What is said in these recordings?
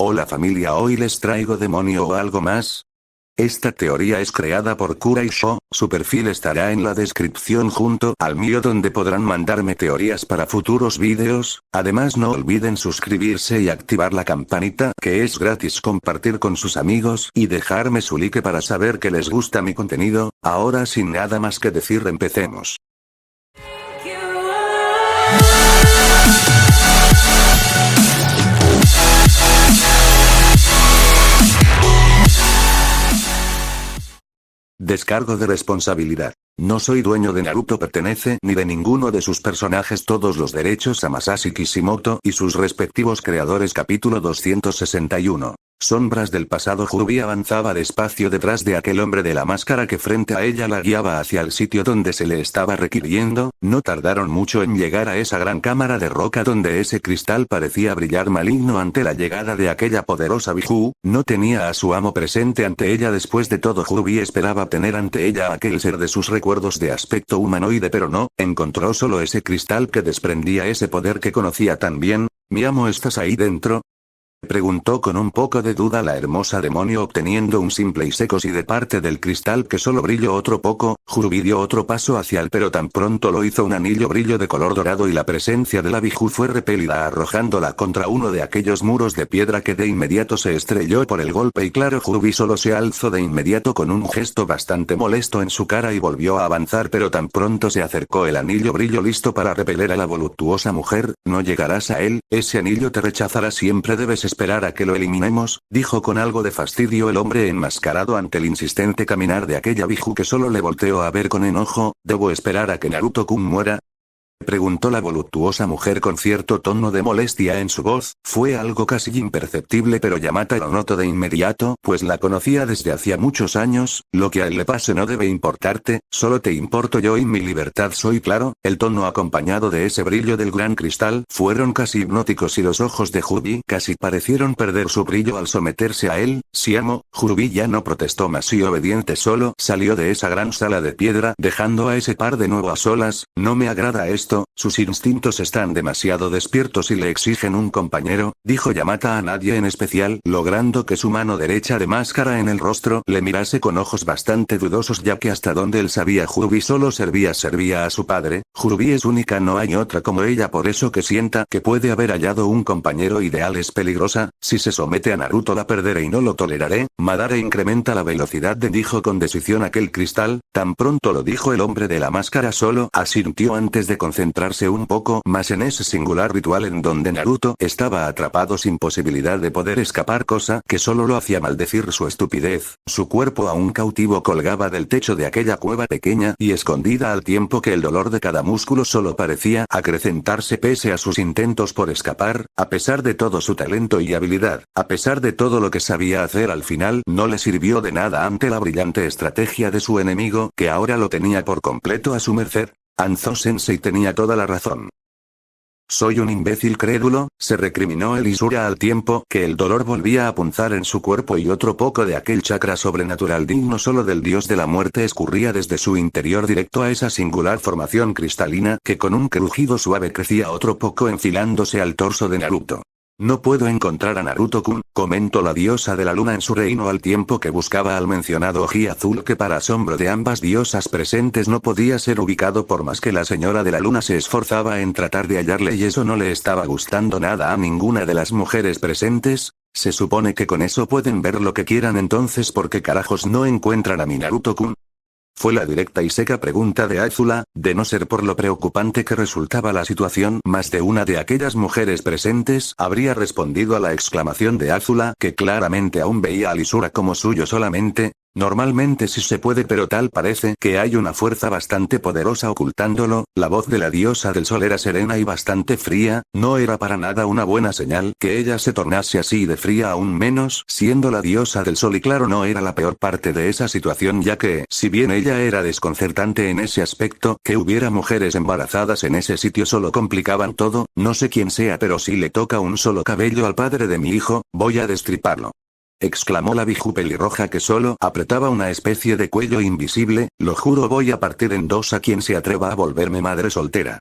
Hola familia, hoy les traigo demonio o algo más. Esta teoría es creada por Kurai Sho, su perfil estará en la descripción junto al mío donde podrán mandarme teorías para futuros vídeos, además no olviden suscribirse y activar la campanita que es gratis, compartir con sus amigos y dejarme su like para saber que les gusta mi contenido. Ahora sin nada más que decir empecemos. Descargo de responsabilidad. No soy dueño de Naruto, pertenece ni de ninguno de sus personajes todos los derechos a Masashi Kishimoto y sus respectivos creadores. Capítulo 261. Sombras del pasado. Hrubi avanzaba despacio detrás de aquel hombre de la máscara que frente a ella la guiaba hacia el sitio donde se le estaba requiriendo. No tardaron mucho en llegar a esa gran cámara de roca donde ese cristal parecía brillar maligno ante la llegada de aquella poderosa Biju. No tenía a su amo presente ante ella. Después de todo, Hrubi esperaba tener ante ella a aquel ser de sus recuerdos de aspecto humanoide, pero no, encontró solo ese cristal que desprendía ese poder que conocía tan bien. «¿Mi amo, estás ahí dentro?», preguntó con un poco de duda la hermosa demonio, obteniendo un simple y seco sí de parte del cristal que solo brilló otro poco. Hrubi dio otro paso hacia él, pero tan pronto lo hizo un anillo brillo de color dorado y la presencia de la Biju fue repelida arrojándola contra uno de aquellos muros de piedra que de inmediato se estrelló por el golpe y claro, Hrubi solo se alzó de inmediato con un gesto bastante molesto en su cara y volvió a avanzar, pero tan pronto se acercó el anillo brillo listo para repeler a la voluptuosa mujer. «No llegarás a él, ese anillo te rechazará siempre, debes esperar a que lo eliminemos», dijo con algo de fastidio el hombre enmascarado ante el insistente caminar de aquella Biju que solo le volteó a ver con enojo. «¿Debo esperar a que Naruto-kun muera?», preguntó la voluptuosa mujer con cierto tono de molestia en su voz. Fue algo casi imperceptible, pero Yamata lo notó de inmediato, pues la conocía desde hacía muchos años. «Lo que a él le pase no debe importarte, solo te importo yo y mi libertad, soy claro». El tono acompañado de ese brillo del gran cristal fueron casi hipnóticos y los ojos de Hrubi casi parecieron perder su brillo al someterse a él. «Sí, amo». Hrubi ya no protestó más y obediente solo salió de esa gran sala de piedra, dejando a ese par de nuevo a solas. «No me agrada esto, sus instintos están demasiado despiertos y le exigen un compañero», dijo Yamata a nadie en especial, logrando que su mano derecha de máscara en el rostro le mirase con ojos bastante dudosos, ya que hasta donde él sabía Hrubi solo servía a su padre. «Hrubi es única, no hay otra como ella, por eso que sienta que puede haber hallado un compañero ideal es peligrosa. Si se somete a Naruto la perderé y no lo toleraré». «Madara incrementa la velocidad dijo con decisión aquel cristal». Tan pronto lo dijo el hombre de la máscara solo asintió antes de concentrarse un poco más en ese singular ritual en donde Naruto estaba atrapado sin posibilidad de poder escapar, cosa que solo lo hacía maldecir su estupidez. Su cuerpo aún cautivo colgaba del techo de aquella cueva pequeña y escondida, al tiempo que el dolor de cada músculo solo parecía acrecentarse pese a sus intentos por escapar. A pesar de todo su talento y habilidad, a pesar de todo lo que sabía hacer, al final no le sirvió de nada ante la brillante estrategia de su enemigo, que ahora lo tenía por completo a su merced. Anzo Sensei tenía toda la razón. «Soy un imbécil crédulo», se recriminó el Isura al tiempo que el dolor volvía a punzar en su cuerpo y otro poco de aquel chakra sobrenatural digno solo del dios de la muerte escurría desde su interior directo a esa singular formación cristalina que con un crujido suave crecía otro poco enfilándose al torso de Naruto. «No puedo encontrar a Naruto-kun», comentó la diosa de la luna en su reino al tiempo que buscaba al mencionado oji azul que para asombro de ambas diosas presentes no podía ser ubicado por más que la señora de la luna se esforzaba en tratar de hallarle, y eso no le estaba gustando nada a ninguna de las mujeres presentes. «Se supone que con eso pueden ver lo que quieran, entonces ¿por qué carajos no encuentran a mi Naruto-kun?», fue la directa y seca pregunta de Azula. De no ser por lo preocupante que resultaba la situación, más de una de aquellas mujeres presentes habría respondido a la exclamación de Azula, que claramente aún veía a Isura como suyo solamente. «Normalmente sí se puede, pero tal parece que hay una fuerza bastante poderosa ocultándolo». La voz de la diosa del sol era serena y bastante fría. No era para nada una buena señal que ella se tornase así de fría, aún menos siendo la diosa del sol, y claro, no era la peor parte de esa situación, ya que, si bien ella era desconcertante en ese aspecto, que hubiera mujeres embarazadas en ese sitio solo complicaban todo. «No sé quién sea, pero si le toca un solo cabello al padre de mi hijo, voy a destriparlo», exclamó la Biju pelirroja que solo apretaba una especie de cuello invisible. «Lo juro, voy a partir en dos a quien se atreva a volverme madre soltera».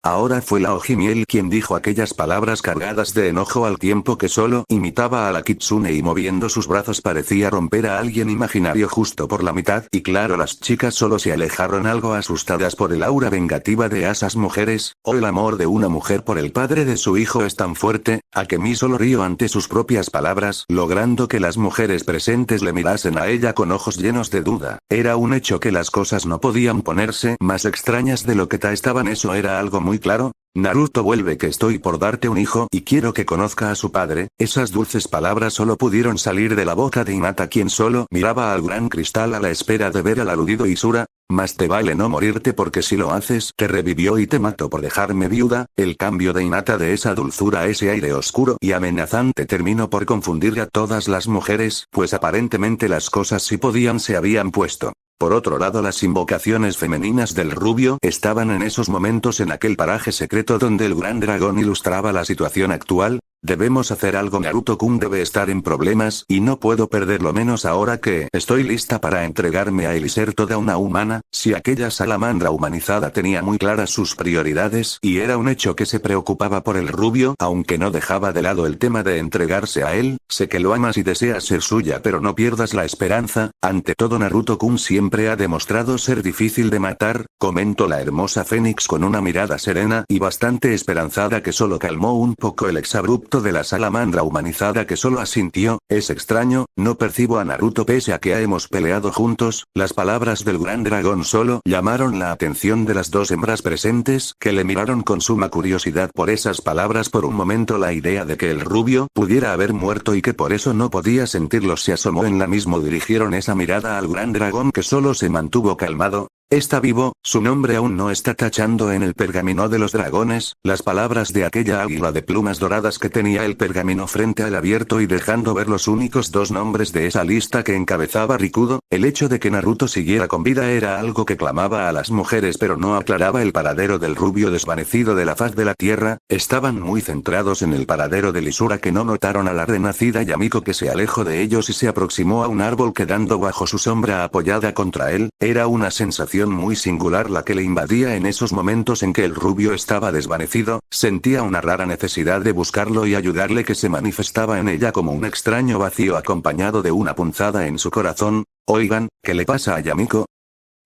Ahora fue la Ojimiel quien dijo aquellas palabras cargadas de enojo al tiempo que solo imitaba a la Kitsune y moviendo sus brazos parecía romper a alguien imaginario justo por la mitad y claro las chicas solo se alejaron algo asustadas por el aura vengativa de esas mujeres, o el amor de una mujer por el padre de su hijo es tan fuerte, a que Mi solo rió ante sus propias palabras, logrando que las mujeres presentes le mirasen a ella con ojos llenos de duda. Era un hecho que las cosas no podían ponerse más extrañas de lo que estaban, eso era algo muy claro. Naruto vuelve que estoy por darte un hijo y quiero que conozca a su padre. Esas dulces palabras solo pudieron salir de la boca de Hinata quien solo miraba al gran cristal a la espera de ver al aludido Isura. Más te vale no morirte porque si lo haces te revivió y te mato por dejarme viuda. El cambio de Hinata de esa dulzura a ese aire oscuro y amenazante terminó por confundir a todas las mujeres, pues aparentemente las cosas sí podían se habían puesto. Por otro lado las invocaciones femeninas del rubio estaban en esos momentos en aquel paraje secreto donde el gran dragón ilustraba la situación actual. Debemos hacer algo, Naruto-kun debe estar en problemas y no puedo perderlo menos ahora que estoy lista para entregarme a él y ser toda una humana. Si aquella salamandra humanizada tenía muy claras sus prioridades y era un hecho que se preocupaba por el rubio, aunque no dejaba de lado el tema de entregarse a él, sé que lo amas y deseas ser suya pero no pierdas la esperanza. Ante todo Naruto-kun siempre ha demostrado ser difícil de matar, comentó la hermosa Fénix con una mirada serena y bastante esperanzada que solo calmó un poco el exabrupto de la salamandra humanizada que solo asintió. Es extraño, no percibo a Naruto pese a que hemos peleado juntos. Las palabras del gran dragón solo llamaron la atención de las dos hembras presentes que le miraron con suma curiosidad por esas palabras. Por un momento la idea de que el rubio pudiera haber muerto y que por eso no podía sentirlo se asomó en la misma. Dirigieron esa mirada al gran dragón que solo se mantuvo calmado. Está vivo, su nombre aún no está tachando en el pergamino de los dragones. Las palabras de aquella águila de plumas doradas que tenía el pergamino frente al abierto y dejando ver los únicos dos nombres de esa lista que encabezaba Rikudo. El hecho de que Naruto siguiera con vida era algo que clamaba a las mujeres pero no aclaraba el paradero del rubio desvanecido de la faz de la tierra. Estaban muy centrados en el paradero de Isura que no notaron a la renacida Yamiko que se alejó de ellos y se aproximó a un árbol quedando bajo su sombra apoyada contra él. Era una sensación muy singular la que le invadía en esos momentos en que el rubio estaba desvanecido. Sentía una rara necesidad de buscarlo y ayudarle que se manifestaba en ella como un extraño vacío acompañado de una punzada en su corazón. Oigan, ¿qué le pasa a Yamiko?,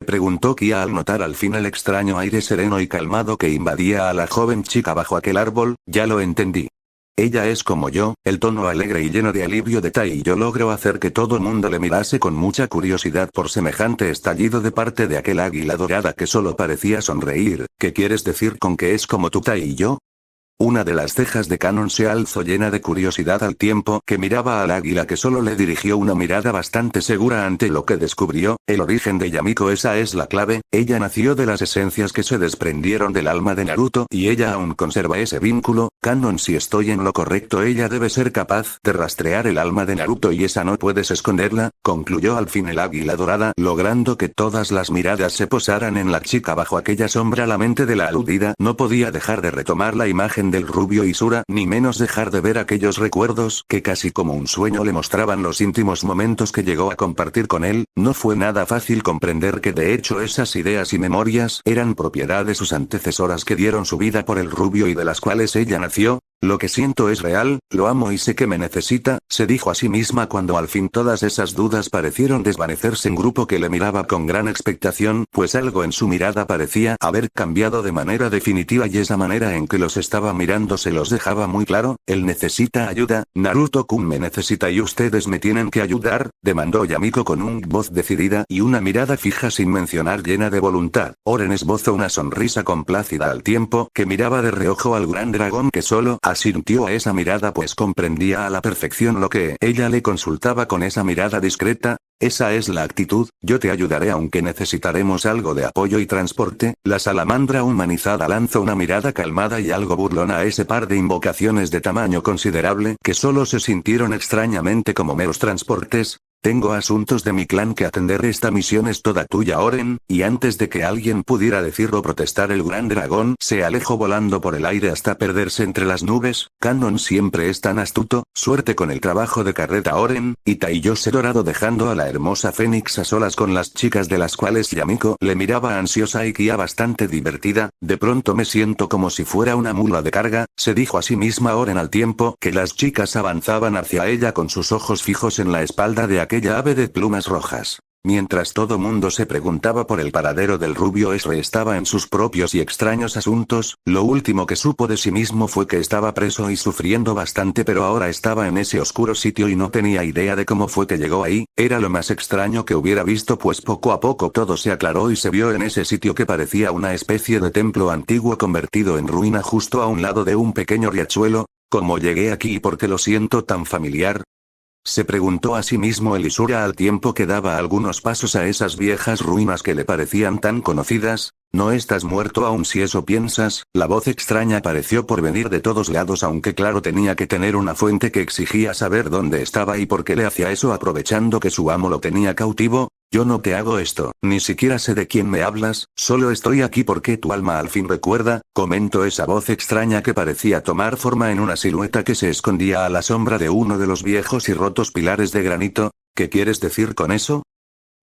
preguntó Kia al notar al fin el extraño aire sereno y calmado que invadía a la joven chica bajo aquel árbol. Ya lo entendí. Ella es como yo, el tono alegre y lleno de alivio de Tai y yo logró hacer que todo mundo le mirase con mucha curiosidad por semejante estallido de parte de aquel águila dorada que solo parecía sonreír. ¿Qué quieres decir con que es como tú Tai y yo? Una de las cejas de Kanon se alzó llena de curiosidad al tiempo que miraba al águila que solo le dirigió una mirada bastante segura ante lo que descubrió. El origen de Yamiko, esa es la clave. Ella nació de las esencias que se desprendieron del alma de Naruto y ella aún conserva ese vínculo. Kanon, si estoy en lo correcto, ella debe ser capaz de rastrear el alma de Naruto y esa no puedes esconderla, concluyó al fin el águila dorada, logrando que todas las miradas se posaran en la chica bajo aquella sombra. La mente de la aludida no podía dejar de retomar la imagen del rubio Isura, ni menos dejar de ver aquellos recuerdos que casi como un sueño le mostraban los íntimos momentos que llegó a compartir con él. No fue nada fácil comprender que de hecho esas ideas y memorias eran propiedad de sus antecesoras que dieron su vida por el rubio y de las cuales ella nació. Lo que siento es real, lo amo y sé que me necesita, se dijo a sí misma cuando al fin todas esas dudas parecieron desvanecerse. En grupo que le miraba con gran expectación, pues algo en su mirada parecía haber cambiado de manera definitiva y esa manera en que los estaba mirando se los dejaba muy claro. Él necesita ayuda, Naruto-kun me necesita y ustedes me tienen que ayudar, demandó Yamiko con una voz decidida y una mirada fija sin mencionar llena de voluntad. Oren esbozó una sonrisa complácida al tiempo que miraba de reojo al gran dragón que solo asintió a esa mirada pues comprendía a la perfección lo que ella le consultaba con esa mirada discreta. Esa es la actitud, yo te ayudaré aunque necesitaremos algo de apoyo y transporte. La salamandra humanizada lanzó una mirada calmada y algo burlona a ese par de invocaciones de tamaño considerable que solo se sintieron extrañamente como meros transportes. Tengo asuntos de mi clan que atender. Esta misión es toda tuya, Oren, y antes de que alguien pudiera decir o protestar, el gran dragón se alejó volando por el aire hasta perderse entre las nubes. Canon siempre es tan astuto, suerte con el trabajo de carreta, Oren, y Taiyose dorado, dejando a la hermosa Fénix a solas con las chicas, de las cuales Yamiko le miraba ansiosa y Kia bastante divertida. De pronto me siento como si fuera una mula de carga, se dijo a sí misma Oren al tiempo que las chicas avanzaban hacia ella con sus ojos fijos en la espalda de aquella ave de plumas rojas. Mientras todo mundo se preguntaba por el paradero del rubio, Esre estaba en sus propios y extraños asuntos. Lo último que supo de sí mismo fue que estaba preso y sufriendo bastante, pero ahora estaba en ese oscuro sitio y no tenía idea de cómo fue que llegó ahí. Era lo más extraño que hubiera visto, pues poco a poco todo se aclaró y se vio en ese sitio que parecía una especie de templo antiguo convertido en ruina justo a un lado de un pequeño riachuelo. ¿Cómo llegué aquí y por qué lo siento tan familiar?, se preguntó a sí mismo Elisura al tiempo que daba algunos pasos a esas viejas ruinas que le parecían tan conocidas. No estás muerto aún, si eso piensas. La voz extraña pareció por venir de todos lados, aunque claro, tenía que tener una fuente que exigía saber dónde estaba y por qué le hacía eso, aprovechando que su amo lo tenía cautivo. Yo no te hago esto, ni siquiera sé de quién me hablas, solo estoy aquí porque tu alma al fin recuerda, comentó esa voz extraña que parecía tomar forma en una silueta que se escondía a la sombra de uno de los viejos y rotos pilares de granito. ¿Qué quieres decir con eso?,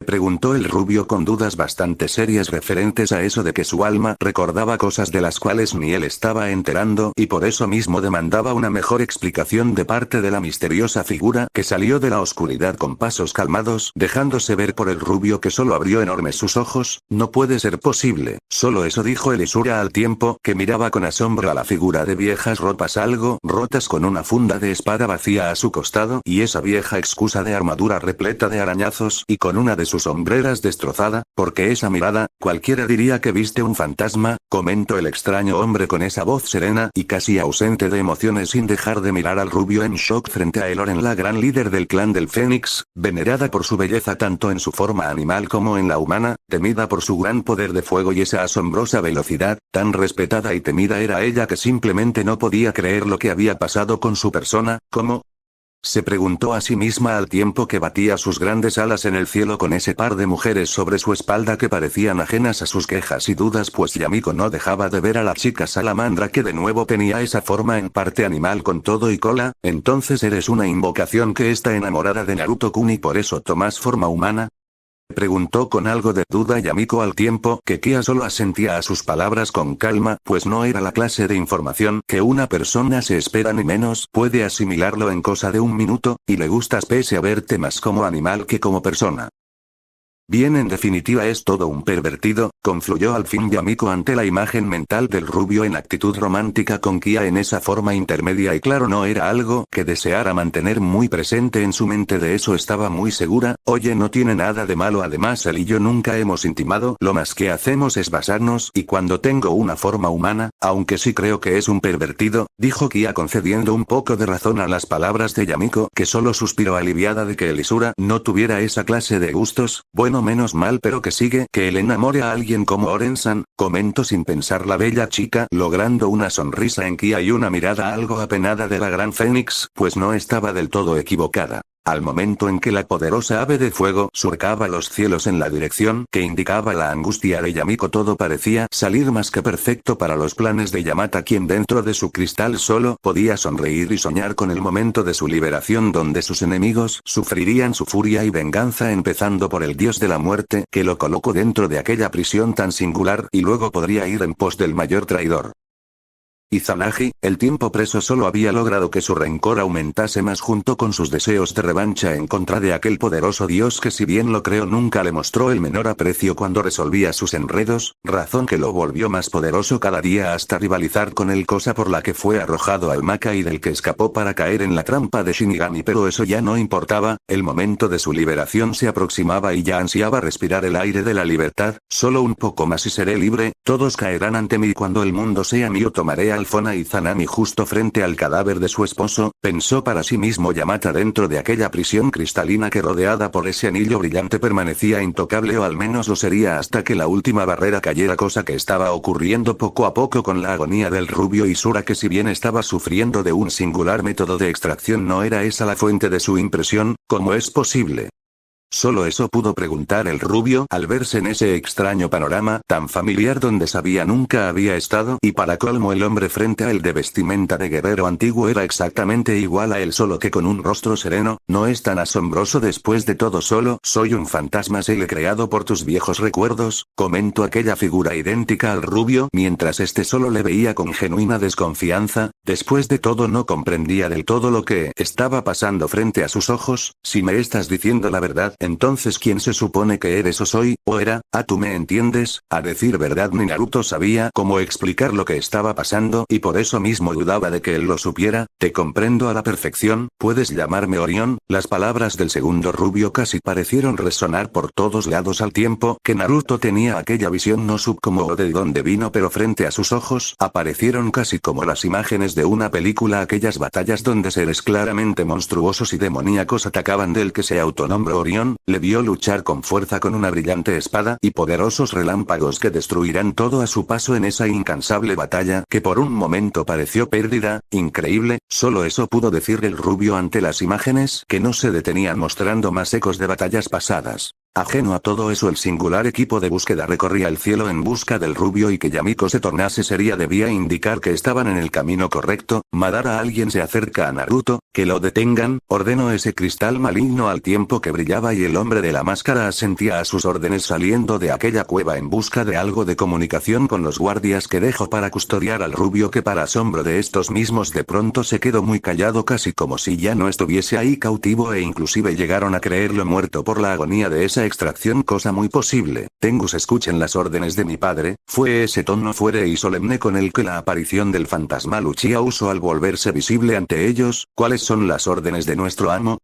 preguntó el rubio con dudas bastante serias referentes a eso de que su alma recordaba cosas de las cuales ni él estaba enterando, y por eso mismo demandaba una mejor explicación de parte de la misteriosa figura que salió de la oscuridad con pasos calmados, dejándose ver por el rubio, que solo abrió enormes sus ojos. No puede ser posible, solo eso dijo Elisura al tiempo que miraba con asombro a la figura de viejas ropas algo rotas con una funda de espada vacía a su costado y esa vieja excusa de armadura repleta de arañazos y con una de sus sombreras destrozada, porque esa mirada, cualquiera diría que viste un fantasma, comentó el extraño hombre con esa voz serena y casi ausente de emociones, sin dejar de mirar al rubio en shock frente a Eloren, la gran líder del clan del Fénix, venerada por su belleza tanto en su forma animal como en la humana, temida por su gran poder de fuego y esa asombrosa velocidad. Tan respetada y temida era ella que simplemente no podía creer lo que había pasado con su persona. ¿Cómo?, se preguntó a sí misma al tiempo que batía sus grandes alas en el cielo con ese par de mujeres sobre su espalda que parecían ajenas a sus quejas y dudas, pues Yamiko no dejaba de ver a la chica salamandra que de nuevo tenía esa forma en parte animal con todo y cola. ¿Entonces eres una invocación que está enamorada de Naruto-kun y por eso tomas forma humana?, preguntó con algo de duda Yamiko al tiempo que Kia solo asentía a sus palabras con calma, pues no era la clase de información que una persona se espera ni menos puede asimilarlo en cosa de un minuto, y le gustas pese a verte más como animal que como persona. Bien, en definitiva es todo un pervertido, confluyó al fin Yamiko ante la imagen mental del rubio en actitud romántica con Kia en esa forma intermedia, y claro, no era algo que deseara mantener muy presente en su mente, de eso estaba muy segura. Oye, no tiene nada de malo, además él y yo nunca hemos intimado, lo más que hacemos es basarnos, y cuando tengo una forma humana, aunque sí creo que es un pervertido, dijo Kia concediendo un poco de razón a las palabras de Yamiko, que solo suspiró aliviada de que Elisura no tuviera esa clase de gustos. Bueno, menos mal, pero que sigue que él enamore a alguien como Oren-san, comentó sin pensar la bella chica, logrando una sonrisa en Kia y una mirada algo apenada de la gran Fénix, pues no estaba del todo equivocada. Al momento en que la poderosa ave de fuego surcaba los cielos en la dirección que indicaba la angustia de Yamiko, todo parecía salir más que perfecto para los planes de Yamata, quien dentro de su cristal solo podía sonreír y soñar con el momento de su liberación, donde sus enemigos sufrirían su furia y venganza, empezando por el dios de la muerte que lo colocó dentro de aquella prisión tan singular, y luego podría ir en pos del mayor traidor. Izanagi, el tiempo preso, solo había logrado que su rencor aumentase más junto con sus deseos de revancha en contra de aquel poderoso dios que, si bien lo creo, nunca le mostró el menor aprecio cuando resolvía sus enredos, razón que lo volvió más poderoso cada día hasta rivalizar con él, cosa por la que fue arrojado al Maka y del que escapó para caer en la trampa de Shinigami, pero eso ya no importaba. El momento de su liberación se aproximaba y ya ansiaba respirar el aire de la libertad. Solo un poco más y seré libre, todos caerán ante mí y cuando el mundo sea mío tomaré a Alfona Izanami justo frente al cadáver de su esposo, pensó para sí mismo Yamata dentro de aquella prisión cristalina que, rodeada por ese anillo brillante, permanecía intocable, o al menos lo sería hasta que la última barrera cayera, cosa que estaba ocurriendo poco a poco con la agonía del rubio Isura, que si bien estaba sufriendo de un singular método de extracción, no era esa la fuente de su impresión. ¿Cómo es posible? Solo eso pudo preguntar el rubio al verse en ese extraño panorama tan familiar donde sabía nunca había estado y para colmo el hombre frente a él de vestimenta de guerrero antiguo era exactamente igual a él solo que con un rostro sereno. No es tan asombroso después de todo, solo soy un fantasma séle creado por tus viejos recuerdos, comentó aquella figura idéntica al rubio mientras este solo le veía con genuina desconfianza. Después de todo no comprendía del todo lo que estaba pasando frente a sus ojos. Si me estás diciendo la verdad, entonces ¿quién se supone que eres o soy, o era? ¿Tú me entiendes? A decir verdad ni Naruto sabía cómo explicar lo que estaba pasando y por eso mismo dudaba de que él lo supiera. Te comprendo a la perfección, puedes llamarme Orión. Las palabras del segundo rubio casi parecieron resonar por todos lados al tiempo que Naruto tenía aquella visión no sub como de dónde vino, pero frente a sus ojos aparecieron casi como las imágenes de una película, aquellas batallas donde seres claramente monstruosos y demoníacos atacaban del que se autonombró Orión. Le vio luchar con fuerza con una brillante espada y poderosos relámpagos que destruirán todo a su paso en esa incansable batalla que por un momento pareció perdida. Increíble, solo eso pudo decir el rubio ante las imágenes que no se detenían mostrando más ecos de batallas pasadas. Ajeno a todo eso, el singular equipo de búsqueda recorría el cielo en busca del rubio y que Yamiko se tornase seria debía indicar que estaban en el camino correcto. Madara, alguien se acerca a Naruto, que lo detengan, ordenó ese cristal maligno al tiempo que brillaba y el hombre de la máscara asentía a sus órdenes saliendo de aquella cueva en busca de algo de comunicación con los guardias que dejó para custodiar al rubio, que para asombro de estos mismos de pronto se quedó muy callado casi como si ya no estuviese ahí cautivo e inclusive llegaron a creerlo muerto por la agonía de esa extracción, cosa muy posible. Tengus, escuchen las órdenes de mi padre, fue ese tono fuerte y solemne con el que la aparición del fantasmal Uchiha usó al volverse visible ante ellos. ¿Cuáles son las órdenes de nuestro amo?,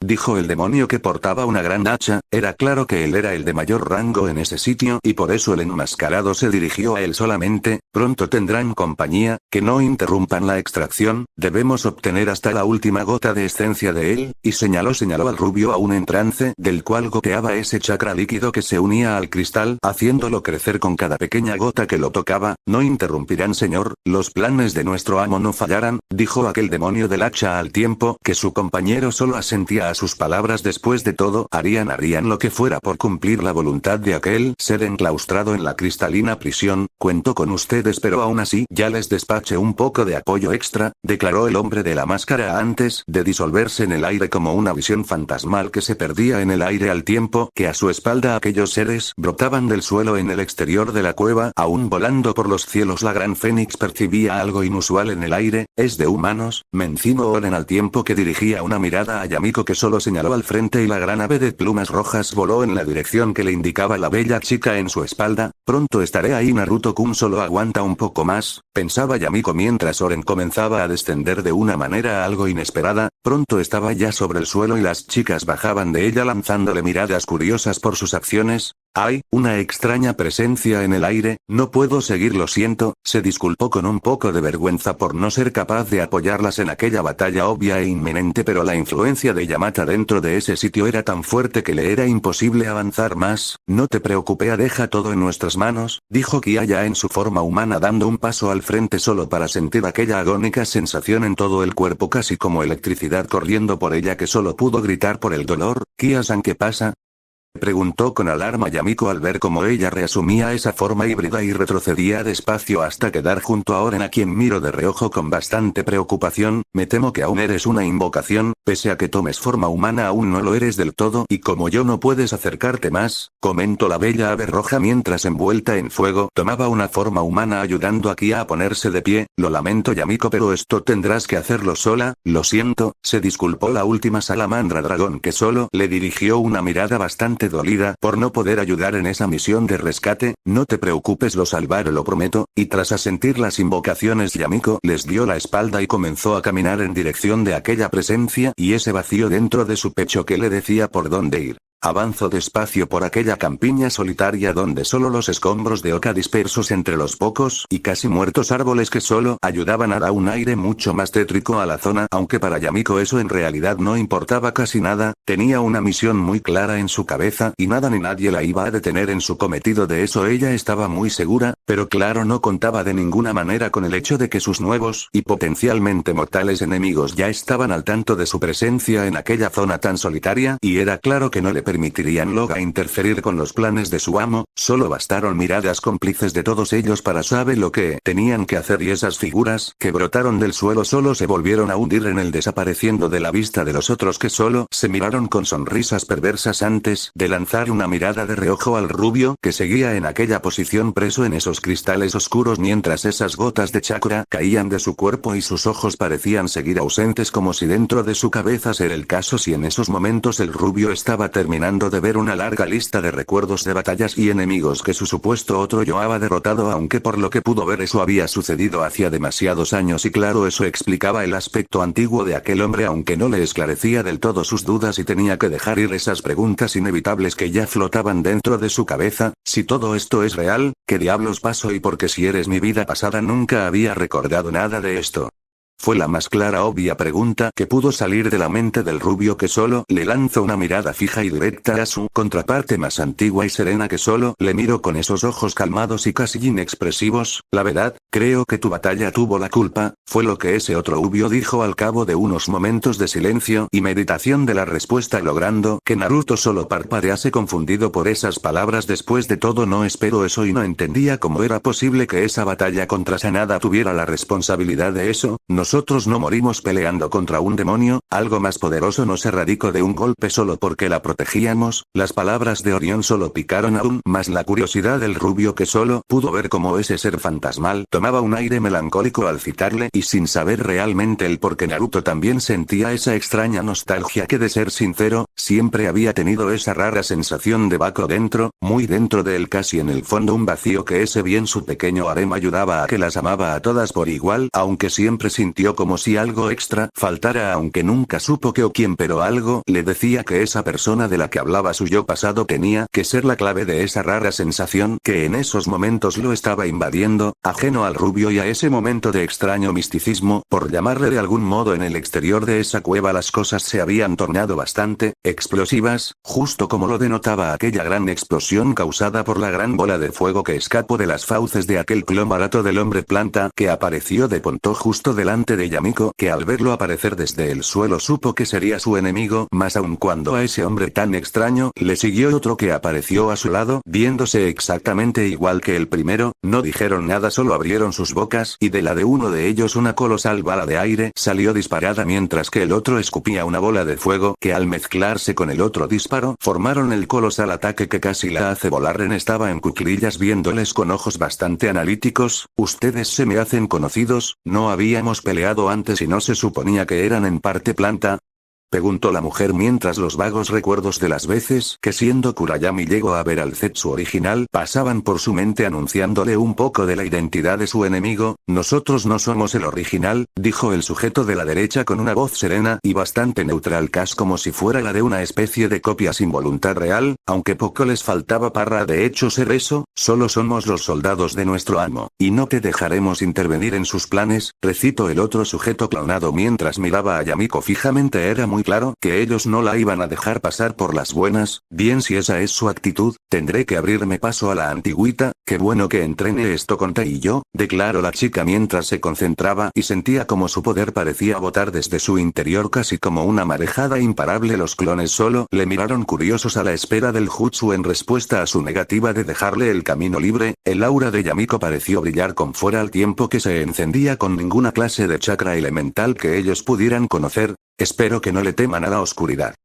dijo el demonio que portaba una gran hacha. Era claro que él era el de mayor rango en ese sitio y por eso el enmascarado se dirigió a él solamente. Pronto tendrán compañía, que no interrumpan la extracción, debemos obtener hasta la última gota de esencia de él, y señaló al rubio aún en trance, del cual goteaba ese chakra líquido que se unía al cristal, haciéndolo crecer con cada pequeña gota que lo tocaba. No interrumpirán, señor, los planes de nuestro amo no fallarán, dijo aquel demonio del hacha al tiempo que su compañero solo asentía a sus palabras. Después de todo, harían lo que fuera por cumplir la voluntad de aquel ser enclaustrado en la cristalina prisión. Cuento con ustedes, pero aún así ya les despaché un poco de apoyo extra, declaró el hombre de la máscara antes de disolverse en el aire como una visión fantasmal que se perdía en el aire al tiempo que a su espalda aquellos seres brotaban del suelo en el exterior de la cueva. Aún volando por los cielos, la gran Fénix percibía algo inusual en el aire. Es de humanos, mencionó Oren al tiempo que dirigía una mirada a Yamiko, que solo señaló al frente, y la gran ave de plumas rojas voló en la dirección que le indicaba la bella chica en su espalda. Pronto estaré ahí. Naruto-kun solo aguanta un poco más, pensaba Yamiko mientras Oren comenzaba a descender de una manera algo inesperada. Pronto estaba ya sobre el suelo y las chicas bajaban de ella lanzándole miradas curiosas por sus acciones. Hay una extraña presencia en el aire, no puedo seguir, lo siento, se disculpó con un poco de vergüenza por no ser capaz de apoyarlas en aquella batalla obvia e inminente, pero la influencia de Yamata dentro de ese sitio era tan fuerte que le era imposible avanzar más. No te preocupes, deja todo en nuestras manos, dijo Kia ya en su forma humana, dando un paso al frente solo para sentir aquella agónica sensación en todo el cuerpo, casi como electricidad corriendo por ella, que solo pudo gritar por el dolor. Kia-san, ¿qué pasa?, preguntó con alarma Yamiko al ver cómo ella reasumía esa forma híbrida y retrocedía despacio hasta quedar junto a Oren, a quien miró de reojo con bastante preocupación. Me temo que aún eres una invocación, pese a que tomes forma humana aún no lo eres del todo, y como yo no puedes acercarte más, comentó la bella ave roja mientras envuelta en fuego tomaba una forma humana ayudando a Kia a ponerse de pie. Lo lamento Yamiko, pero esto tendrás que hacerlo sola, lo siento, se disculpó la última salamandra dragón, que solo le dirigió una mirada bastante dolida por no poder ayudar en esa misión de rescate. No te preocupes, lo salvaré, lo prometo, y tras asentir las invocaciones Yamiko les dio la espalda y comenzó a caminar en dirección de aquella presencia y ese vacío dentro de su pecho que le decía por dónde ir. Avanzó despacio por aquella campiña solitaria donde solo los escombros de oca dispersos entre los pocos y casi muertos árboles que solo ayudaban a dar un aire mucho más tétrico a la zona, aunque para Yamiko eso en realidad no importaba casi nada. Tenía una misión muy clara en su cabeza y nada ni nadie la iba a detener en su cometido, de eso ella estaba muy segura, pero claro, no contaba de ninguna manera con el hecho de que sus nuevos y potencialmente mortales enemigos ya estaban al tanto de su presencia en aquella zona tan solitaria, y era claro que no le permitirían luego interferir con los planes de su amo. Solo bastaron miradas cómplices de todos ellos para saber lo que tenían que hacer, y esas figuras que brotaron del suelo solo se volvieron a hundir en él, desapareciendo de la vista de los otros, que solo se miraron con sonrisas perversas antes de lanzar una mirada de reojo al rubio que seguía en aquella posición preso en esos cristales oscuros, mientras esas gotas de chakra caían de su cuerpo y sus ojos parecían seguir ausentes, como si dentro de su cabeza ser el caso si en esos momentos el rubio estaba terminando de ver una larga lista de recuerdos de batallas y enemigos que su supuesto otro yo había derrotado, aunque por lo que pudo ver eso había sucedido hacía demasiados años, y claro, eso explicaba el aspecto antiguo de aquel hombre, aunque no le esclarecía del todo sus dudas y tenía que dejar ir esas preguntas inevitables que ya flotaban dentro de su cabeza. Si todo esto es real, ¿qué diablos pasó? Y porque si eres mi vida pasada nunca había recordado nada de esto. Fue la más clara obvia pregunta que pudo salir de la mente del rubio, que solo le lanzó una mirada fija y directa a su contraparte más antigua y serena, que solo le miró con esos ojos calmados y casi inexpresivos. La verdad, creo que tu batalla tuvo la culpa, fue lo que ese otro rubio dijo al cabo de unos momentos de silencio y meditación de la respuesta, logrando que Naruto solo parpadease confundido por esas palabras. Después de todo, no esperó eso y no entendía cómo era posible que esa batalla contra Sanada tuviera la responsabilidad de eso. Nosotros no morimos peleando contra un demonio, algo más poderoso nos erradicó de un golpe solo porque la protegíamos. Las palabras de Orión solo picaron aún más la curiosidad del rubio, que solo pudo ver cómo ese ser fantasmal tomaba un aire melancólico al citarle, y sin saber realmente el por qué Naruto también sentía esa extraña nostalgia que, de ser sincero, siempre había tenido esa rara sensación de vacío dentro, muy dentro de él, casi en el fondo un vacío que ese bien su pequeño harem ayudaba a que las amaba a todas por igual, aunque siempre sintió como si algo extra faltara, aunque nunca supo qué o quién, pero algo le decía que esa persona de la que hablaba su yo pasado tenía que ser la clave de esa rara sensación que en esos momentos lo estaba invadiendo, ajeno al rubio y a ese momento de extraño misticismo, por llamarle de algún modo. En el exterior de esa cueva las cosas se habían tornado bastante explosivas, justo como lo denotaba aquella gran explosión causada por la gran bola de fuego que escapó de las fauces de aquel clon barato del hombre planta que apareció de pronto justo delante de Yamiko, que al verlo aparecer desde el suelo supo que sería su enemigo, más aún cuando a ese hombre tan extraño le siguió otro que apareció a su lado, viéndose exactamente igual que el primero. No dijeron nada, solo abrieron sus bocas, y de la de uno de ellos una colosal bala de aire salió disparada, mientras que el otro escupía una bola de fuego que al mezclarse con el otro disparo formaron el colosal ataque que casi la hace volar. Ren estaba en cuclillas viéndoles con ojos bastante analíticos. Ustedes se me hacen conocidos, no habíamos peleado antes y no se suponía que eran en parte planta, preguntó la mujer, mientras los vagos recuerdos de las veces que siendo Kurayami llegó a ver al Zetsu original pasaban por su mente, anunciándole un poco de la identidad de su enemigo. Nosotros no somos el original, dijo el sujeto de la derecha con una voz serena y bastante neutral, casi como si fuera la de una especie de copia sin voluntad real, aunque poco les faltaba para de hecho ser eso. Solo somos los soldados de nuestro amo, y no te dejaremos intervenir en sus planes, recitó el otro sujeto clonado mientras miraba a Yamiko fijamente. Era muy claro que ellos no la iban a dejar pasar por las buenas. Bien, si esa es su actitud, tendré que abrirme paso a la antigüita. Qué bueno que entrene esto con Tei y yo, declaró la chica mientras se concentraba y sentía como su poder parecía botar desde su interior casi como una marejada imparable. Los clones solo le miraron curiosos a la espera del jutsu en respuesta a su negativa de dejarle el camino libre. El aura de Yamiko pareció brillar con fuera al tiempo que se encendía con ninguna clase de chakra elemental que ellos pudieran conocer. Espero que no le teman a la oscuridad.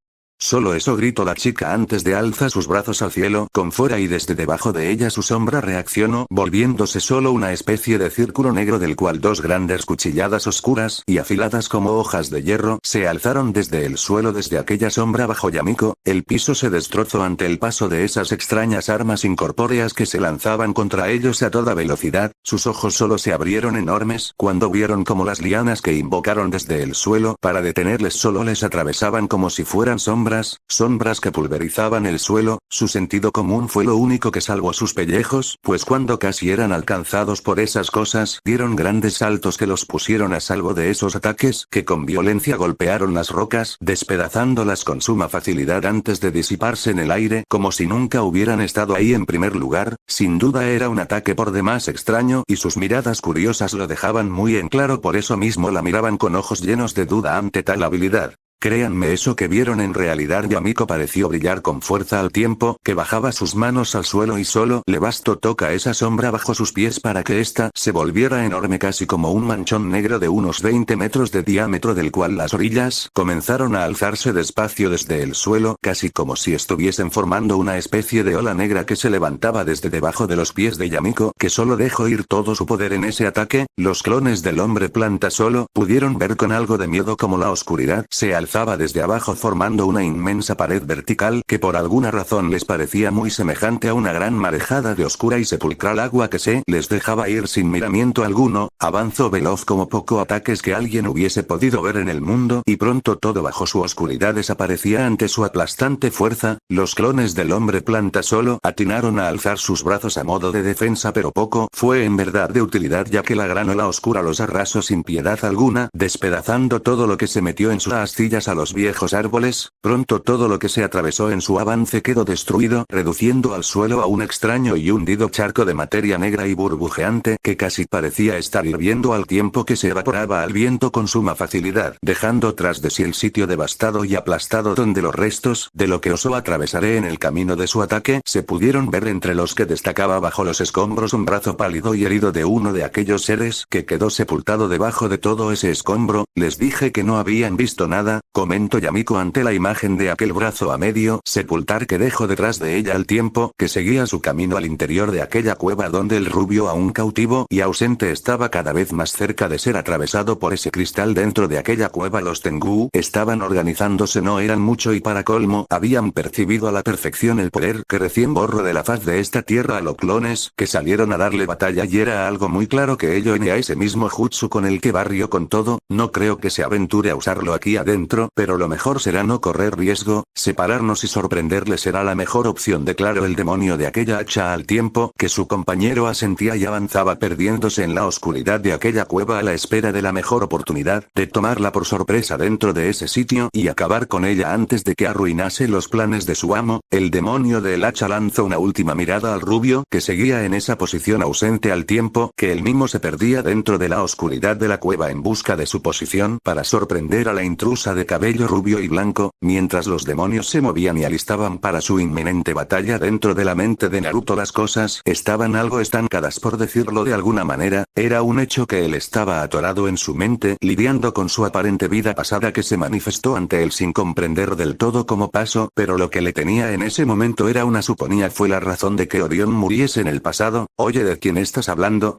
Solo eso, gritó la chica antes de alzar sus brazos al cielo con fuera, y desde debajo de ella su sombra reaccionó, volviéndose solo una especie de círculo negro del cual dos grandes cuchilladas oscuras y afiladas como hojas de hierro se alzaron desde el suelo. Desde aquella sombra bajo Yamiko, el piso se destrozó ante el paso de esas extrañas armas incorpóreas que se lanzaban contra ellos a toda velocidad. Sus ojos solo se abrieron enormes cuando vieron como las lianas que invocaron desde el suelo para detenerles solo les atravesaban como si fueran sombras sombras que pulverizaban el suelo. Su sentido común fue lo único que salvó sus pellejos, pues cuando casi eran alcanzados por esas cosas, dieron grandes saltos que los pusieron a salvo de esos ataques, que con violencia golpearon las rocas, despedazándolas con suma facilidad antes de disiparse en el aire, como si nunca hubieran estado ahí en primer lugar. Sin duda era un ataque por demás extraño, y sus miradas curiosas lo dejaban muy en claro, por eso mismo la miraban con ojos llenos de duda ante tal habilidad. Créanme, eso que vieron en realidad. Yamiko pareció brillar con fuerza al tiempo que bajaba sus manos al suelo y solo le bastó tocar esa sombra bajo sus pies para que ésta se volviera enorme, casi como un manchón negro de unos 20 metros de diámetro, del cual las orillas comenzaron a alzarse despacio desde el suelo, casi como si estuviesen formando una especie de ola negra que se levantaba desde debajo de los pies de Yamiko, que solo dejó ir todo su poder en ese ataque. Los clones del hombre planta solo pudieron ver con algo de miedo como la oscuridad se alzaba desde abajo formando una inmensa pared vertical que por alguna razón les parecía muy semejante a una gran marejada de oscura y sepulcral agua que se les dejaba ir sin miramiento alguno. Avanzó veloz como poco ataques que alguien hubiese podido ver en el mundo, y pronto todo bajo su oscuridad desaparecía ante su aplastante fuerza. Los clones del hombre planta solo atinaron a alzar sus brazos a modo de defensa, pero poco fue en verdad de utilidad, ya que la gran ola oscura los arrasó sin piedad alguna, despedazando todo lo que se metió en sus astillas a los viejos árboles. Pronto todo lo que se atravesó en su avance quedó destruido, reduciendo al suelo a un extraño y hundido charco de materia negra y burbujeante que casi parecía estar hirviendo al tiempo que se evaporaba al viento con suma facilidad, dejando tras de sí el sitio devastado y aplastado donde los restos de lo que osó atravesar en el camino de su ataque se pudieron ver, entre los que destacaba bajo los escombros un brazo pálido y herido de uno de aquellos seres que quedó sepultado debajo de todo ese escombro. Les dije que no habían visto nada, comentó Yamiko ante la imagen de aquel brazo a medio sepultar que dejó detrás de ella al tiempo que seguía su camino al interior de aquella cueva donde el rubio, aún cautivo y ausente, estaba cada vez más cerca de ser atravesado por ese cristal. Dentro de aquella cueva los Tengu estaban organizándose, no eran mucho y para colmo habían percibido a la perfección el poder que recién borró de la faz de esta tierra a los clones que salieron a darle batalla, y era algo muy claro que ello en ese mismo jutsu con el que barrió con todo. No creo que se aventure a usarlo aquí adentro, pero lo mejor será no correr riesgo. Separarnos y sorprenderle será la mejor opción, declaró el demonio de aquella hacha al tiempo que su compañero asentía y avanzaba perdiéndose en la oscuridad de aquella cueva a la espera de la mejor oportunidad de tomarla por sorpresa dentro de ese sitio y acabar con ella antes de que arruinase los planes de su amo. El demonio del hacha lanzó una última mirada al rubio que seguía en esa posición ausente al tiempo que él mismo se perdía dentro de la oscuridad de la cueva en busca de su posición para sorprender a la intrusa de cabello rubio y blanco. Mientras los demonios se movían y alistaban para su inminente batalla dentro de la mente de Naruto, las cosas estaban algo estancadas, por decirlo de alguna manera. Era un hecho que él estaba atorado en su mente, lidiando con su aparente vida pasada que se manifestó ante él sin comprender del todo cómo pasó, pero lo que le tenía en ese momento era una suponía fue la razón de que Orión muriese en el pasado. Oye, ¿de quién estás hablando?,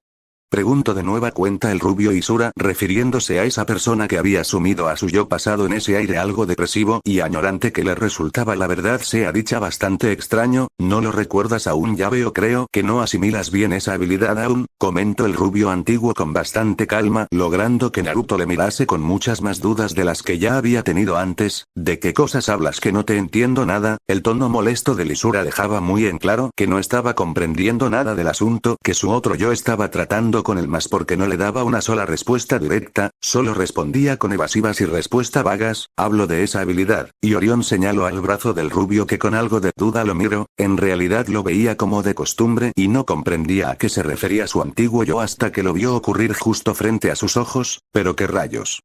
preguntó de nueva cuenta el rubio Isura, refiriéndose a esa persona que había sumido a su yo pasado en ese aire algo depresivo y añorante que le resultaba, la verdad sea dicha, bastante extraño. ¿No lo recuerdas aún? Ya veo, creo que no asimilas bien esa habilidad aún, comentó el rubio antiguo con bastante calma, logrando que Naruto le mirase con muchas más dudas de las que ya había tenido antes. ¿De qué cosas hablas? Que no te entiendo nada. El tono molesto de Isura dejaba muy en claro que no estaba comprendiendo nada del asunto que su otro yo estaba tratando con él, más porque no le daba una sola respuesta directa, solo respondía con evasivas y respuestas vagas. Hablo de esa habilidad, y Orión señaló al brazo del rubio que con algo de duda lo miró. En realidad lo veía como de costumbre y no comprendía a qué se refería su antiguo yo hasta que lo vio ocurrir justo frente a sus ojos. ¿Pero qué rayos?,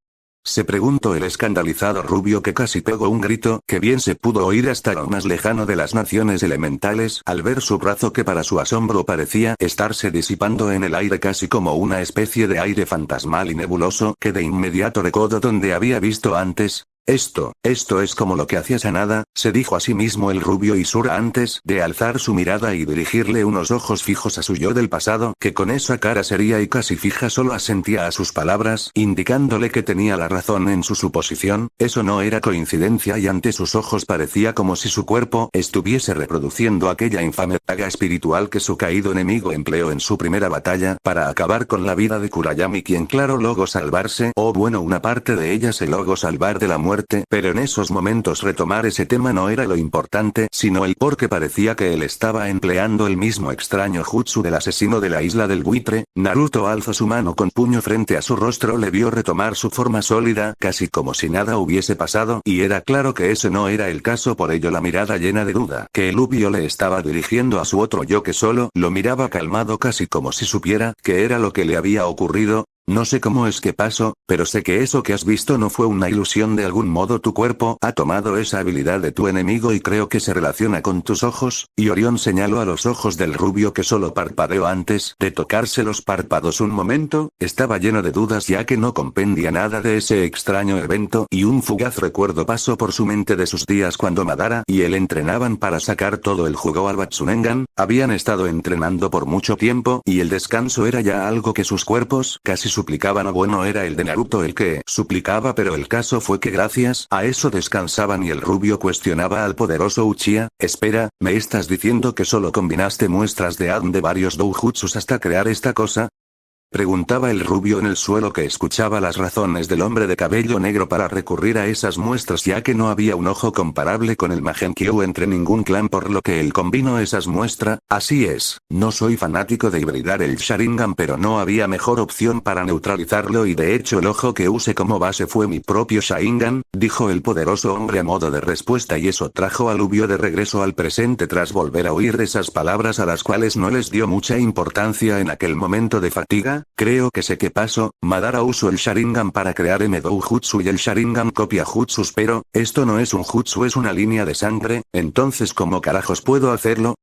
se preguntó el escandalizado rubio, que casi pegó un grito que bien se pudo oír hasta lo más lejano de las naciones elementales al ver su brazo, que para su asombro parecía estarse disipando en el aire casi como una especie de aire fantasmal y nebuloso que de inmediato recordó donde había visto antes. Esto es como lo que hacía Sanada, se dijo a sí mismo el rubio Isura antes de alzar su mirada y dirigirle unos ojos fijos a su yo del pasado, que con esa cara seria y casi fija solo asentía a sus palabras, indicándole que tenía la razón en su suposición. Eso no era coincidencia, y ante sus ojos parecía como si su cuerpo estuviese reproduciendo aquella infame daga espiritual que su caído enemigo empleó en su primera batalla para acabar con la vida de Kurayami, quien claro logró salvarse, o bueno, una parte de ella se logró salvar de la muerte muerte, pero en esos momentos retomar ese tema no era lo importante, sino el por qué parecía que él estaba empleando el mismo extraño jutsu del asesino de la isla del buitre. Naruto alzó su mano con puño frente a su rostro, le vio retomar su forma sólida, casi como si nada hubiese pasado, y era claro que ese no era el caso, por ello la mirada llena de duda que el Ubio le estaba dirigiendo a su otro yo, que solo lo miraba calmado, casi como si supiera qué era lo que le había ocurrido. No sé cómo es que pasó, pero sé que eso que has visto no fue una ilusión. De algún modo tu cuerpo ha tomado esa habilidad de tu enemigo y creo que se relaciona con tus ojos. Y Orión señaló a los ojos del rubio, que solo parpadeó antes de tocarse los párpados un momento. Estaba lleno de dudas ya que no comprendía nada de ese extraño evento, y un fugaz recuerdo pasó por su mente de sus días cuando Madara y él entrenaban para sacar todo el jugo al Batsunengan. Habían estado entrenando por mucho tiempo y el descanso era ya algo que sus cuerpos casi suplicaban, o bueno, era el de Naruto el que suplicaba, pero el caso fue que gracias a eso descansaban. Y el rubio cuestionaba al poderoso Uchiha: espera, ¿me estás diciendo que solo combinaste muestras de ADN de varios doujutsus hasta crear esta cosa? Preguntaba el rubio en el suelo, que escuchaba las razones del hombre de cabello negro para recurrir a esas muestras, ya que no había un ojo comparable con el Magenkyo entre ningún clan, por lo que él combinó esas muestras. Así es, no soy fanático de hibridar el Sharingan, pero no había mejor opción para neutralizarlo, y de hecho el ojo que usé como base fue mi propio Sharingan, dijo el poderoso hombre a modo de respuesta, y eso trajo al Ubio de regreso al presente tras volver a oír esas palabras a las cuales no les dio mucha importancia en aquel momento de fatiga. Creo que sé qué pasó. Madara usó el Sharingan para crear M-Doujutsu y el Sharingan copia jutsus, pero esto no es un jutsu, es una línea de sangre. Entonces ¿cómo carajos puedo hacerlo?,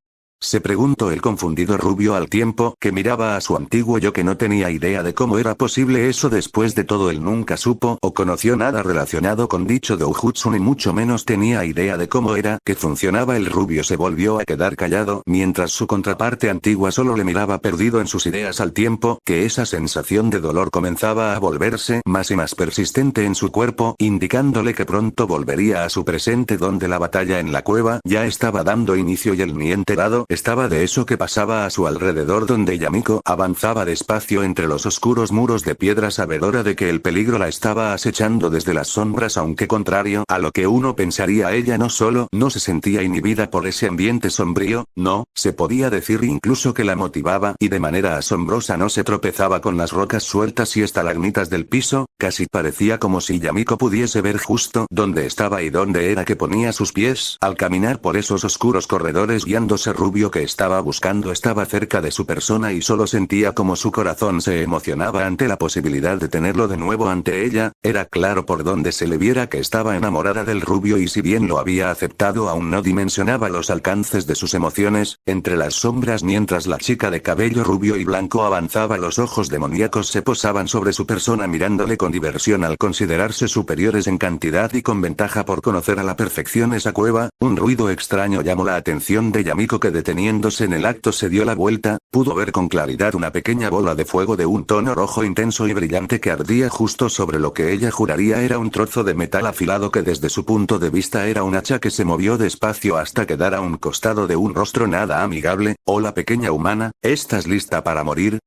se preguntó el confundido rubio al tiempo que miraba a su antiguo yo, que no tenía idea de cómo era posible eso. Después de todo, él nunca supo o conoció nada relacionado con dicho doujutsu, ni mucho menos tenía idea de cómo era que funcionaba. El rubio se volvió a quedar callado, mientras su contraparte antigua solo le miraba perdido en sus ideas, al tiempo que esa sensación de dolor comenzaba a volverse más y más persistente en su cuerpo, indicándole que pronto volvería a su presente, donde la batalla en la cueva ya estaba dando inicio y él ni enterado estaba de eso que pasaba a su alrededor, donde Yamiko avanzaba despacio entre los oscuros muros de piedra, sabedora de que el peligro la estaba acechando desde las sombras, aunque contrario a lo que uno pensaría, ella no solo no se sentía inhibida por ese ambiente sombrío, no, se podía decir incluso que la motivaba, y de manera asombrosa no se tropezaba con las rocas sueltas y estalagmitas del piso. Casi parecía como si Yamiko pudiese ver justo dónde estaba y dónde era que ponía sus pies al caminar por esos oscuros corredores, guiándose. Rubio, que estaba buscando, estaba cerca de su persona y solo sentía como su corazón se emocionaba ante la posibilidad de tenerlo de nuevo ante ella. Era claro por donde se le viera que estaba enamorada del rubio, y si bien lo había aceptado, aún no dimensionaba los alcances de sus emociones. Entre las sombras, mientras la chica de cabello rubio y blanco avanzaba, los ojos demoníacos se posaban sobre su persona, mirándole con diversión al considerarse superiores en cantidad y con ventaja por conocer a la perfección esa cueva. Un ruido extraño llamó la atención de Yamiko, que deteniéndose en el acto se dio la vuelta. Pudo ver con claridad una pequeña bola de fuego de un tono rojo intenso y brillante que ardía justo sobre lo que ella juraría era un trozo de metal afilado, que desde su punto de vista era un hacha, que se movió despacio hasta quedar a un costado de un rostro nada amigable. Hola pequeña humana, ¿estás lista para morir?,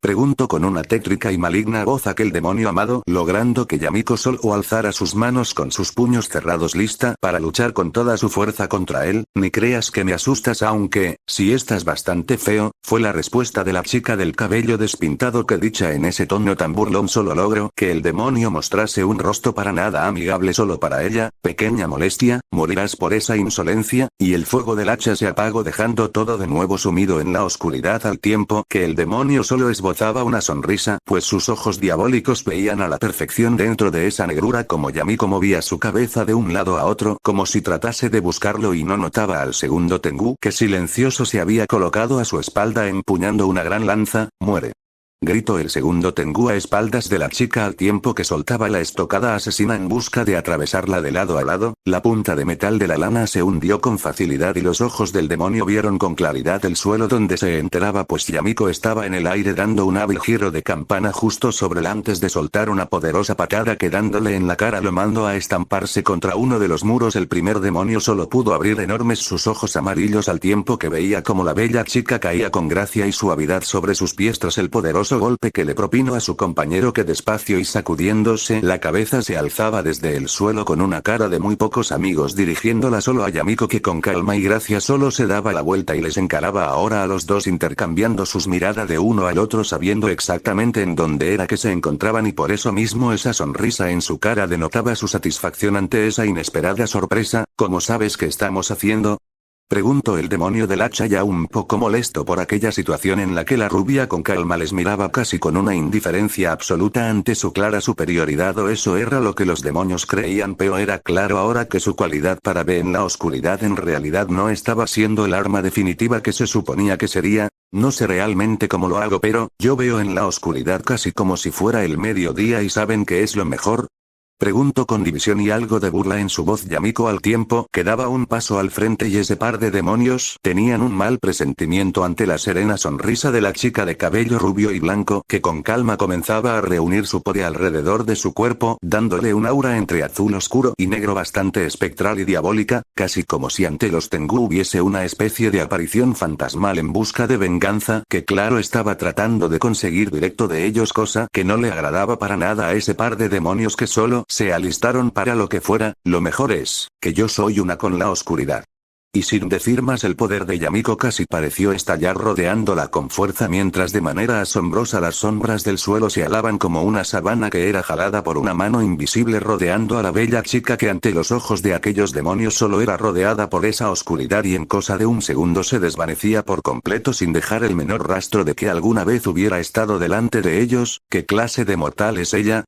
preguntó con una tétrica y maligna voz aquel demonio amado, logrando que Yamiko solo alzara sus manos con sus puños cerrados, lista para luchar con toda su fuerza contra él. Ni creas que me asustas, aunque, si estás bastante feo, fue la respuesta de la chica del cabello despintado, que dicha en ese tono tan burlón solo logró que el demonio mostrase un rostro para nada amigable solo para ella. Pequeña molestia, morirás por esa insolencia, y el fuego del hacha se apagó, dejando todo de nuevo sumido en la oscuridad, al tiempo que el demonio solo esbozaba una sonrisa, pues sus ojos diabólicos veían a la perfección dentro de esa negrura. Como Yamiko movía su cabeza de un lado a otro como si tratase de buscarlo, y no notaba al segundo Tengu, que silencioso se había colocado a su espalda empuñando una gran lanza. Muere, gritó el segundo Tengu a espaldas de la chica, al tiempo que soltaba la estocada asesina en busca de atravesarla de lado a lado. La punta de metal de la lana se hundió con facilidad y los ojos del demonio vieron con claridad el suelo donde se enteraba, pues Yamiko estaba en el aire dando un hábil giro de campana justo sobre él antes de soltar una poderosa patada que, dándole en la cara, lo mandó a estamparse contra uno de los muros. El primer demonio solo pudo abrir enormes sus ojos amarillos al tiempo que veía como la bella chica caía con gracia y suavidad sobre sus pies tras el poderoso poderoso golpe que le propinó a su compañero, que despacio y sacudiéndose la cabeza se alzaba desde el suelo con una cara de muy pocos amigos, dirigiéndola solo a Yamiko, que con calma y gracia solo se daba la vuelta y les encaraba ahora a los dos, intercambiando sus miradas de uno al otro, sabiendo exactamente en dónde era que se encontraban, y por eso mismo esa sonrisa en su cara denotaba su satisfacción ante esa inesperada sorpresa. ¿Cómo sabes qué estamos haciendo?, preguntó el demonio del hacha, ya un poco molesto por aquella situación en la que la rubia con calma les miraba casi con una indiferencia absoluta ante su clara superioridad, o eso era lo que los demonios creían, pero era claro ahora que su cualidad para ver en la oscuridad en realidad no estaba siendo el arma definitiva que se suponía que sería. No sé realmente cómo lo hago, pero yo veo en la oscuridad casi como si fuera el mediodía. ¿Y saben qué es lo mejor?, preguntó con división y algo de burla en su voz Yamiko, al tiempo que daba un paso al frente, y ese par de demonios tenían un mal presentimiento ante la serena sonrisa de la chica de cabello rubio y blanco, que con calma comenzaba a reunir su poder alrededor de su cuerpo, dándole un aura entre azul oscuro y negro bastante espectral y diabólica, casi como si ante los Tengu hubiese una especie de aparición fantasmal en busca de venganza, que claro estaba tratando de conseguir directo de ellos, cosa que no le agradaba para nada a ese par de demonios, que solo se alistaron para lo que fuera. Lo mejor es que yo soy una con la oscuridad. Y sin decir más, el poder de Yamiko casi pareció estallar, rodeándola con fuerza, mientras de manera asombrosa las sombras del suelo se alaban como una sabana que era jalada por una mano invisible, rodeando a la bella chica, que ante los ojos de aquellos demonios solo era rodeada por esa oscuridad, y en cosa de un segundo se desvanecía por completo sin dejar el menor rastro de que alguna vez hubiera estado delante de ellos. ¿Qué clase de mortal es ella?,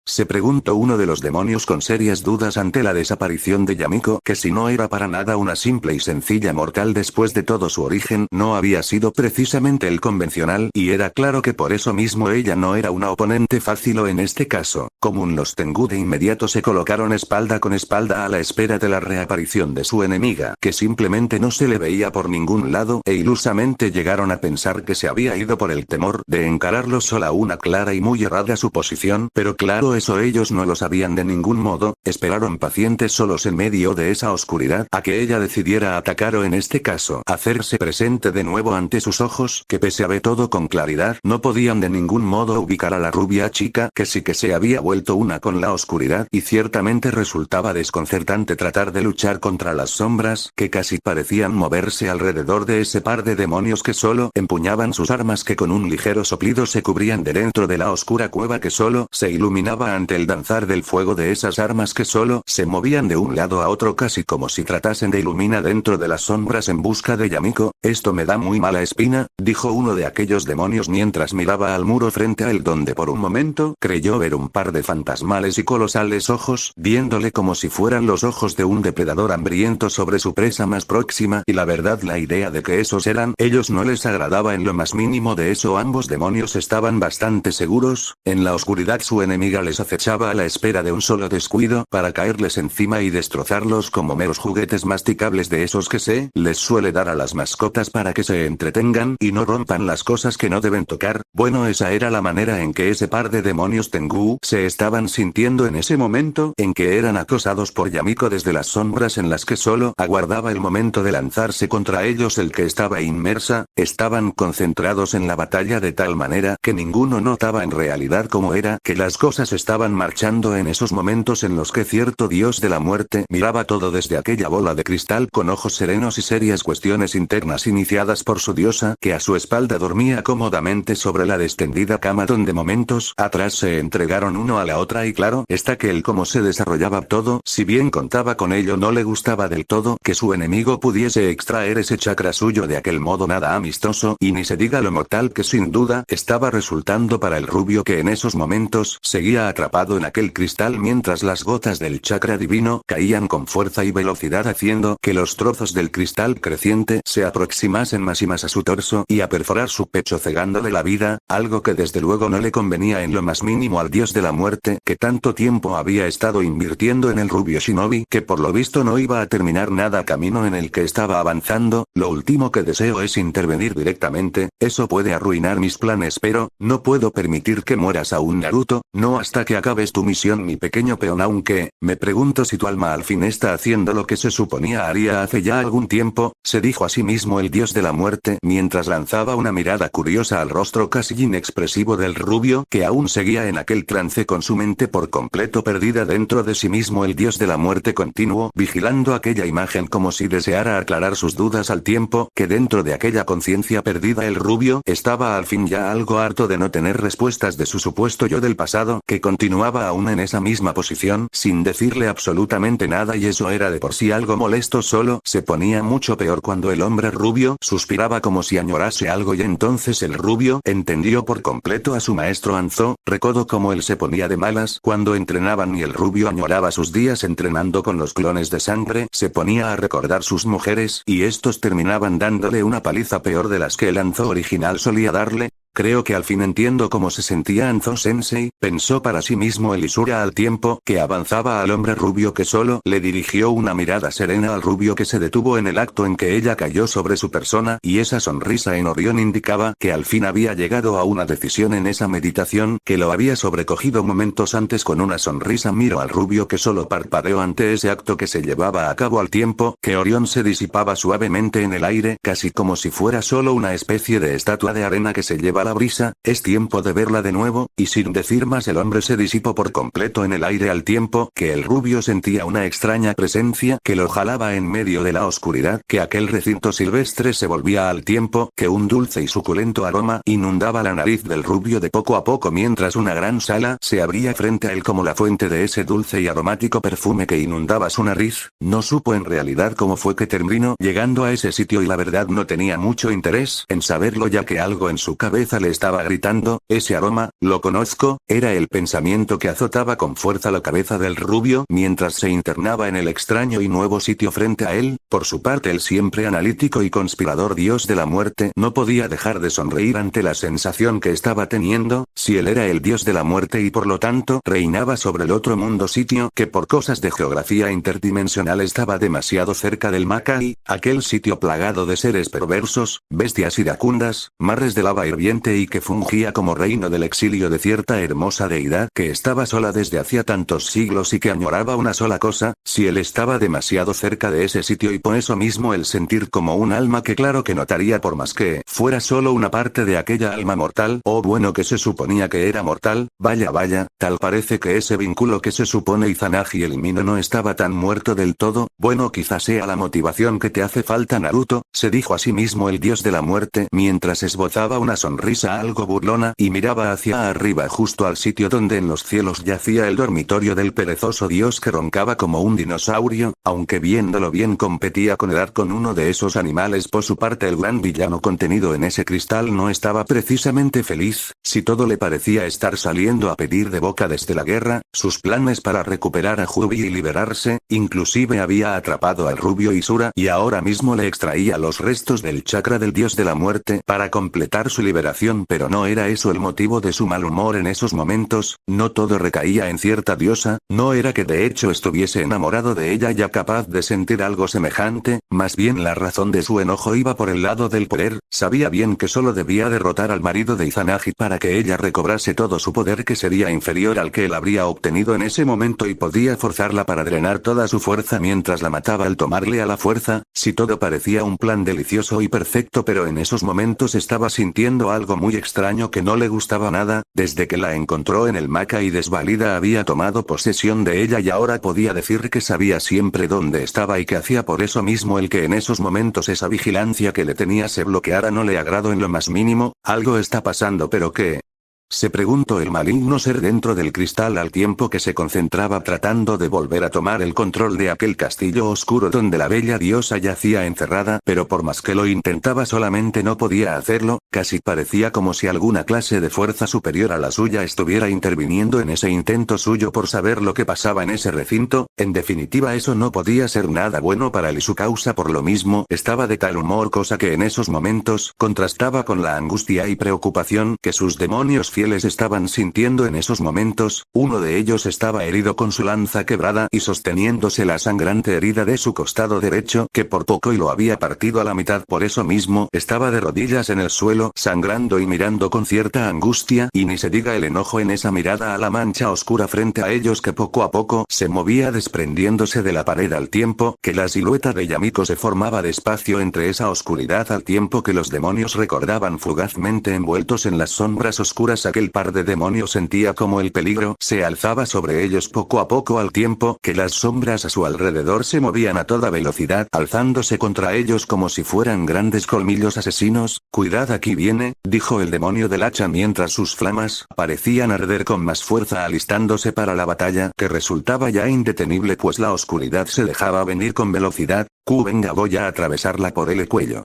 se preguntó uno de los demonios con serias dudas ante la desaparición de Yamiko, que si no era para nada una simple y sencilla mortal, después de todo su origen no había sido precisamente el convencional, y era claro que por eso mismo ella no era una oponente fácil, o en este caso, común. Los Tengu de inmediato se colocaron espalda con espalda a la espera de la reaparición de su enemiga, que simplemente no se le veía por ningún lado, e ilusamente llegaron a pensar que se había ido por el temor de encararlo sola, una clara y muy errada suposición, pero claro, eso ellos no lo sabían de ningún modo. Esperaron pacientes solos en medio de esa oscuridad a que ella decidiera atacar, o en este caso hacerse presente de nuevo ante sus ojos, que pese a ver todo con claridad no podían de ningún modo ubicar a la rubia chica, que sí que se había vuelto una con la oscuridad, y ciertamente resultaba desconcertante tratar de luchar contra las sombras que casi parecían moverse alrededor de ese par de demonios, que solo empuñaban sus armas, que con un ligero soplido se cubrían de dentro de la oscura cueva, que solo se iluminaba ante el danzar del fuego de esas armas, que solo se movían de un lado a otro casi como si tratasen de iluminar dentro de las sombras en busca de Yamiko. Esto me da muy mala espina, dijo uno de aquellos demonios mientras miraba al muro frente a él, donde por un momento creyó ver un par de fantasmales y colosales ojos, viéndole como si fueran los ojos de un depredador hambriento sobre su presa más próxima, y la verdad, la idea de que esos eran ellos no les agradaba en lo más mínimo. De eso ambos demonios estaban bastante seguros. En la oscuridad su enemiga les acechaba a la espera de un solo descuido para caerles encima y destrozarlos como meros juguetes masticables de esos que se les suele dar a las mascotas para que se entretengan y no rompan las cosas que no deben tocar. Bueno, esa era la manera en que ese par de demonios Tengu se estaban sintiendo en ese momento en que eran acosados por Yamiko desde las sombras en las que solo aguardaba el momento de lanzarse contra ellos, el que estaba inmersa. Estaban concentrados en la batalla de tal manera que ninguno notaba en realidad cómo era que las cosas estaban marchando en esos momentos en los que cierto dios de la muerte miraba todo desde aquella bola de cristal con ojos serenos y serias cuestiones internas iniciadas por su diosa, que a su espalda dormía cómodamente sobre la descendida cama, donde momentos atrás se entregaron uno a la otra. Y claro está que el cómo se desarrollaba todo, si bien contaba con ello, no le gustaba del todo que su enemigo pudiese extraer ese chakra suyo de aquel modo nada amistoso, y ni se diga lo mortal que sin duda estaba resultando para el rubio, que en esos momentos seguía atrapado en aquel cristal mientras las gotas del chakra divino caían con fuerza y velocidad, haciendo que los trozos del cristal creciente se aproximasen más y más a su torso y a perforar su pecho, cegándole la vida, algo que desde luego no le convenía en lo más mínimo al dios de la muerte, que tanto tiempo había estado invirtiendo en el rubio shinobi, que por lo visto no iba a terminar nada camino en el que estaba avanzando. Lo último que deseo es intervenir directamente, eso puede arruinar mis planes, pero no puedo permitir que mueras aún, Naruto. No has hasta que acabes tu misión, mi pequeño peón, aunque, me pregunto si tu alma al fin está haciendo lo que se suponía haría hace ya algún tiempo, se dijo a sí mismo el dios de la muerte mientras lanzaba una mirada curiosa al rostro casi inexpresivo del rubio que aún seguía en aquel trance con su mente por completo perdida dentro de sí mismo. El dios de la muerte continuó vigilando aquella imagen como si deseara aclarar sus dudas al tiempo que dentro de aquella conciencia perdida el rubio estaba al fin ya algo harto de no tener respuestas de su supuesto yo del pasado que continuaba aún en esa misma posición sin decirle absolutamente nada, y eso era de por sí algo molesto. Solo se ponía mucho peor cuando el hombre rubio suspiraba como si añorase algo, y entonces el rubio entendió por completo a su maestro Anzo. Recordó cómo él se ponía de malas cuando entrenaban y el rubio añoraba sus días entrenando con los clones de sangre, se ponía a recordar sus mujeres y estos terminaban dándole una paliza peor de las que el Anzo original solía darle. Creo que al fin entiendo cómo se sentía Anzo-sensei, pensó para sí mismo Elisura al tiempo que avanzaba al hombre rubio, que solo le dirigió una mirada serena al rubio que se detuvo en el acto en que ella cayó sobre su persona, y esa sonrisa en Orión indicaba que al fin había llegado a una decisión en esa meditación que lo había sobrecogido momentos antes. Con una sonrisa miró al rubio que solo parpadeó ante ese acto que se llevaba a cabo al tiempo que Orión se disipaba suavemente en el aire, casi como si fuera solo una especie de estatua de arena que se lleva la brisa. Es tiempo de verla de nuevo, y sin decir más el hombre se disipó por completo en el aire al tiempo que el rubio sentía una extraña presencia que lo jalaba en medio de la oscuridad, que aquel recinto silvestre se volvía al tiempo que un dulce y suculento aroma inundaba la nariz del rubio de poco a poco mientras una gran sala se abría frente a él como la fuente de ese dulce y aromático perfume que inundaba su nariz. No supo en realidad cómo fue que terminó llegando a ese sitio, y la verdad no tenía mucho interés en saberlo, ya que algo en su cabeza le estaba gritando: ese aroma, lo conozco. Era el pensamiento que azotaba con fuerza la cabeza del rubio mientras se internaba en el extraño y nuevo sitio frente a él. Por su parte, el siempre analítico y conspirador dios de la muerte no podía dejar de sonreír ante la sensación que estaba teniendo. Si él era el dios de la muerte y por lo tanto reinaba sobre el otro mundo, sitio que por cosas de geografía interdimensional estaba demasiado cerca del Makai, aquel sitio plagado de seres perversos, bestias iracundas, mares de lava hirviente, y que fungía como reino del exilio de cierta hermosa deidad que estaba sola desde hacía tantos siglos y que añoraba una sola cosa. Si él estaba demasiado cerca de ese sitio y por eso mismo el sentir como un alma que claro que notaría por más que fuera solo una parte de aquella alma mortal, o bueno, que se suponía que era mortal. Vaya, tal parece que ese vínculo que se supone Izanagi eliminó no estaba tan muerto del todo. Bueno, quizás sea la motivación que te hace falta, Naruto, se dijo a sí mismo el dios de la muerte mientras esbozaba una sonrisa algo burlona y miraba hacia arriba justo al sitio donde en los cielos yacía el dormitorio del perezoso dios que roncaba como un dinosaurio, aunque viéndolo bien competía con edad con uno de esos animales. Por su parte, el gran villano contenido en ese cristal no estaba precisamente feliz. Si todo le parecía estar saliendo a pedir de boca desde la guerra, sus planes para recuperar a Jubi y liberarse, inclusive había atrapado al rubio Isura y ahora mismo le extraía los restos del chakra del dios de la muerte para completar su liberación. Pero no era eso el motivo de su mal humor en esos momentos. No todo recaía en cierta diosa, no era que de hecho estuviese enamorado de ella ya capaz de sentir algo semejante, más bien la razón de su enojo iba por el lado del poder. Sabía bien que solo debía derrotar al marido de Izanagi para que ella recobrase todo su poder, que sería inferior al que él habría obtenido en ese momento, y podía forzarla para drenar toda su fuerza mientras la mataba al tomarle a la fuerza. Si todo parecía un plan delicioso y perfecto, pero en esos momentos estaba sintiendo algo muy extraño que no le gustaba nada. Desde que la encontró en el Makai desvalida había tomado posesión de ella y ahora podía decir que sabía siempre dónde estaba y qué hacía. Por eso mismo el que en esos momentos esa vigilancia que le tenía se bloqueara no le agradó en lo más mínimo. Algo está pasando, ¿pero qué? Se preguntó el maligno ser dentro del cristal al tiempo que se concentraba tratando de volver a tomar el control de aquel castillo oscuro donde la bella diosa yacía encerrada, pero por más que lo intentaba solamente no podía hacerlo. Casi parecía como si alguna clase de fuerza superior a la suya estuviera interviniendo en ese intento suyo por saber lo que pasaba en ese recinto. En definitiva, eso no podía ser nada bueno para él y su causa. Por lo mismo estaba de tal humor, cosa que en esos momentos contrastaba con la angustia y preocupación que sus demonios fieles estaban sintiendo en esos momentos. Uno de ellos estaba herido con su lanza quebrada y sosteniéndose la sangrante herida de su costado derecho, que por poco y lo había partido a la mitad. Por eso mismo estaba de rodillas en el suelo suelo, sangrando y mirando con cierta angustia, y ni se diga el enojo en esa mirada a la mancha oscura frente a ellos que poco a poco se movía desprendiéndose de la pared al tiempo que la silueta de Yamiko se formaba despacio entre esa oscuridad al tiempo que los demonios recordaban fugazmente envueltos en las sombras oscuras. Aquel par de demonios sentía como el peligro se alzaba sobre ellos poco a poco al tiempo que las sombras a su alrededor se movían a toda velocidad alzándose contra ellos como si fueran grandes colmillos asesinos. Cuidad, aquí viene, dijo el demonio del hacha mientras sus flamas parecían arder con más fuerza alistándose para la batalla que resultaba ya indetenible pues la oscuridad se dejaba venir con velocidad. Venga, voy a atravesarla por el cuello.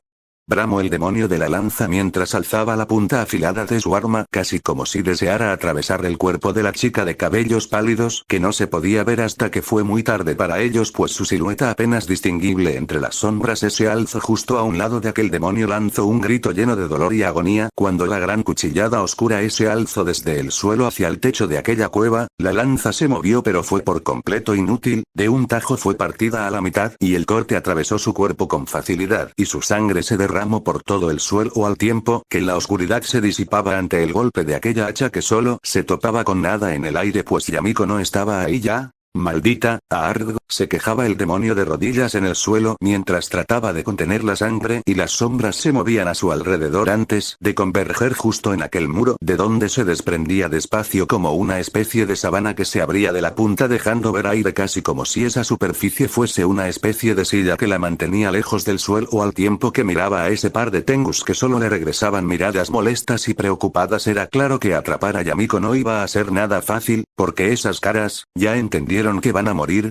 Bramó el demonio de la lanza mientras alzaba la punta afilada de su arma casi como si deseara atravesar el cuerpo de la chica de cabellos pálidos que no se podía ver hasta que fue muy tarde para ellos pues su silueta apenas distinguible entre las sombras se alzó justo a un lado de aquel demonio. Lanzó un grito lleno de dolor y agonía cuando la gran cuchillada oscura se alzó desde el suelo hacia el techo de aquella cueva. La lanza se movió pero fue por completo inútil, de un tajo fue partida a la mitad y el corte atravesó su cuerpo con facilidad y su sangre se derramó por todo el suelo al tiempo que la oscuridad se disipaba ante el golpe de aquella hacha que solo se topaba con nada en el aire pues Yamiko no estaba ahí ya. Maldita, Aarg, se quejaba el demonio de rodillas en el suelo mientras trataba de contener la sangre y las sombras se movían a su alrededor antes de converger justo en aquel muro de donde se desprendía despacio como una especie de sabana que se abría de la punta dejando ver aire casi como si esa superficie fuese una especie de silla que la mantenía lejos del suelo al tiempo que miraba a ese par de tengus que solo le regresaban miradas molestas y preocupadas. Era claro que atrapar a Yamiko no iba a ser nada fácil, porque esas caras, ¿ya entendieron que van a morir?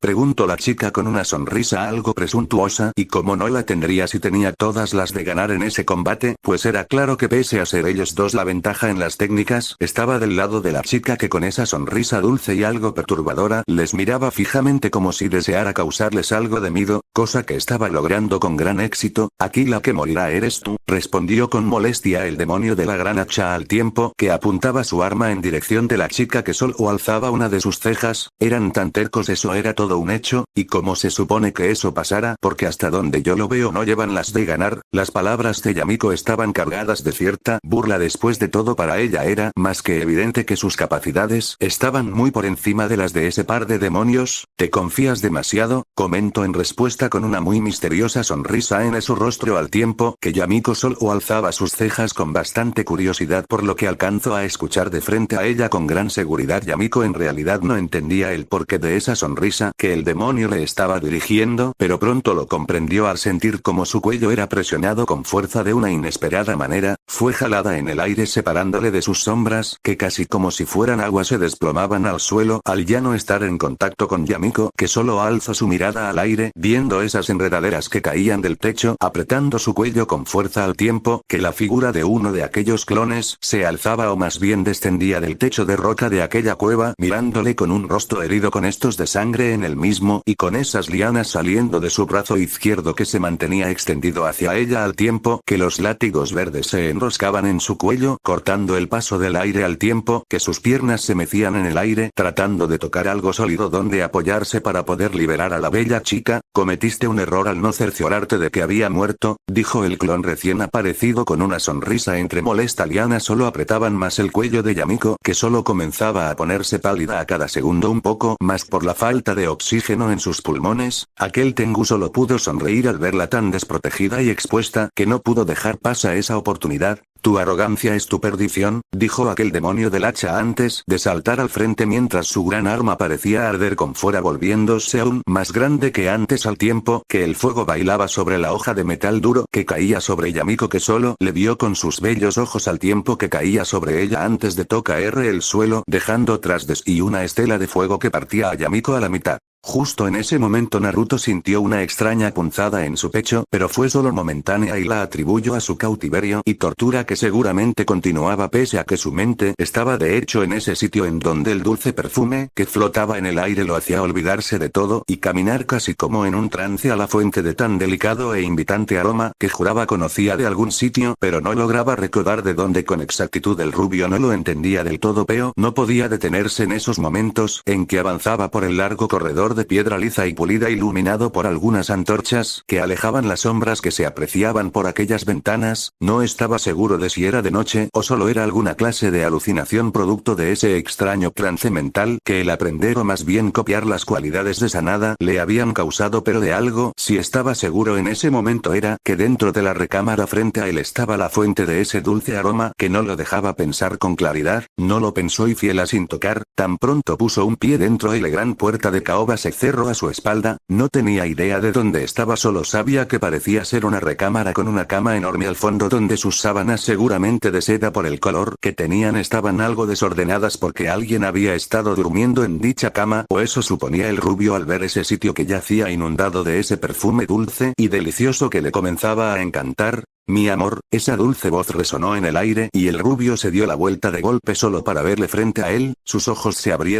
Preguntó la chica con una sonrisa algo presuntuosa y como no la tendría si tenía todas las de ganar en ese combate, pues era claro que pese a ser ellos dos la ventaja en las técnicas, estaba del lado de la chica que con esa sonrisa dulce y algo perturbadora les miraba fijamente como si deseara causarles algo de miedo, cosa que estaba logrando con gran éxito. Aquí la que morirá eres tú, respondió con molestia el demonio de la gran hacha al tiempo que apuntaba su arma en dirección de la chica que solo alzaba una de sus cejas. Eran tan tercos, eso era todo un hecho, y cómo se supone que eso pasara porque hasta donde yo lo veo no llevan las de ganar. Las palabras de Yamiko estaban cargadas de cierta burla. Después de todo para ella era más que evidente que sus capacidades estaban muy por encima de las de ese par de demonios. Te confías demasiado, comentó en respuesta con una muy misteriosa sonrisa en su rostro al tiempo que Yamiko solo alzaba sus cejas con bastante curiosidad por lo que alcanzó a escuchar de frente a ella con gran seguridad. Yamiko en realidad no entendía el porqué de esa sonrisa que el demonio le estaba dirigiendo, pero pronto lo comprendió al sentir como su cuello era presionado con fuerza de una inesperada manera, fue jalada en el aire separándole de sus sombras, que casi como si fueran agua se desplomaban al suelo al ya no estar en contacto con Yamiko, que solo alzó su mirada al aire, viendo esas enredaderas que caían del techo, apretando su cuello con fuerza al tiempo que la figura de uno de aquellos clones se alzaba o más bien descendía del techo de roca de aquella cueva mirándole con un rostro herido con estos de sangre en el mismo y con esas lianas saliendo de su brazo izquierdo que se mantenía extendido hacia ella al tiempo que los látigos verdes se enroscaban en su cuello cortando el paso del aire al tiempo que sus piernas se mecían en el aire tratando de tocar algo sólido donde apoyarse para poder liberar a la bella chica. Cometiste un error al no cerciorarte de que había muerto, dijo el clon recién aparecido con una sonrisa entre molesta. Lianas solo apretaban más el cuello de Yamiko que solo comenzaba a ponerse pálida a cada segundo un poco más por la falta de oxígeno en sus pulmones. Aquel Tengu solo pudo sonreír al verla tan desprotegida y expuesta que no pudo dejar pasar esa oportunidad. Tu arrogancia es tu perdición, dijo aquel demonio del hacha antes de saltar al frente mientras su gran arma parecía arder con fuera volviéndose aún más grande que antes al tiempo que el fuego bailaba sobre la hoja de metal duro que caía sobre Yamiko que solo le vio con sus bellos ojos al tiempo que caía sobre ella antes de tocar el suelo dejando tras de sí una estela de fuego que partía a Yamiko a la mitad. Justo en ese momento Naruto sintió una extraña punzada en su pecho, pero fue solo momentánea y la atribuyó a su cautiverio y tortura que seguramente continuaba pese a que su mente estaba de hecho en ese sitio en donde el dulce perfume que flotaba en el aire lo hacía olvidarse de todo y caminar casi como en un trance a la fuente de tan delicado e invitante aroma que juraba conocía de algún sitio pero no lograba recordar de dónde con exactitud. El rubio no lo entendía del todo pero no podía detenerse en esos momentos en que avanzaba por el largo corredor color de piedra lisa y pulida iluminado por algunas antorchas que alejaban las sombras que se apreciaban por aquellas ventanas. No estaba seguro de si era de noche o solo era alguna clase de alucinación producto de ese extraño trance mental que el aprender o más bien copiar las cualidades de Sanada le habían causado, pero de algo si estaba seguro en ese momento era que dentro de la recámara frente a él estaba la fuente de ese dulce aroma que no lo dejaba pensar con claridad. No lo pensó y fiel a sin tocar, tan pronto puso un pie dentro y la gran puerta de caoba se cerró a su espalda. No tenía idea de dónde estaba, solo sabía que parecía ser una recámara con una cama enorme al fondo donde sus sábanas, seguramente de seda por el color que tenían, estaban algo desordenadas porque alguien había estado durmiendo en dicha cama, o eso suponía el rubio al ver ese sitio que yacía inundado de ese perfume dulce y delicioso que le comenzaba a encantar. Mi amor, esa dulce voz resonó en el aire y el rubio se dio la vuelta de golpe solo para verle frente a él. Sus ojos se abrieron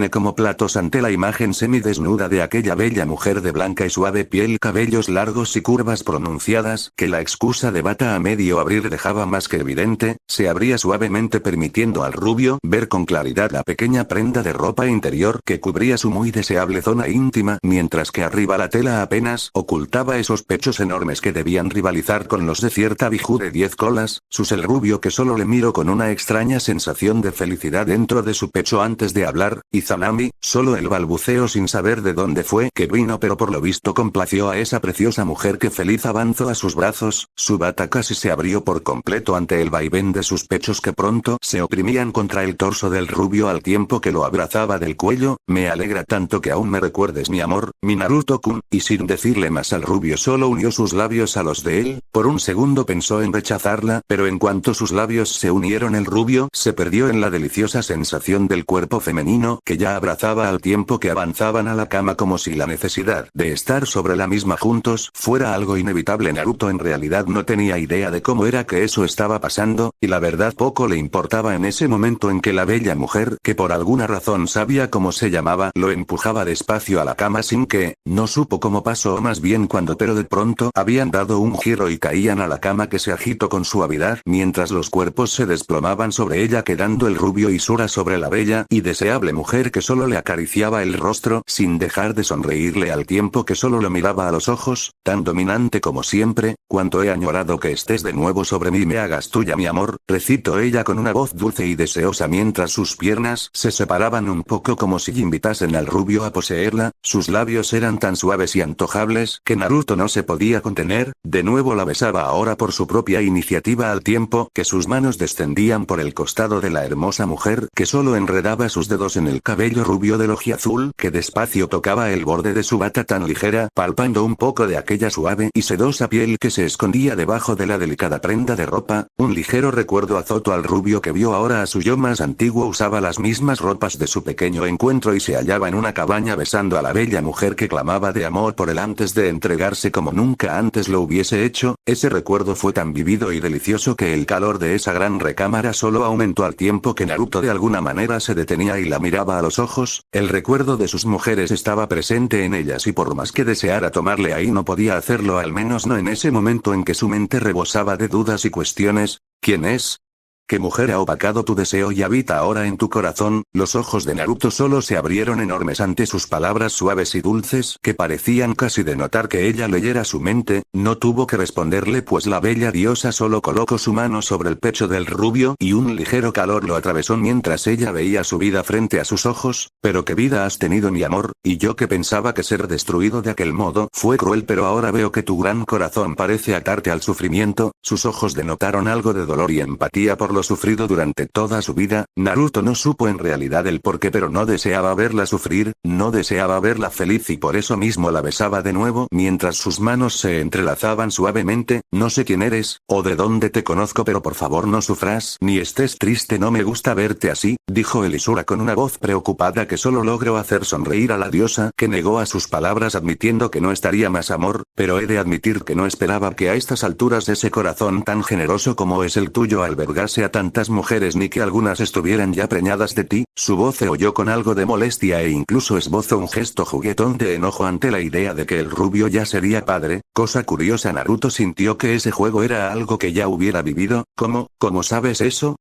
como platos ante la imagen semidesnuda de aquella bella mujer de blanca y suave piel, cabellos largos y curvas pronunciadas, que la excusa de bata a medio abrir dejaba más que evidente. Se abría suavemente permitiendo al rubio ver con claridad la pequeña prenda de ropa interior que cubría su muy deseable zona íntima, mientras que arriba la tela apenas ocultaba esos pechos enormes que debían rivalizar con los de cierta bijú de 10 colas. El rubio que solo le miró con una extraña sensación de felicidad dentro de su pecho antes de hablar. Izanami, solo el balbuceo sin saber de dónde fue que vino, pero por lo visto complació a esa preciosa mujer que feliz avanzó a sus brazos. Su bata casi se abrió por completo ante el vaivén de sus pechos que pronto se oprimían contra el torso del rubio al tiempo que lo abrazaba del cuello. Me alegra tanto que aún me recuerdes, mi amor, mi Naruto-kun, y sin decirle más al rubio solo unió sus labios a los de él. Por un segundo pensó en rechazarla, pero en cuanto sus labios se unieron el rubio se perdió en la deliciosa sensación del cuerpo femenino que ya abrazaba al tiempo que avanzaban a la cama, como si la necesidad de estar sobre la misma juntos fuera algo inevitable. Naruto en realidad no tenía idea de cómo era que eso estaba pasando, y la verdad poco le importaba en ese momento en que la bella mujer, que por alguna razón sabía cómo se llamaba, lo empujaba despacio a la cama sin que, no supo cómo pasó o más bien cuando, pero de pronto habían dado un giro y caían a la cama que se agitó con suavidad mientras los cuerpos se desplomaban sobre ella, quedando el rubio y Sura sobre la bella y deseable mujer que solo le acariciaba el rostro sin dejar de sonreírle al tiempo que solo lo miraba a los ojos, tan dominante como siempre. Cuánto he añorado que estés de nuevo sobre mí, me hagas tuya, mi amor, recitó ella con una voz dulce y deseosa mientras sus piernas se separaban un poco como si invitasen al rubio a poseerla. Sus labios eran tan suaves y antojables que Naruto no se podía contener. De nuevo la besaba, ahora por su propia iniciativa, al tiempo que sus manos descendían por el costado de la hermosa mujer que solo enredaba sus dedos en el cabello rubio del ojiazul que despacio tocaba el borde de su bata tan ligera, palpando un poco de aquella suave y sedosa piel que se escondía debajo de la delicada prenda de ropa. Un ligero recuerdo azotó al rubio que vio ahora a su yo más antiguo. Usaba las mismas ropas de su pequeño encuentro y se hallaba en una cabaña besando a la bella mujer que clamaba de amor por él antes de entregarse como nunca antes lo hubiese hecho. Ese recuerdo fue tan vivido y delicioso que el calor de esa gran recámara solo aumentó al tiempo que Naruto de alguna manera se detenía y la miraba a los ojos. El recuerdo de sus mujeres estaba presente en ellas y por más que deseara tomarle ahí no podía hacerlo, al menos no en ese momento en que su mente rebosaba de dudas y cuestiones. ¿Quién es? ¿Qué mujer ha opacado tu deseo y habita ahora en tu corazón? Los ojos de Naruto solo se abrieron enormes ante sus palabras suaves y dulces que parecían casi denotar que ella leyera su mente. No tuvo que responderle pues la bella diosa solo colocó su mano sobre el pecho del rubio y un ligero calor lo atravesó mientras ella veía su vida frente a sus ojos. Pero qué vida has tenido, mi amor, y yo que pensaba que ser destruido de aquel modo fue cruel, pero ahora veo que tu gran corazón parece atarte al sufrimiento. Sus ojos denotaron algo de dolor y empatía por lo sufrido durante toda su vida. Naruto no supo en realidad el porqué, pero no deseaba verla sufrir, no deseaba verla feliz y por eso mismo la besaba de nuevo mientras sus manos se entrelazaban suavemente. No sé quién eres, o de dónde te conozco, pero por favor no sufras, ni estés triste, no me gusta verte así, dijo Elisura con una voz preocupada que solo logró hacer sonreír a la diosa, que negó a sus palabras admitiendo que no estaría más amor, pero he de admitir que no esperaba que a estas alturas ese corazón tan generoso como es el tuyo albergase a tantas mujeres ni que algunas estuvieran ya preñadas de ti. Su voz se oyó con algo de molestia e incluso esbozó un gesto juguetón de enojo ante la idea de que el rubio ya sería padre. Cosa curiosa, Naruto sintió que ese juego era algo que ya hubiera vivido. ¿Cómo sabes eso?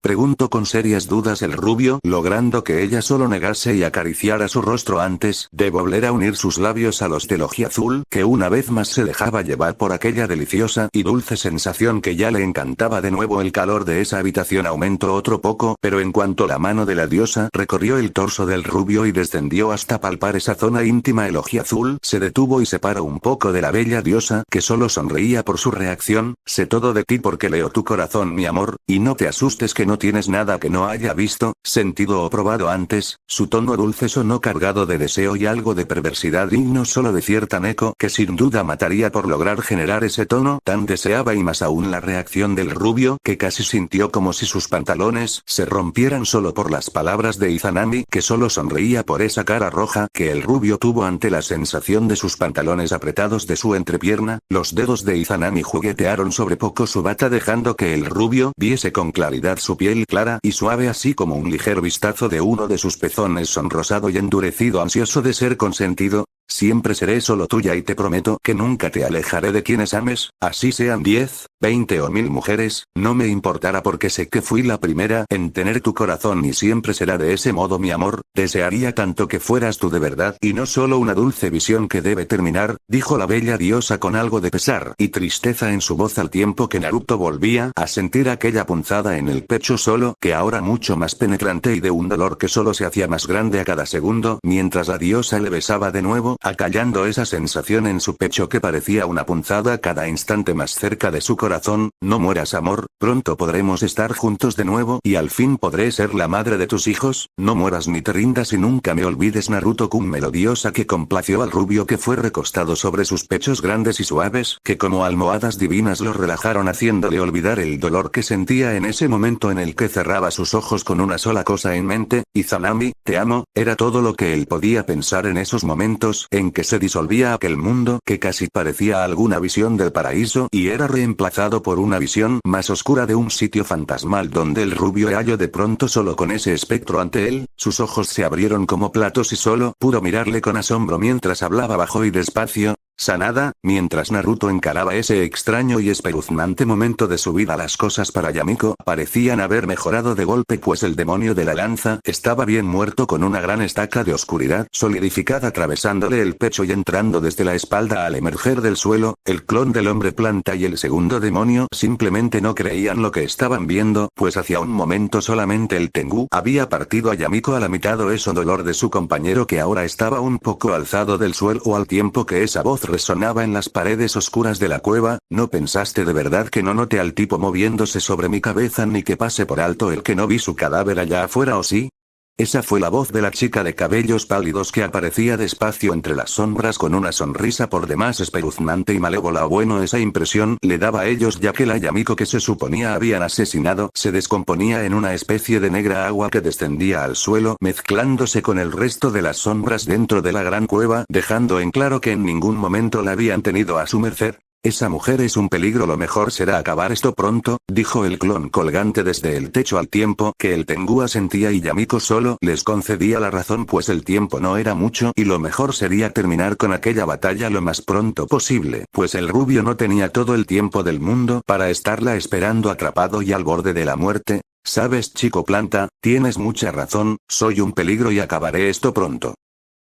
Preguntó con serias dudas el rubio, logrando que ella solo negase y acariciara su rostro antes de volver a unir sus labios a los del ojiazul, que una vez más se dejaba llevar por aquella deliciosa y dulce sensación que ya le encantaba. De nuevo el calor de esa habitación aumentó otro poco, pero en cuanto la mano de la diosa recorrió el torso del rubio y descendió hasta palpar esa zona íntima, el ojiazul se detuvo y separó un poco de la bella diosa, que solo sonreía por su reacción. Sé todo de ti porque leo tu corazón, mi amor, y no te asustes que no tienes nada que no haya visto, sentido o probado antes. Su tono dulce sonó cargado de deseo y algo de perversidad digno solo de cierta Neko, que sin duda mataría por lograr generar ese tono tan deseaba, y más aún la reacción del rubio, que casi sintió como si sus pantalones se rompieran solo por las palabras de Izanami, que solo sonreía por esa cara roja que el rubio tuvo ante la sensación de sus pantalones apretados de su entrepierna. Los dedos de Izanami juguetearon sobre poco su bata dejando que el rubio viese con claridad su piel clara y suave, así como un ligero vistazo de uno de sus pezones sonrosado y endurecido, ansioso de ser consentido. Siempre seré solo tuya y te prometo que nunca te alejaré de quienes ames, así sean 10, 20 o 1000 mujeres, no me importará porque sé que fui la primera en tener tu corazón y siempre será de ese modo, mi amor. Desearía tanto que fueras tú de verdad y no solo una dulce visión que debe terminar, dijo la bella diosa con algo de pesar y tristeza en su voz, al tiempo que Naruto volvía a sentir aquella punzada en el pecho, solo que ahora mucho más penetrante y de un dolor que solo se hacía más grande a cada segundo, mientras la diosa le besaba de nuevo, acallando esa sensación en su pecho que parecía una punzada cada instante más cerca de su corazón. No mueras, amor, pronto podremos estar juntos de nuevo y al fin podré ser la madre de tus hijos. No mueras ni te rindas y nunca me olvides, Naruto-kun, melodiosa que complació al rubio, que fue recostado sobre sus pechos grandes y suaves, que como almohadas divinas lo relajaron, haciéndole olvidar el dolor que sentía en ese momento en el que cerraba sus ojos con una sola cosa en mente: Izanami, te amo. Era todo lo que él podía pensar en esos momentos en que se disolvía aquel mundo que casi parecía alguna visión del paraíso y era reemplazado por una visión más oscura de un sitio fantasmal donde el rubio halló de pronto solo con ese espectro ante él. Sus ojos se abrieron como platos y solo pudo mirarle con asombro mientras hablaba bajo y despacio. Sanada, mientras Naruto encaraba ese extraño y espeluznante momento de su vida, las cosas para Yamiko parecían haber mejorado de golpe, pues el demonio de la lanza estaba bien muerto, con una gran estaca de oscuridad solidificada atravesándole el pecho y entrando desde la espalda al emerger del suelo. El clon del hombre planta y el segundo demonio simplemente no creían lo que estaban viendo, pues hacía un momento solamente el Tengu había partido a Yamiko a la mitad, o eso dolor de su compañero que ahora estaba un poco alzado del suelo, al tiempo que esa voz resonaba en las paredes oscuras de la cueva. ¿No pensaste de verdad que no noté al tipo moviéndose sobre mi cabeza, ni que pase por alto el que no vi su cadáver allá afuera, o sí? Esa fue la voz de la chica de cabellos pálidos que aparecía despacio entre las sombras con una sonrisa por demás espeluznante y malévola. O bueno, esa impresión le daba a ellos, ya que la Yamiko que se suponía habían asesinado se descomponía en una especie de negra agua que descendía al suelo, mezclándose con el resto de las sombras dentro de la gran cueva, dejando en claro que en ningún momento la habían tenido a su merced. Esa mujer es un peligro, lo mejor será acabar esto pronto, dijo el clon colgante desde el techo, al tiempo que el Tengu asentía y Yamiko solo les concedía la razón, pues el tiempo no era mucho y lo mejor sería terminar con aquella batalla lo más pronto posible, pues el rubio no tenía todo el tiempo del mundo para estarla esperando atrapado y al borde de la muerte. Sabes, chico planta, tienes mucha razón, soy un peligro y acabaré esto pronto.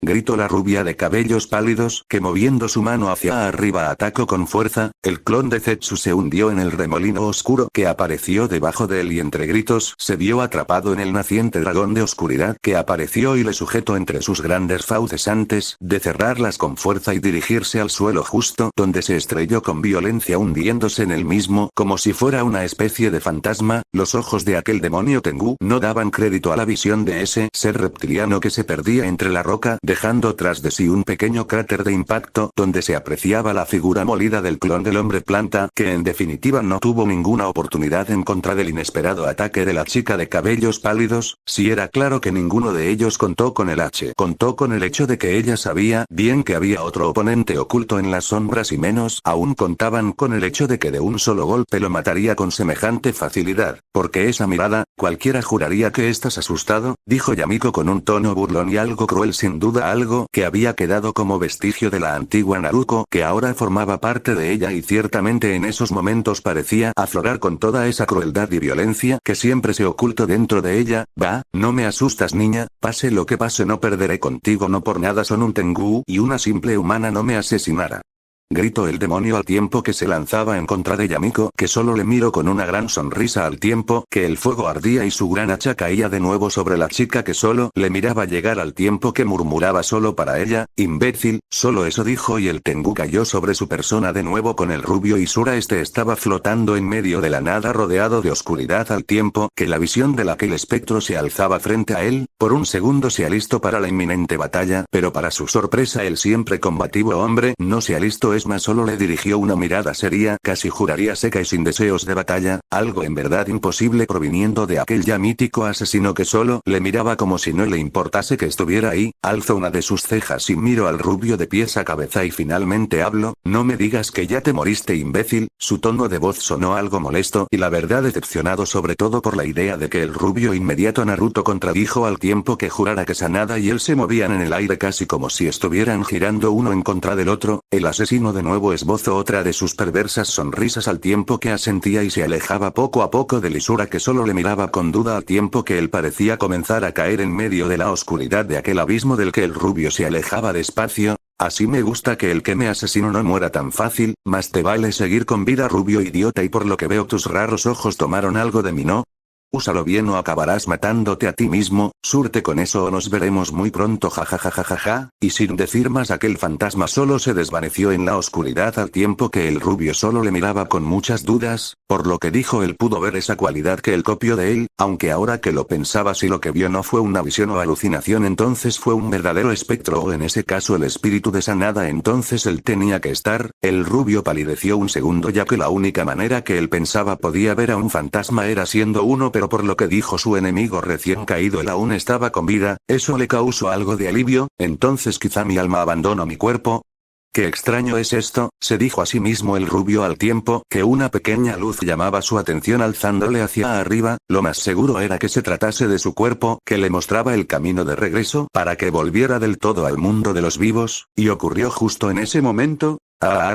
Gritó la rubia de cabellos pálidos, que moviendo su mano hacia arriba atacó con fuerza. El clon de Zetsu se hundió en el remolino oscuro que apareció debajo de él y entre gritos se vio atrapado en el naciente dragón de oscuridad que apareció y le sujetó entre sus grandes fauces antes de cerrarlas con fuerza y dirigirse al suelo, justo donde se estrelló con violencia, hundiéndose en el mismo como si fuera una especie de fantasma. Los ojos de aquel demonio Tengu no daban crédito a la visión de ese ser reptiliano que se perdía entre la roca, dejando tras de sí un pequeño cráter de impacto donde se apreciaba la figura molida del clon del hombre planta, que en definitiva no tuvo ninguna oportunidad en contra del inesperado ataque de la chica de cabellos pálidos. Si era claro que ninguno de ellos contó con el contó con el hecho de que ella sabía bien que había otro oponente oculto en las sombras, y menos aún contaban con el hecho de que de un solo golpe lo mataría con semejante facilidad, porque esa mirada, cualquiera juraría que estás asustado, dijo Yamiko con un tono burlón y algo cruel. Sin duda duda algo que había quedado como vestigio de la antigua Naruto que ahora formaba parte de ella y ciertamente en esos momentos parecía aflorar con toda esa crueldad y violencia que siempre se ocultó dentro de ella. Va, no me asustas niña, pase lo que pase no perderé contigo, no por nada son un Tengu y una simple humana no me asesinará. Gritó el demonio al tiempo que se lanzaba en contra de Yamiko, que solo le miró con una gran sonrisa al tiempo que el fuego ardía y su gran hacha caía de nuevo sobre la chica que solo le miraba llegar al tiempo que murmuraba solo para ella, imbécil, solo eso dijo y el Tengu cayó sobre su persona de nuevo con el rubio Isura. Este estaba flotando en medio de la nada rodeado de oscuridad al tiempo que la visión de aquel espectro se alzaba frente a él, por un segundo se alistó para la inminente batalla, pero para su sorpresa el siempre combativo hombre no se alistó. Es más, solo le dirigió una mirada seria, casi juraría seca y sin deseos de batalla, algo en verdad imposible proviniendo de aquel ya mítico asesino que solo le miraba como si no le importase que estuviera ahí. Alzó una de sus cejas y miró al rubio de pies a cabeza y finalmente habló, no me digas que ya te moriste imbécil. Su tono de voz sonó algo molesto y la verdad decepcionado sobre todo por la idea de que el rubio inmediato Naruto contradijo al tiempo que jurara que Sanada y él se movían en el aire casi como si estuvieran girando uno en contra del otro. El asesino de nuevo esbozó otra de sus perversas sonrisas al tiempo que asentía y se alejaba poco a poco de Isura que solo le miraba con duda al tiempo que él parecía comenzar a caer en medio de la oscuridad de aquel abismo del que el rubio se alejaba despacio. Así me gusta que el que me asesinó no muera tan fácil, más te vale seguir con vida rubio idiota y por lo que veo tus raros ojos tomaron algo de mí, ¿no? Úsalo bien o acabarás matándote a ti mismo, surte con eso o nos veremos muy pronto jajajajaja, y sin decir más aquel fantasma solo se desvaneció en la oscuridad al tiempo que el rubio solo le miraba con muchas dudas, por lo que dijo él pudo ver esa cualidad que él copió de él, aunque ahora que lo pensaba si lo que vio no fue una visión o alucinación entonces fue un verdadero espectro o en ese caso el espíritu de Sanada entonces él tenía que estar. El rubio palideció un segundo ya que la única manera que él pensaba podía ver a un fantasma era siendo uno pero por lo que dijo su enemigo recién caído él aún estaba con vida, eso le causó algo de alivio, entonces quizá mi alma abandonó mi cuerpo. Qué extraño es esto, se dijo a sí mismo el rubio al tiempo que una pequeña luz llamaba su atención alzándole hacia arriba, lo más seguro era que se tratase de su cuerpo que le mostraba el camino de regreso para que volviera del todo al mundo de los vivos, y ocurrió justo en ese momento.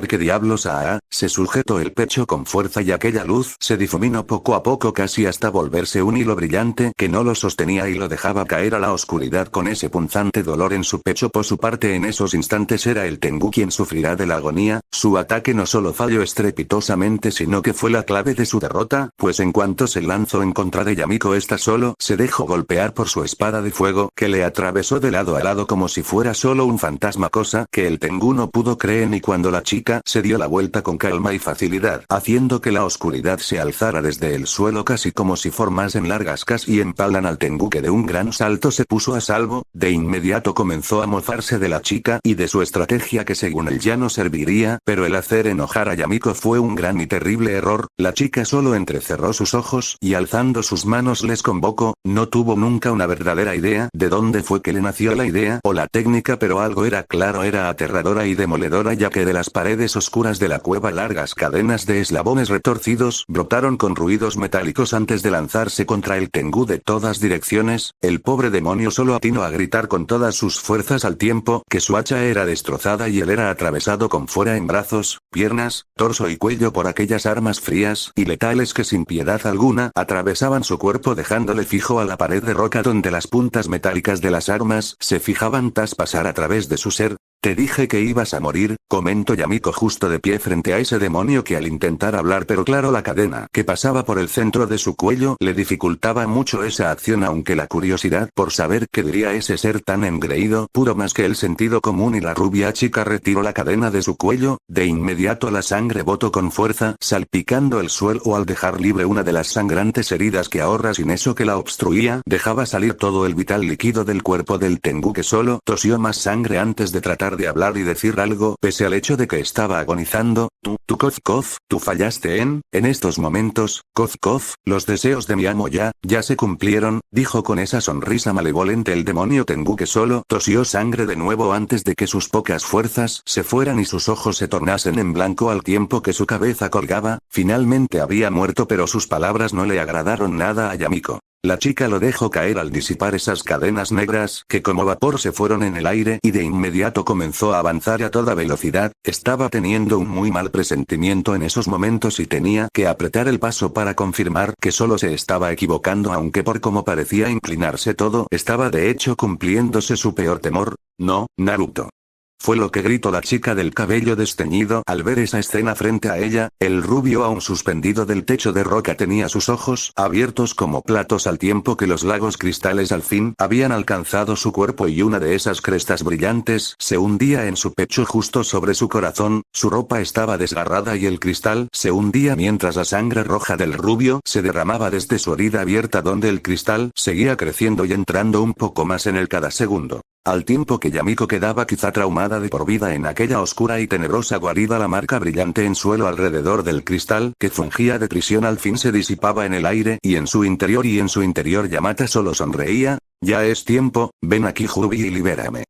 ¿Qué diablos? Se sujetó el pecho con fuerza y aquella luz se difuminó poco a poco casi hasta volverse un hilo brillante que no lo sostenía y lo dejaba caer a la oscuridad con ese punzante dolor en su pecho. Por su parte en esos instantes era el Tengu quien sufrirá de la agonía, su ataque no solo falló estrepitosamente sino que fue la clave de su derrota, pues en cuanto se lanzó en contra de Yamiko esta solo se dejó golpear por su espada de fuego que le atravesó de lado a lado como si fuera solo un fantasma cosa que el Tengu no pudo creer ni cuando la chica se dio la vuelta con calma y facilidad, haciendo que la oscuridad se alzara desde el suelo casi como si formasen largas casi empalan al Tengu que de un gran salto se puso a salvo, de inmediato comenzó a mofarse de la chica y de su estrategia que según él ya no serviría, pero el hacer enojar a Yamiko fue un gran y terrible error. La chica solo entrecerró sus ojos y alzando sus manos les convocó, no tuvo nunca una verdadera idea de dónde fue que le nació la idea o la técnica pero algo era claro, era aterradora y demoledora ya que de las paredes oscuras de la cueva largas cadenas de eslabones retorcidos brotaron con ruidos metálicos antes de lanzarse contra el Tengu de todas direcciones. El pobre demonio solo atinó a gritar con todas sus fuerzas al tiempo que su hacha era destrozada y él era atravesado con fuera en brazos, piernas, torso y cuello por aquellas armas frías y letales que sin piedad alguna atravesaban su cuerpo dejándole fijo a la pared de roca donde las puntas metálicas de las armas se fijaban tras pasar a través de su ser. Te dije que ibas a morir, comentó Yamiko justo de pie frente a ese demonio que al intentar hablar pero claro la cadena que pasaba por el centro de su cuello le dificultaba mucho esa acción aunque la curiosidad por saber qué diría ese ser tan engreído pudo más que el sentido común y la rubia chica retiró la cadena de su cuello, de inmediato la sangre botó con fuerza salpicando el suelo al dejar libre una de las sangrantes heridas que ahora sin eso que la obstruía dejaba salir todo el vital líquido del cuerpo del Tengu que solo tosió más sangre antes de tratar de hablar y decir algo pese al hecho de que estaba agonizando. Tú fallaste en estos momentos, Kof, los deseos de mi amo ya se cumplieron, dijo con esa sonrisa malevolente el demonio Tengu que solo tosió sangre de nuevo antes de que sus pocas fuerzas se fueran y sus ojos se tornasen en blanco al tiempo que su cabeza colgaba. Finalmente había muerto pero sus palabras no le agradaron nada a Yamiko. La chica lo dejó caer al disipar esas cadenas negras que como vapor se fueron en el aire y de inmediato comenzó a avanzar a toda velocidad. Estaba teniendo un muy mal presentimiento en esos momentos y tenía que apretar el paso para confirmar que solo se estaba equivocando, aunque por cómo parecía inclinarse todo estaba de hecho cumpliéndose su peor temor. No, Naruto. Fue lo que gritó la chica del cabello desteñido al ver esa escena frente a ella. El rubio aún suspendido del techo de roca tenía sus ojos abiertos como platos al tiempo que los lagos cristales al fin habían alcanzado su cuerpo y una de esas crestas brillantes se hundía en su pecho justo sobre su corazón. Su ropa estaba desgarrada y el cristal se hundía mientras la sangre roja del rubio se derramaba desde su herida abierta donde el cristal seguía creciendo y entrando un poco más en él cada segundo. Al tiempo que Yamiko quedaba quizá traumada de por vida en aquella oscura y tenebrosa guarida, la marca brillante en suelo alrededor del cristal que fungía de prisión al fin se disipaba en el aire y en su interior Yamata solo sonreía. Ya es tiempo, ven aquí Jubi y libérame.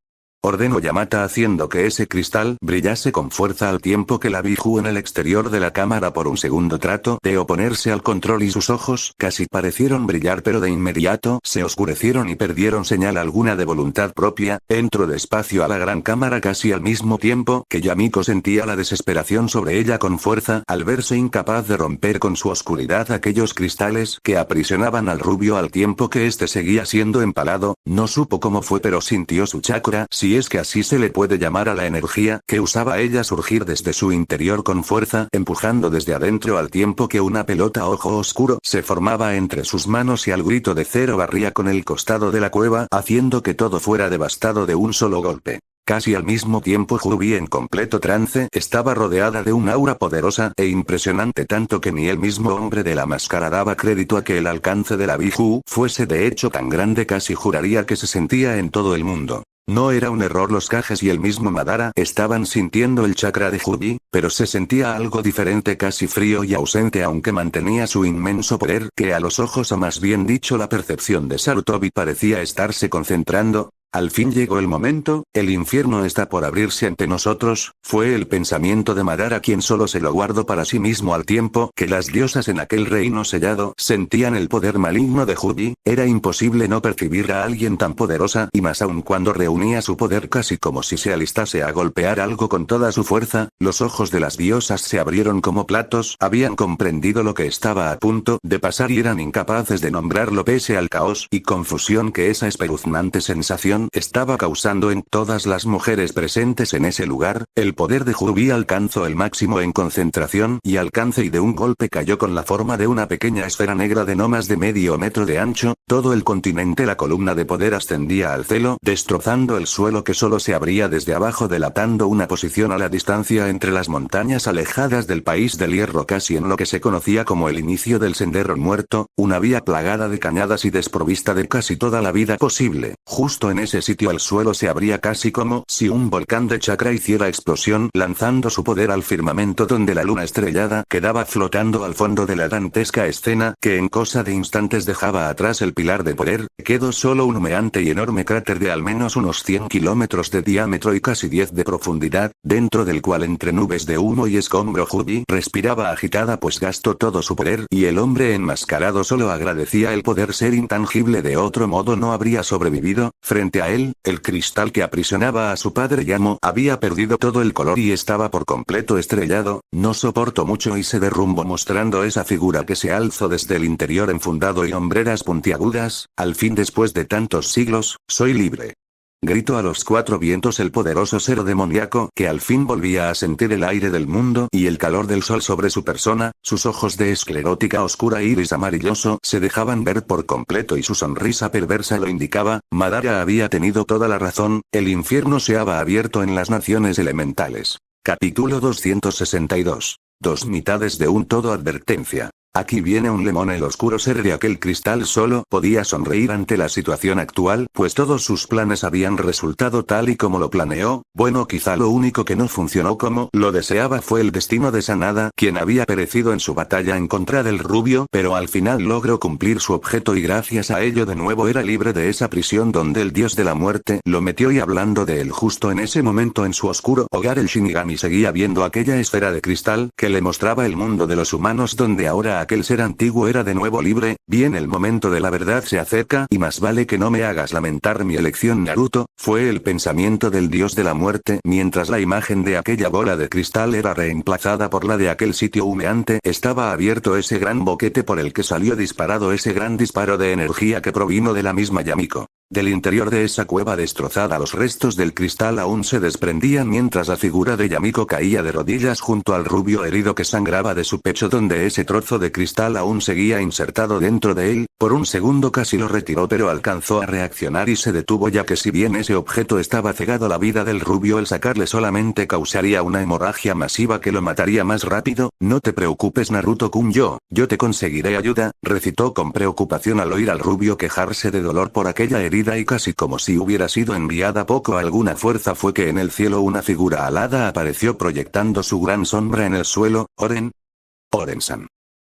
Ordenó Yamata haciendo que ese cristal brillase con fuerza al tiempo que la Biju en el exterior de la cámara por un segundo trató de oponerse al control y sus ojos casi parecieron brillar pero de inmediato se oscurecieron y perdieron señal alguna de voluntad propia. Entró despacio a la gran cámara casi al mismo tiempo que Yamiko sentía la desesperación sobre ella con fuerza al verse incapaz de romper con su oscuridad aquellos cristales que aprisionaban al rubio al tiempo que éste seguía siendo empalado. No supo cómo fue pero sintió su chakra, si es que así se le puede llamar a la energía que usaba ella, surgir desde su interior con fuerza, empujando desde adentro al tiempo que una pelota ojo oscuro se formaba entre sus manos y al grito de Zero barría con el costado de la cueva, haciendo que todo fuera devastado de un solo golpe. Casi al mismo tiempo Jubi, en completo trance, estaba rodeada de un aura poderosa e impresionante, tanto que ni el mismo hombre de la máscara daba crédito a que el alcance de la Biju fuese de hecho tan grande, casi juraría que se sentía en todo el mundo. No era un error, los Kages y el mismo Madara estaban sintiendo el chakra de Jubi, pero se sentía algo diferente, casi frío y ausente, aunque mantenía su inmenso poder que a los ojos, o más bien dicho la percepción de Sarutobi, parecía estarse concentrando. Al fin llegó el momento, el infierno está por abrirse ante nosotros, fue el pensamiento de Madara, quien solo se lo guardó para sí mismo al tiempo que las diosas en aquel reino sellado sentían el poder maligno de Jubi. Era imposible no percibir a alguien tan poderosa, y más aún cuando reunía su poder casi como si se alistase a golpear algo con toda su fuerza. Los ojos de las diosas se abrieron como platos, habían comprendido lo que estaba a punto de pasar y eran incapaces de nombrarlo pese al caos y confusión que esa espeluznante sensación estaba causando en todas las mujeres presentes en ese lugar. El poder de Jubi alcanzó el máximo en concentración y alcance, y de un golpe cayó con la forma de una pequeña esfera negra de no más de medio metro de ancho. Todo el continente, la columna de poder ascendía al cielo, destrozando el suelo que solo se abría desde abajo, delatando una posición a la distancia entre las montañas alejadas del país del hierro, casi en lo que se conocía como el inicio del sendero muerto, una vía plagada de cañadas y desprovista de casi toda la vida posible. Justo en ese sitio el suelo se abría casi como si un volcán de chakra hiciera explosión, lanzando su poder al firmamento donde la luna estrellada quedaba flotando al fondo de la dantesca escena, que en cosa de instantes dejaba atrás el pilar de poder. Quedó solo un humeante y enorme cráter de al menos unos 100 kilómetros de diámetro y casi 10 de profundidad, dentro del cual entre nubes de humo y escombro Jubi respiraba agitada, pues gastó todo su poder y el hombre enmascarado solo agradecía el poder ser intangible, de otro modo no habría sobrevivido. Frente a él, el cristal que aprisionaba a su padre Yamo había perdido todo el color y estaba por completo estrellado. No soportó mucho y se derrumbó, mostrando esa figura que se alzó desde el interior enfundado y hombreras puntiagudas. Al fin, después de tantos siglos, soy libre. Gritó a los cuatro vientos el poderoso ser demoníaco, que al fin volvía a sentir el aire del mundo y el calor del sol sobre su persona. Sus ojos de esclerótica oscura iris amarilloso se dejaban ver por completo y su sonrisa perversa lo indicaba. Madara había tenido toda la razón, el infierno se había abierto en las naciones elementales. Capítulo 262. Dos mitades de un todo. Advertencia. Aquí viene un lemón. El oscuro ser de aquel cristal solo podía sonreír ante la situación actual, pues todos sus planes habían resultado tal y como lo planeó. Bueno, quizá lo único que no funcionó como lo deseaba fue el destino de Sanada, quien había perecido en su batalla en contra del rubio, pero al final logró cumplir su objeto y gracias a ello de nuevo era libre de esa prisión donde el dios de la muerte lo metió. Y hablando de él, justo en ese momento en su oscuro hogar el Shinigami seguía viendo aquella esfera de cristal que le mostraba el mundo de los humanos, donde ahora aquel ser antiguo era de nuevo libre. Bien, el momento de la verdad se acerca y más vale que no me hagas lamentar mi elección, Naruto, fue el pensamiento del dios de la muerte mientras la imagen de aquella bola de cristal era reemplazada por la de aquel sitio humeante. Estaba abierto ese gran boquete por el que salió disparado ese gran disparo de energía que provino de la misma Yamiko. Del interior de esa cueva destrozada los restos del cristal aún se desprendían mientras la figura de Yamiko caía de rodillas junto al rubio herido que sangraba de su pecho donde ese trozo de cristal aún seguía insertado dentro de él. Por un segundo casi lo retiró pero alcanzó a reaccionar y se detuvo ya que si bien ese objeto estaba cegado la vida del rubio el sacarle solamente causaría una hemorragia masiva que lo mataría más rápido. No te preocupes Naruto-kun, yo te conseguiré ayuda, recitó con preocupación al oír al rubio quejarse de dolor por aquella herida y casi como si hubiera sido enviada poco alguna fuerza fue que en el cielo una figura alada apareció proyectando su gran sombra en el suelo. Oren-san.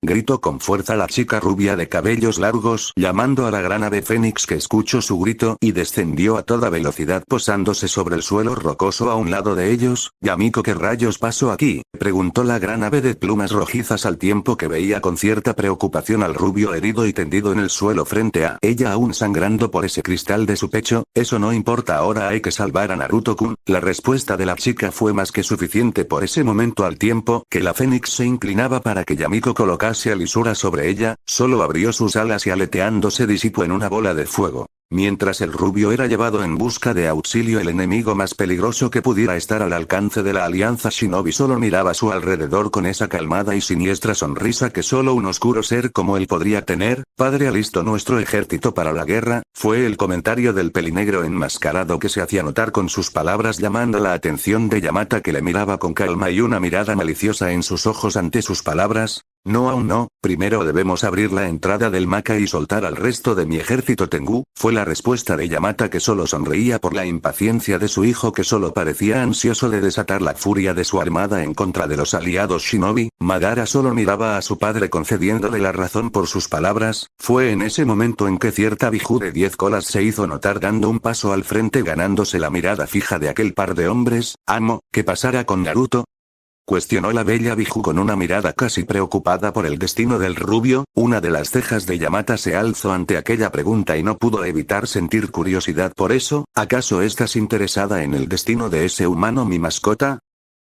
Gritó con fuerza la chica rubia de cabellos largos llamando a la gran ave fénix que escuchó su grito y descendió a toda velocidad posándose sobre el suelo rocoso a un lado de ellos. Yamiko, ¿qué rayos pasó aquí?, preguntó la gran ave de plumas rojizas al tiempo que veía con cierta preocupación al rubio herido y tendido en el suelo frente a ella aún sangrando por ese cristal de su pecho. Eso no importa, ahora hay que salvar a Naruto-kun. La respuesta de la chica fue más que suficiente por ese momento al tiempo que la fénix se inclinaba para que Yamiko colocara a lisura sobre ella, solo abrió sus alas y aleteando se disipó en una bola de fuego. Mientras el rubio era llevado en busca de auxilio, el enemigo más peligroso que pudiera estar al alcance de la alianza Shinobi solo miraba a su alrededor con esa calmada y siniestra sonrisa que solo un oscuro ser como él podría tener. Padre, alisto nuestro ejército para la guerra, fue el comentario del pelinegro enmascarado que se hacía notar con sus palabras llamando la atención de Yamata que le miraba con calma y una mirada maliciosa en sus ojos ante sus palabras. No, aún no, primero debemos abrir la entrada del Maka y soltar al resto de mi ejército Tengu, fue la respuesta de Yamata que solo sonreía por la impaciencia de su hijo que solo parecía ansioso de desatar la furia de su armada en contra de los aliados Shinobi. Madara solo miraba a su padre concediéndole la razón por sus palabras. Fue en ese momento en que cierta Biju de 10 colas se hizo notar dando un paso al frente ganándose la mirada fija de aquel par de hombres. Amo, ¿qué pasará con Naruto?, cuestionó la bella Biju con una mirada casi preocupada por el destino del rubio. Una de las cejas de Yamata se alzó ante aquella pregunta y no pudo evitar sentir curiosidad por eso. ¿Acaso estás interesada en el destino de ese humano, mi mascota?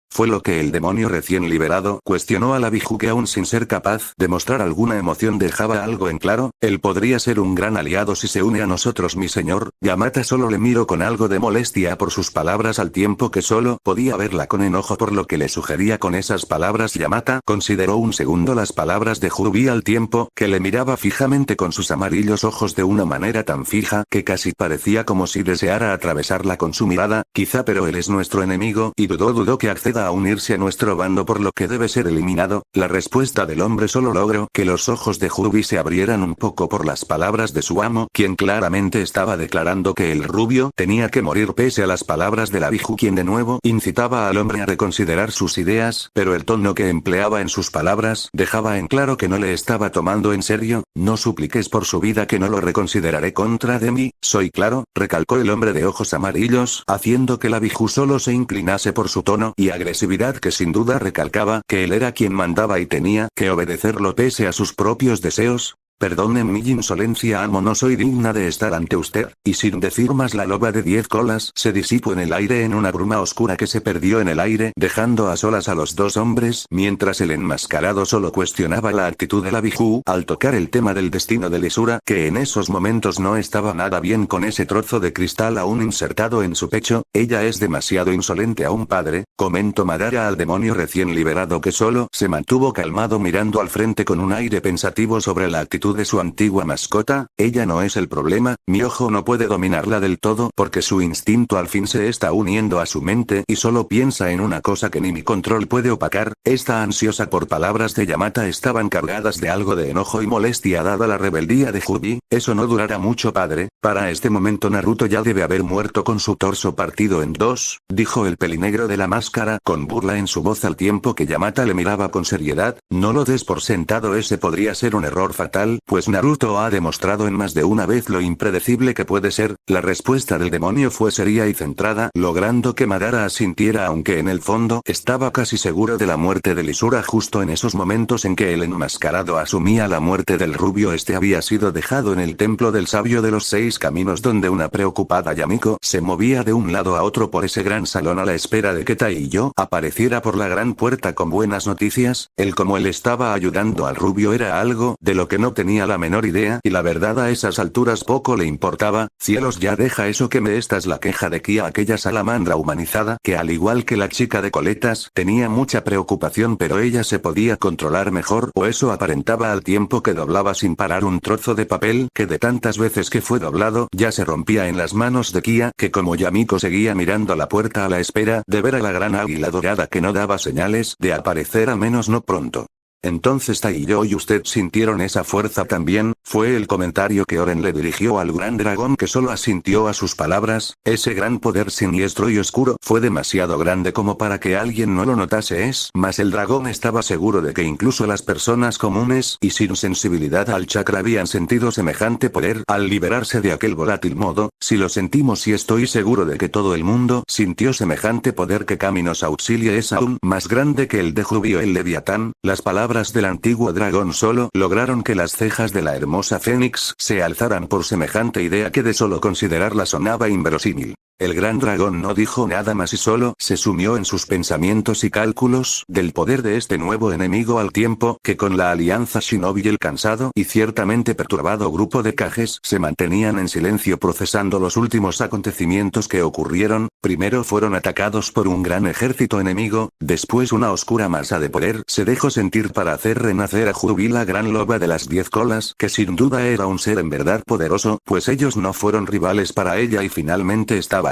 ¿Fue lo que el demonio recién liberado cuestionó a la Biju que aún sin ser capaz de mostrar alguna emoción dejaba algo en claro? Él podría ser un gran aliado si se une a nosotros, mi señor. Yamata solo le miró con algo de molestia por sus palabras al tiempo que solo podía verla con enojo por lo que le sugería con esas palabras. Yamata consideró un segundo las palabras de Jubi al tiempo que le miraba fijamente con sus amarillos ojos de una manera tan fija que casi parecía como si deseara atravesarla con su mirada. Quizá, pero él es nuestro enemigo y dudó que acceda a unirse a nuestro bando por lo que debe ser eliminado. La respuesta del hombre solo logró que los ojos de Jubi se abrieran un poco por las palabras de su amo, quien claramente estaba declarando que el rubio tenía que morir pese a las palabras de la Biju, quien de nuevo incitaba al hombre a reconsiderar sus ideas, pero el tono que empleaba en sus palabras dejaba en claro que no le estaba tomando en serio. No supliques por su vida que no lo reconsideraré contra de mí, soy claro, recalcó el hombre de ojos amarillos, haciendo que la Biju solo se inclinase por su tono y agresividad que sin duda recalcaba que él era quien mandaba y tenía que obedecerlo pese a sus propios deseos. Perdone mi insolencia, amo, no soy digna de estar ante usted, y sin decir más la loba de 10 colas se disipó en el aire en una bruma oscura que se perdió en el aire dejando a solas a los dos hombres mientras el enmascarado solo cuestionaba la actitud de la Biju al tocar el tema del destino de Lisura, que en esos momentos no estaba nada bien con ese trozo de cristal aún insertado en su pecho. Ella es demasiado insolente a un padre, comentó Madara al demonio recién liberado que solo se mantuvo calmado mirando al frente con un aire pensativo sobre la actitud de su antigua mascota. Ella no es el problema, mi ojo no puede dominarla del todo porque su instinto al fin se está uniendo a su mente y solo piensa en una cosa que ni mi control puede opacar. Esta ansiosa por palabras de Yamata estaban cargadas de algo de enojo y molestia dada la rebeldía de Jubi. Eso no durará mucho, padre, para este momento Naruto ya debe haber muerto con su torso partido en dos, dijo el pelinegro de la máscara con burla en su voz al tiempo que Yamata le miraba con seriedad. No lo des por sentado, ese podría ser un error fatal. mal, pues Naruto ha demostrado en más de una vez lo impredecible que puede ser. La respuesta del demonio fue seria y centrada, logrando que Madara asintiera, aunque en el fondo estaba casi seguro de la muerte de Lisura. Justo en esos momentos en que el enmascarado asumía la muerte del rubio, este había sido dejado en el templo del sabio de los 6 caminos, donde una preocupada Yamiko se movía de un lado a otro por ese gran salón a la espera de que Taiyo apareciera por la gran puerta con buenas noticias. Como él estaba ayudando al rubio era algo de lo que no tenía la menor idea, y la verdad a esas alturas poco le importaba. Cielos, ya deja eso, que me esta es la queja de Kia, aquella salamandra humanizada, que al igual que la chica de coletas, tenía mucha preocupación, pero ella se podía controlar mejor, o eso aparentaba, al tiempo que doblaba sin parar un trozo de papel que de tantas veces que fue doblado ya se rompía en las manos de Kia, que como Yamiko seguía mirando a la puerta a la espera de ver a la gran águila dorada que no daba señales de aparecer, al menos no pronto. Entonces Taiyo y usted sintieron esa fuerza también, fue el comentario que Oren le dirigió al gran dragón, que solo asintió a sus palabras. Ese gran poder siniestro y oscuro fue demasiado grande como para que alguien no lo notase. Mas el dragón estaba seguro de que incluso las personas comunes y sin sensibilidad al chakra habían sentido semejante poder al liberarse de aquel volátil modo. Si lo sentimos, y estoy seguro de que todo el mundo sintió semejante poder, que Kami nos auxilie, es aún más grande que el de Jubio el Leviatán. Las palabras del antiguo dragón solo lograron que las cejas de la hermosa Fénix se alzaran por semejante idea que de solo considerarla sonaba inverosímil. El gran dragón no dijo nada más y solo se sumió en sus pensamientos y cálculos del poder de este nuevo enemigo, al tiempo que con la alianza Shinobi el cansado y ciertamente perturbado grupo de Kages se mantenían en silencio procesando los últimos acontecimientos que ocurrieron. Primero fueron atacados por un gran ejército enemigo, después una oscura masa de poder se dejó sentir para hacer renacer a Jubi, la gran loba de las 10 colas, que sin duda era un ser en verdad poderoso, pues ellos no fueron rivales para ella, y finalmente estaba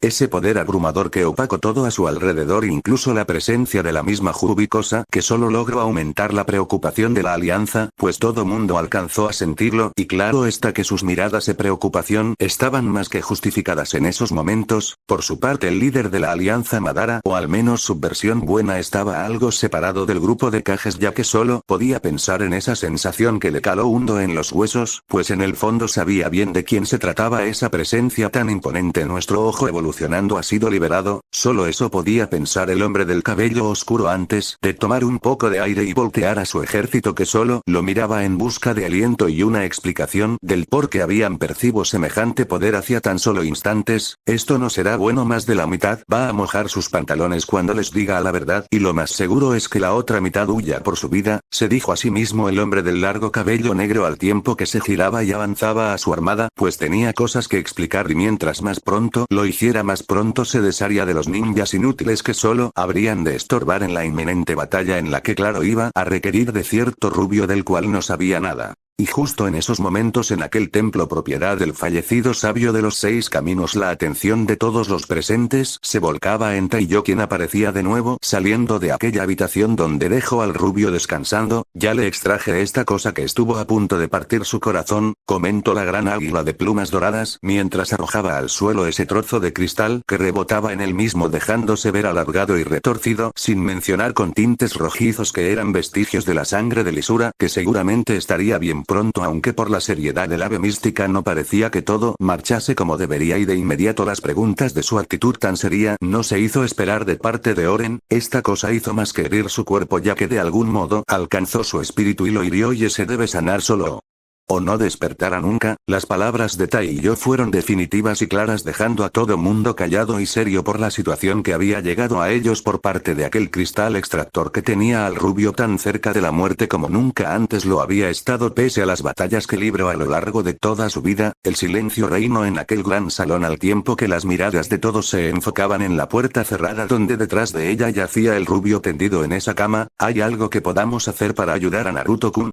ese poder abrumador que opacó todo a su alrededor, incluso la presencia de la misma Jubi, cosa que solo logró aumentar la preocupación de la alianza, pues todo mundo alcanzó a sentirlo, y claro está que sus miradas de preocupación estaban más que justificadas en esos momentos. Por su parte, el líder de la alianza, Madara, o al menos su versión buena, estaba algo separado del grupo de Kages, ya que solo podía pensar en esa sensación que le caló hondo en los huesos, pues en el fondo sabía bien de quién se trataba esa presencia tan imponente. Nuestro ojo evolucionando ha sido liberado, solo eso podía pensar el hombre del cabello oscuro antes de tomar un poco de aire y voltear a su ejército, que solo lo miraba en busca de aliento y una explicación del por qué habían percibido semejante poder hacía tan solo instantes. Esto no será bueno, más de la mitad va a mojar sus pantalones cuando les diga la verdad, y lo más seguro es que la otra mitad huya por su vida, se dijo a sí mismo el hombre del largo cabello negro al tiempo que se giraba y avanzaba a su armada, pues tenía cosas que explicar, y mientras más pronto lo hiciera, más pronto se desharía de los ninjas inútiles que solo habrían de estorbar en la inminente batalla, en la que claro iba a requerir de cierto rubio del cual no sabía nada. Y justo en esos momentos, en aquel templo propiedad del fallecido sabio de los 6 caminos, la atención de todos los presentes se volcaba en Taiyo, quien aparecía de nuevo saliendo de aquella habitación donde dejó al rubio descansando. Ya le extraje esta cosa que estuvo a punto de partir su corazón, comentó la gran águila de plumas doradas mientras arrojaba al suelo ese trozo de cristal que rebotaba en él mismo, dejándose ver alargado y retorcido, sin mencionar con tintes rojizos que eran vestigios de la sangre de Lisura, que seguramente estaría bien pronto, aunque por la seriedad del ave mística no parecía que todo marchase como debería, y de inmediato las preguntas de su actitud tan seria no se hizo esperar de parte de Oren. Esta cosa hizo más que herir su cuerpo, ya que de algún modo alcanzó su espíritu y lo hirió, y ese debe sanar solo o no despertará nunca. Las palabras de Taiyo fueron definitivas y claras, dejando a todo mundo callado y serio por la situación que había llegado a ellos por parte de aquel cristal extractor que tenía al rubio tan cerca de la muerte como nunca antes lo había estado. Pese a las batallas que libró a lo largo de toda su vida, el silencio reinó en aquel gran salón, al tiempo que las miradas de todos se enfocaban en la puerta cerrada, donde detrás de ella yacía el rubio tendido en esa cama. ¿Hay algo que podamos hacer para ayudar a Naruto-kun?,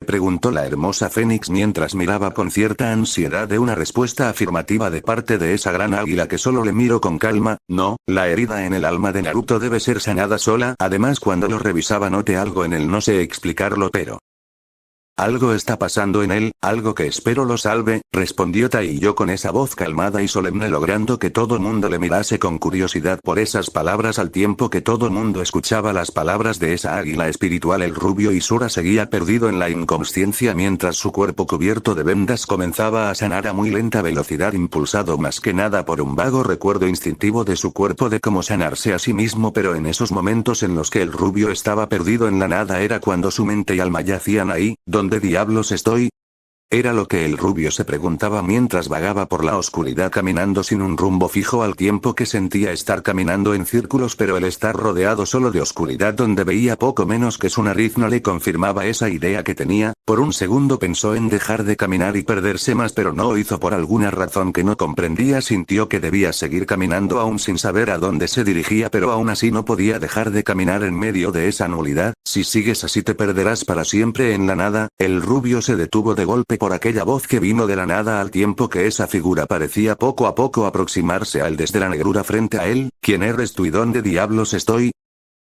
preguntó la hermosa Fénix mientras miraba con cierta ansiedad de una respuesta afirmativa de parte de esa gran águila, que solo le miró con calma. No, la herida en el alma de Naruto debe ser sanada sola. Además, cuando lo revisaba noté algo en él, no sé explicarlo, pero Algo está pasando en él, algo que espero lo salve, respondió Taiyo con esa voz calmada y solemne, logrando que todo mundo le mirase con curiosidad por esas palabras al tiempo que todo mundo escuchaba las palabras de esa águila espiritual. El rubio Isura seguía perdido en la inconsciencia mientras su cuerpo cubierto de vendas comenzaba a sanar a muy lenta velocidad, impulsado más que nada por un vago recuerdo instintivo de su cuerpo de cómo sanarse a sí mismo, pero en esos momentos en los que el rubio estaba perdido en la nada era cuando su mente y alma yacían ahí. ¿Dónde diablos estoy? Era lo que el rubio se preguntaba mientras vagaba por la oscuridad caminando sin un rumbo fijo, al tiempo que sentía estar caminando en círculos, pero el estar rodeado solo de oscuridad donde veía poco menos que su nariz no le confirmaba esa idea que tenía. Por un segundo pensó en dejar de caminar y perderse más, pero no lo hizo por alguna razón que no comprendía. Sintió que debía seguir caminando aún sin saber a dónde se dirigía, pero aún así no podía dejar de caminar en medio de esa nulidad. Si sigues así te perderás para siempre en la nada. El rubio se detuvo de golpe por aquella voz que vino de la nada, al tiempo que esa figura parecía poco a poco aproximarse a él desde la negrura frente a él. ¿Quién eres tú y dónde diablos estoy?,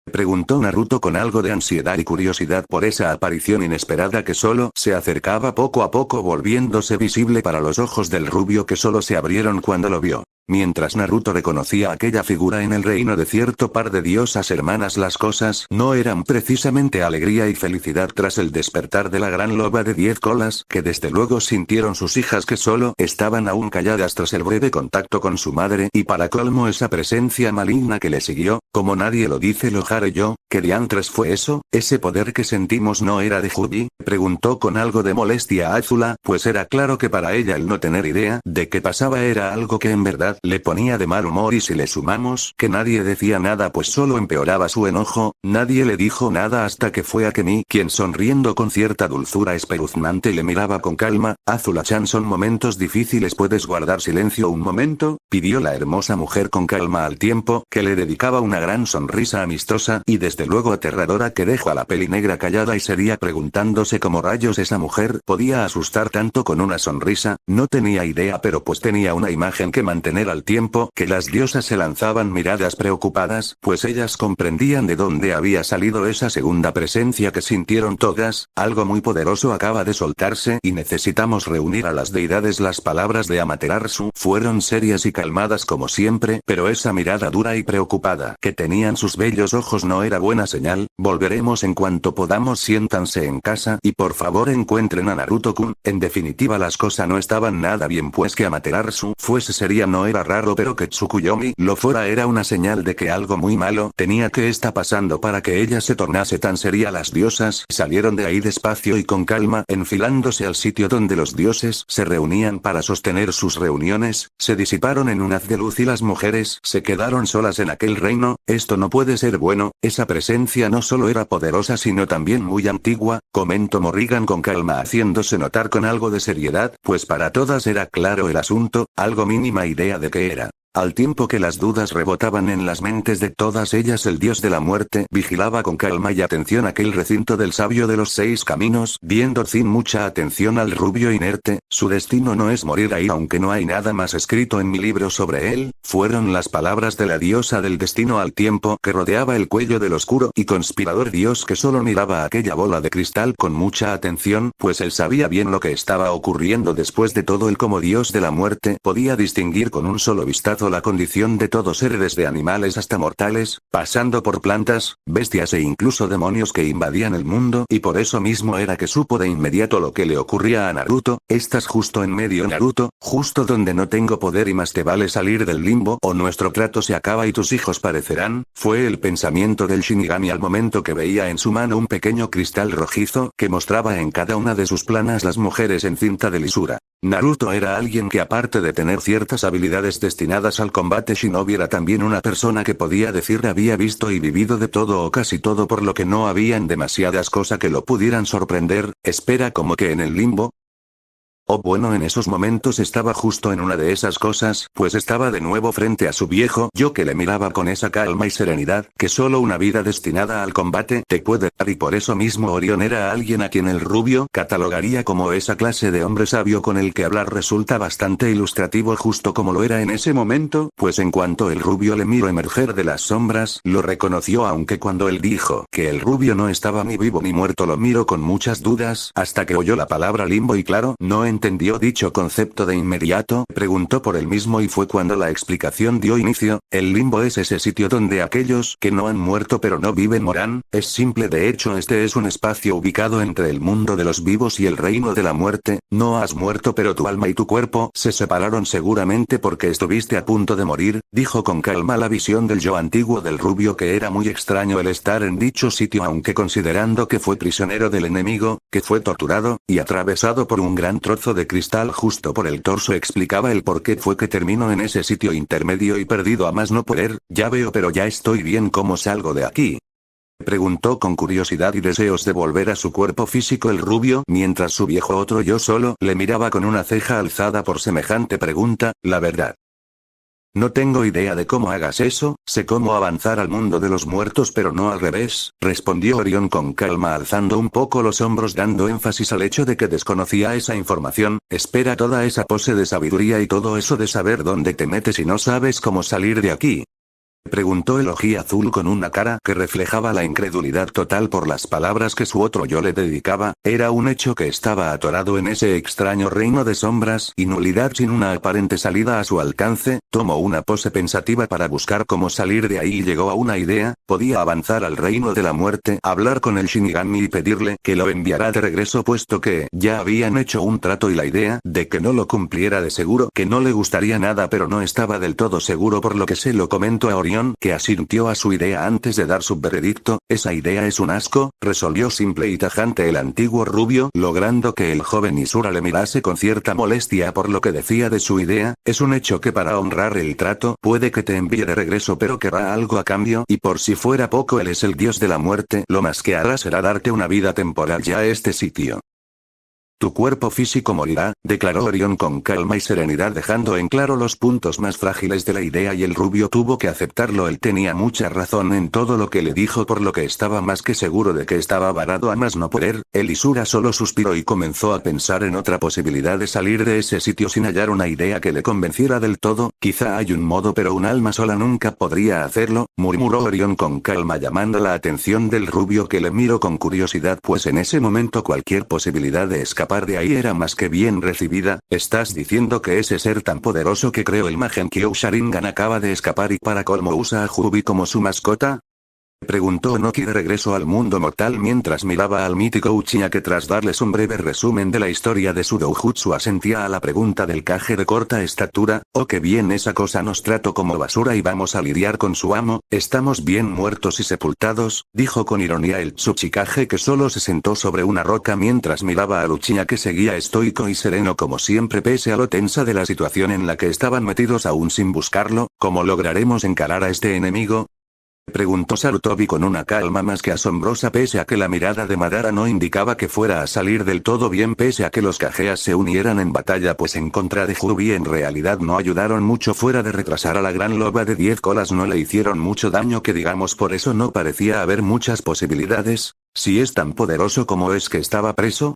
preguntó Naruto con algo de ansiedad y curiosidad por esa aparición inesperada que solo se acercaba poco a poco, volviéndose visible para los ojos del rubio, que solo se abrieron cuando lo vio. Mientras Naruto reconocía aquella figura en el reino de cierto par de diosas hermanas, las cosas no eran precisamente alegría y felicidad tras el despertar de la gran loba de 10 colas, que desde luego sintieron sus hijas, que solo estaban aún calladas tras el breve contacto con su madre, y para colmo esa presencia maligna que le siguió. Como nadie lo dice, lo haré yo. ¿Qué diantres fue eso? ¿Ese poder que sentimos no era de Jubi?, preguntó con algo de molestia Azula, pues era claro que para ella el no tener idea de qué pasaba era algo que en verdad le ponía de mal humor, y si le sumamos que nadie decía nada pues solo empeoraba su enojo. Nadie le dijo nada hasta que fue Akemi quien, sonriendo con cierta dulzura espeluznante, le miraba con calma. Azula-chan, son momentos difíciles, ¿puedes guardar silencio un momento?, pidió la hermosa mujer con calma, al tiempo que le dedicaba una gran sonrisa amistosa y desde luego aterradora que dejó a la peli negra callada y seria, preguntándose cómo rayos esa mujer podía asustar tanto con una sonrisa. No tenía idea, pero pues tenía una imagen que mantener, al tiempo que las diosas se lanzaban miradas preocupadas, pues ellas comprendían de dónde había salido esa segunda presencia que sintieron todas. Algo muy poderoso acaba de soltarse y necesitamos reunir a las deidades. Las palabras de Amaterasu fueron serias y calmadas como siempre, pero esa mirada dura y preocupada que tenían sus bellos ojos no era buena señal. Volveremos en cuanto podamos, siéntanse en casa y por favor encuentren a Naruto-kun. En definitiva, las cosas no estaban nada bien, pues que Amaterasu fuese seria no era raro, pero que Tsukuyomi lo fuera era una señal de que algo muy malo tenía que estar pasando para que ella se tornase tan seria. Las diosas salieron de ahí despacio y con calma, enfilándose al sitio donde los dioses se reunían para sostener sus reuniones. Se disiparon en un haz de luz y las mujeres se quedaron solas en aquel reino. Esto no puede ser bueno, esa presencia no solo era poderosa sino también muy antigua, comentó Morrigan con calma, haciéndose notar con algo de seriedad, pues para todas era claro el asunto, algo mínima idea de qué era. Al tiempo que las dudas rebotaban en las mentes de todas ellas, el dios de la muerte vigilaba con calma y atención aquel recinto del sabio de los 6 caminos, viendo sin mucha atención al rubio inerte. Su destino no es morir ahí, aunque no hay nada más escrito en mi libro sobre él, fueron las palabras de la diosa del destino, al tiempo que rodeaba el cuello del oscuro y conspirador dios, que solo miraba aquella bola de cristal con mucha atención, pues él sabía bien lo que estaba ocurriendo. Después de todo, él como dios de la muerte podía distinguir con un solo vistazo la condición de todo ser, desde animales hasta mortales, pasando por plantas, bestias e incluso demonios que invadían el mundo, y por eso mismo era que supo de inmediato lo que le ocurría a Naruto. Estás justo en medio, Naruto, justo donde no tengo poder, y más te vale salir del limbo o nuestro trato se acaba y tus hijos parecerán, fue el pensamiento del Shinigami al momento que veía en su mano un pequeño cristal rojizo que mostraba en cada una de sus planas las mujeres en cinta de lisura. Naruto era alguien que, aparte de tener ciertas habilidades destinadas al combate shinobi, era también una persona que podía decir había visto y vivido de todo o casi todo, por lo que no habían demasiadas cosas que lo pudieran sorprender. Espera, ¿como que en el limbo? O bueno, en esos momentos estaba justo en una de esas cosas, pues estaba de nuevo frente a su viejo yo que le miraba con esa calma y serenidad que solo una vida destinada al combate te puede dar, y por eso mismo Orión era alguien a quien el rubio catalogaría como esa clase de hombre sabio con el que hablar resulta bastante ilustrativo, justo como lo era en ese momento, pues en cuanto el rubio le miró emerger de las sombras, lo reconoció, aunque cuando él dijo que el rubio no estaba ni vivo ni muerto lo miró con muchas dudas, hasta que oyó la palabra limbo y claro, no entendió dicho concepto de inmediato, preguntó por él mismo y fue cuando la explicación dio inicio. El limbo es ese sitio donde aquellos que no han muerto pero no viven moran, es simple, de hecho este es un espacio ubicado entre el mundo de los vivos y el reino de la muerte. No has muerto pero tu alma y tu cuerpo se separaron seguramente porque estuviste a punto de morir, dijo con calma la visión del yo antiguo del rubio, que era muy extraño el estar en dicho sitio, aunque considerando que fue prisionero del enemigo, que fue torturado, y atravesado por un gran trozo de cristal justo por el torso, explicaba el por qué fue que terminó en ese sitio intermedio y perdido a más no poder. Ya veo, pero ya estoy bien, ¿cómo salgo de aquí?, preguntó con curiosidad y deseos de volver a su cuerpo físico el rubio, mientras su viejo otro yo solo le miraba con una ceja alzada por semejante pregunta. La verdad, no tengo idea de cómo hagas eso, sé cómo avanzar al mundo de los muertos pero no al revés, respondió Orión con calma, alzando un poco los hombros, dando énfasis al hecho de que desconocía esa información. Espera, toda esa pose de sabiduría y todo eso de saber dónde te metes y no sabes cómo salir de aquí, preguntó el ojiazul con una cara que reflejaba la incredulidad total por las palabras que su otro yo le dedicaba. Era un hecho que estaba atorado en ese extraño reino de sombras y nulidad sin una aparente salida a su alcance. Tomó una pose pensativa para buscar cómo salir de ahí y llegó a una idea: podía avanzar al reino de la muerte, hablar con el Shinigami y pedirle que lo enviara de regreso, puesto que ya habían hecho un trato y la idea de que no lo cumpliera de seguro que no le gustaría nada, pero no estaba del todo seguro, por lo que se lo comentó a Orión, que asintió a su idea antes de dar su veredicto. Esa idea es un asco, resolvió simple y tajante el antiguo rubio, logrando que el joven Isura le mirase con cierta molestia por lo que decía de su idea. Es un hecho que para honrar el trato, puede que te envíe de regreso, pero querrá algo a cambio, y por si fuera poco, él es el dios de la muerte, lo más que hará será darte una vida temporal ya a este sitio. Tu cuerpo físico morirá, declaró Orión con calma y serenidad, dejando en claro los puntos más frágiles de la idea, y el rubio tuvo que aceptarlo. Él tenía mucha razón en todo lo que le dijo, por lo que estaba más que seguro de que estaba varado a más no poder. El Isura solo suspiró y comenzó a pensar en otra posibilidad de salir de ese sitio sin hallar una idea que le convenciera del todo. Quizá hay un modo, pero un alma sola nunca podría hacerlo, murmuró Orión con calma, llamando la atención del rubio, que le miró con curiosidad, pues en ese momento cualquier posibilidad de escapar de ahí era más que bien recibida. ¿Estás diciendo que ese ser tan poderoso que creó el Magenkyo Sharingan acaba de escapar y para colmo usa a Jubi como su mascota?, preguntó Noki de regreso al mundo mortal mientras miraba al mítico Uchiha, que tras darles un breve resumen de la historia de su doujutsu asentía a la pregunta del Kage de corta estatura. Oh, qué bien, esa cosa nos trató como basura y vamos a lidiar con su amo, estamos bien muertos y sepultados, dijo con ironía el Tsuchikage, que solo se sentó sobre una roca mientras miraba al Uchiha, que seguía estoico y sereno como siempre pese a lo tensa de la situación en la que estaban metidos aún sin buscarlo. ¿Cómo lograremos encarar a este enemigo?, preguntó Sarutobi con una calma más que asombrosa, pese a que la mirada de Madara no indicaba que fuera a salir del todo bien, pese a que los Kageas se unieran en batalla pues en contra de Jubi en realidad no ayudaron mucho fuera de retrasar a la gran loba de 10 colas, no le hicieron mucho daño que digamos, por eso no parecía haber muchas posibilidades. Si es tan poderoso, ¿cómo es que estaba preso?,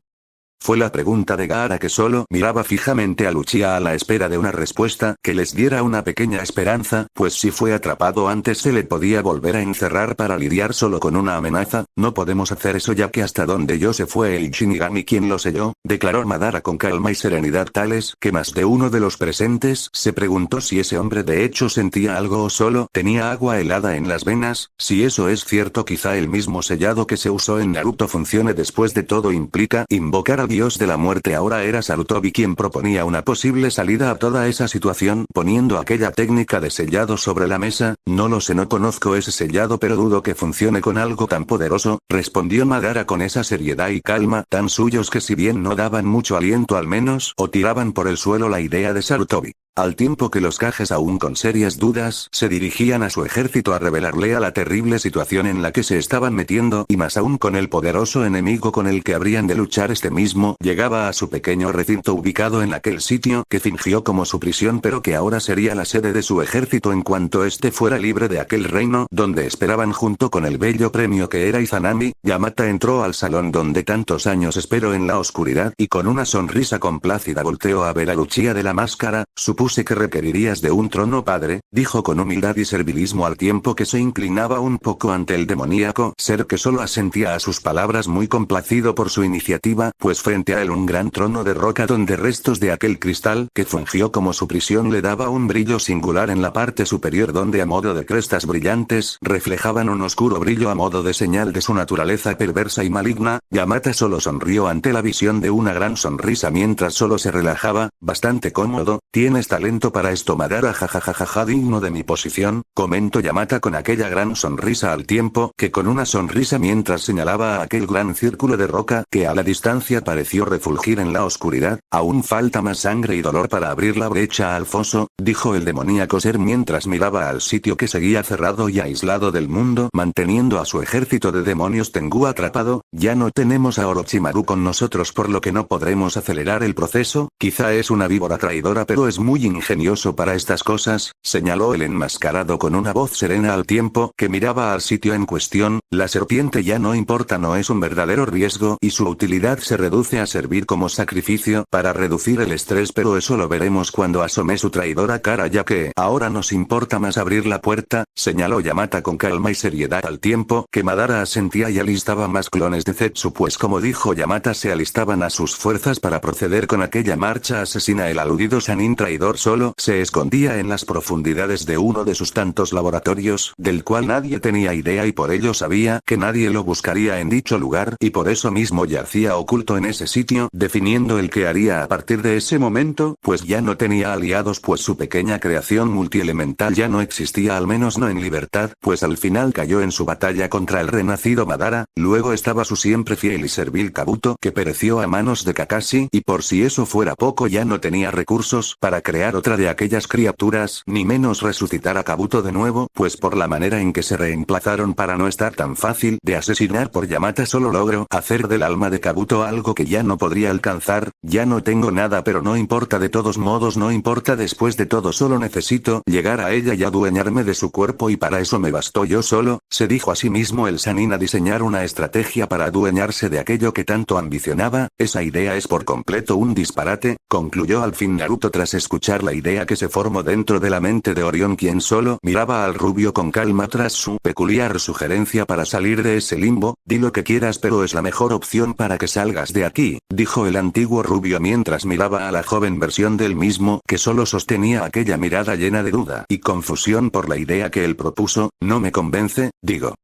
fue la pregunta de Gaara, que solo miraba fijamente a Uchiha a la espera de una respuesta que les diera una pequeña esperanza, pues si fue atrapado antes se le podía volver a encerrar para lidiar solo con una amenaza. No podemos hacer eso, ya que hasta donde yo se fue el Shinigami quien lo selló, declaró Madara con calma y serenidad tales que más de uno de los presentes se preguntó si ese hombre de hecho sentía algo o solo tenía agua helada en las venas. Si eso es cierto, quizá el mismo sellado que se usó en Naruto funcione. Después de todo implica invocar al dios de la muerte. Ahora era Sarutobi quien proponía una posible salida a toda esa situación, poniendo aquella técnica de sellado sobre la mesa. No lo sé, no conozco ese sellado, pero dudo que funcione con algo tan poderoso, respondió Madara con esa seriedad y calma tan suyos que si bien no daban mucho aliento, al menos o tiraban por el suelo la idea de Sarutobi. Al tiempo que los Kages aún con serias dudas, se dirigían a su ejército a revelarle a la terrible situación en la que se estaban metiendo y más aún con el poderoso enemigo con el que habrían de luchar este mismo, llegaba a su pequeño recinto ubicado en aquel sitio que fingió como su prisión pero que ahora sería la sede de su ejército en cuanto éste fuera libre de aquel reino donde esperaban junto con el bello premio que era Izanami. Yamata entró al salón donde tantos años esperó en la oscuridad y con una sonrisa complácida volteó a ver a Lucia de la Máscara. Supuse que requerirías de un trono, padre, dijo con humildad y servilismo al tiempo que se inclinaba un poco ante el demoníaco ser que solo asentía a sus palabras muy complacido por su iniciativa, pues frente a él un gran trono de roca donde restos de aquel cristal que fungió como su prisión le daba un brillo singular en la parte superior donde a modo de crestas brillantes reflejaban un oscuro brillo a modo de señal de su naturaleza perversa y maligna. Yamata solo sonrió ante la visión de una gran sonrisa mientras solo se relajaba, bastante cómodo. Tienes talento para esto, Madara, jajajaja, digno de mi posición, comentó Yamata con aquella gran sonrisa al tiempo que con una sonrisa mientras señalaba a aquel gran círculo de roca que a la distancia pareció refulgir en la oscuridad. Aún falta más sangre y dolor para abrir la brecha al foso, dijo el demoníaco ser mientras miraba al sitio que seguía cerrado y aislado del mundo manteniendo a su ejército de demonios Tengu atrapado. Ya no tenemos a Orochimaru con nosotros por lo que no podremos acelerar el proceso. Quizá es una víbora traidora pero es muy ingenioso para estas cosas, señaló el enmascarado con una voz serena al tiempo que miraba al sitio en cuestión. La serpiente ya no importa, no es un verdadero riesgo y su utilidad se reduce a servir como sacrificio para reducir el estrés, pero eso lo veremos cuando asome su traidora cara, ya que ahora nos importa más abrir la puerta, señaló Yamata con calma y seriedad al tiempo que Madara asentía y alistaba más clones de Zetsu, pues como dijo Yamata se alistaban a sus fuerzas para proceder con aquella marcha asesina. El aludido Sannin traidor solo se escondía en las profundidades de uno de sus tantos laboratorios, del cual nadie tenía idea y por ello sabía que nadie lo buscaría en dicho lugar y por eso mismo yacía oculto en ese sitio, definiendo el que haría a partir de ese momento, pues ya no tenía aliados, pues su pequeña creación multielemental ya no existía, al menos no en libertad, pues al final cayó en su batalla contra el renacido Madara. Luego estaba su siempre fiel y servil Kabuto que pereció a manos de Kakashi y por si eso fuera poco ya no tenía recursos para crear otra de aquellas criaturas, ni menos resucitar a Kabuto de nuevo, pues por la manera en que se reemplazaron para no estar tan fácil de asesinar por Yamata solo logró hacer del alma de Kabuto algo que ya no podría alcanzar. Ya no tengo nada pero no importa, de todos modos no importa, después de todo solo necesito llegar a ella y adueñarme de su cuerpo y para eso me bastó yo solo, se dijo a sí mismo el Sannin a diseñar una estrategia para adueñarse de aquello que tanto ambicionaba. Esa idea es por completo un disparate, concluyó al fin Naruto tras escuchar la idea que se formó dentro de la mente de Orión, quien solo miraba al rubio con calma tras su peculiar sugerencia para salir de ese limbo. Di lo que quieras pero es la mejor opción para que salgas de aquí, dijo el antiguo rubio mientras miraba a la joven versión del mismo que solo sostenía aquella mirada llena de duda y confusión por la idea que él propuso. No me convence, digo.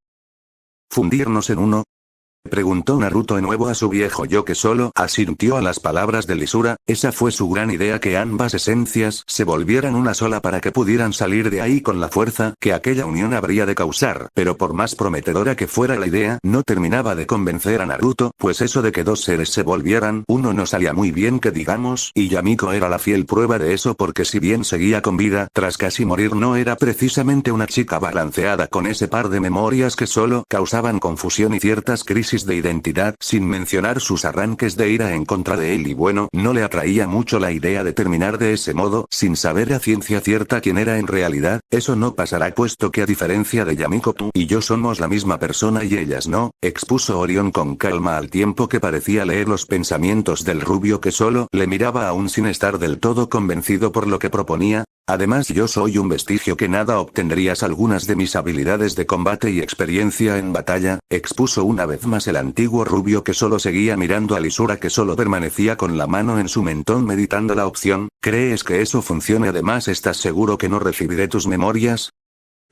¿Fundirnos en uno?, preguntó Naruto de nuevo a su viejo yo, que solo asintió a las palabras de lisura. Esa fue su gran idea, que ambas esencias se volvieran una sola para que pudieran salir de ahí con la fuerza que aquella unión habría de causar, pero por más prometedora que fuera la idea, no terminaba de convencer a Naruto, pues eso de que dos seres se volvieran uno no salía muy bien que digamos, y Yamiko era la fiel prueba de eso, porque si bien seguía con vida tras casi morir, no era precisamente una chica balanceada con ese par de memorias que solo causaban confusión y ciertas crisis de identidad, sin mencionar sus arranques de ira en contra de él, y bueno, no le atraía mucho la idea de terminar de ese modo, sin saber a ciencia cierta quién era en realidad. Eso no pasará, puesto que a diferencia de Yamiko, tú y yo somos la misma persona y ellas no, expuso Orión con calma al tiempo que parecía leer los pensamientos del rubio, que solo le miraba aún sin estar del todo convencido por lo que proponía. Además yo soy un vestigio que nada obtendrías algunas de mis habilidades de combate y experiencia en batalla, expuso una vez más el antiguo rubio, que solo seguía mirando a Lisura, que solo permanecía con la mano en su mentón meditando la opción. ¿Crees que eso funcione? Además, ¿estás seguro que no recibiré tus memorias?,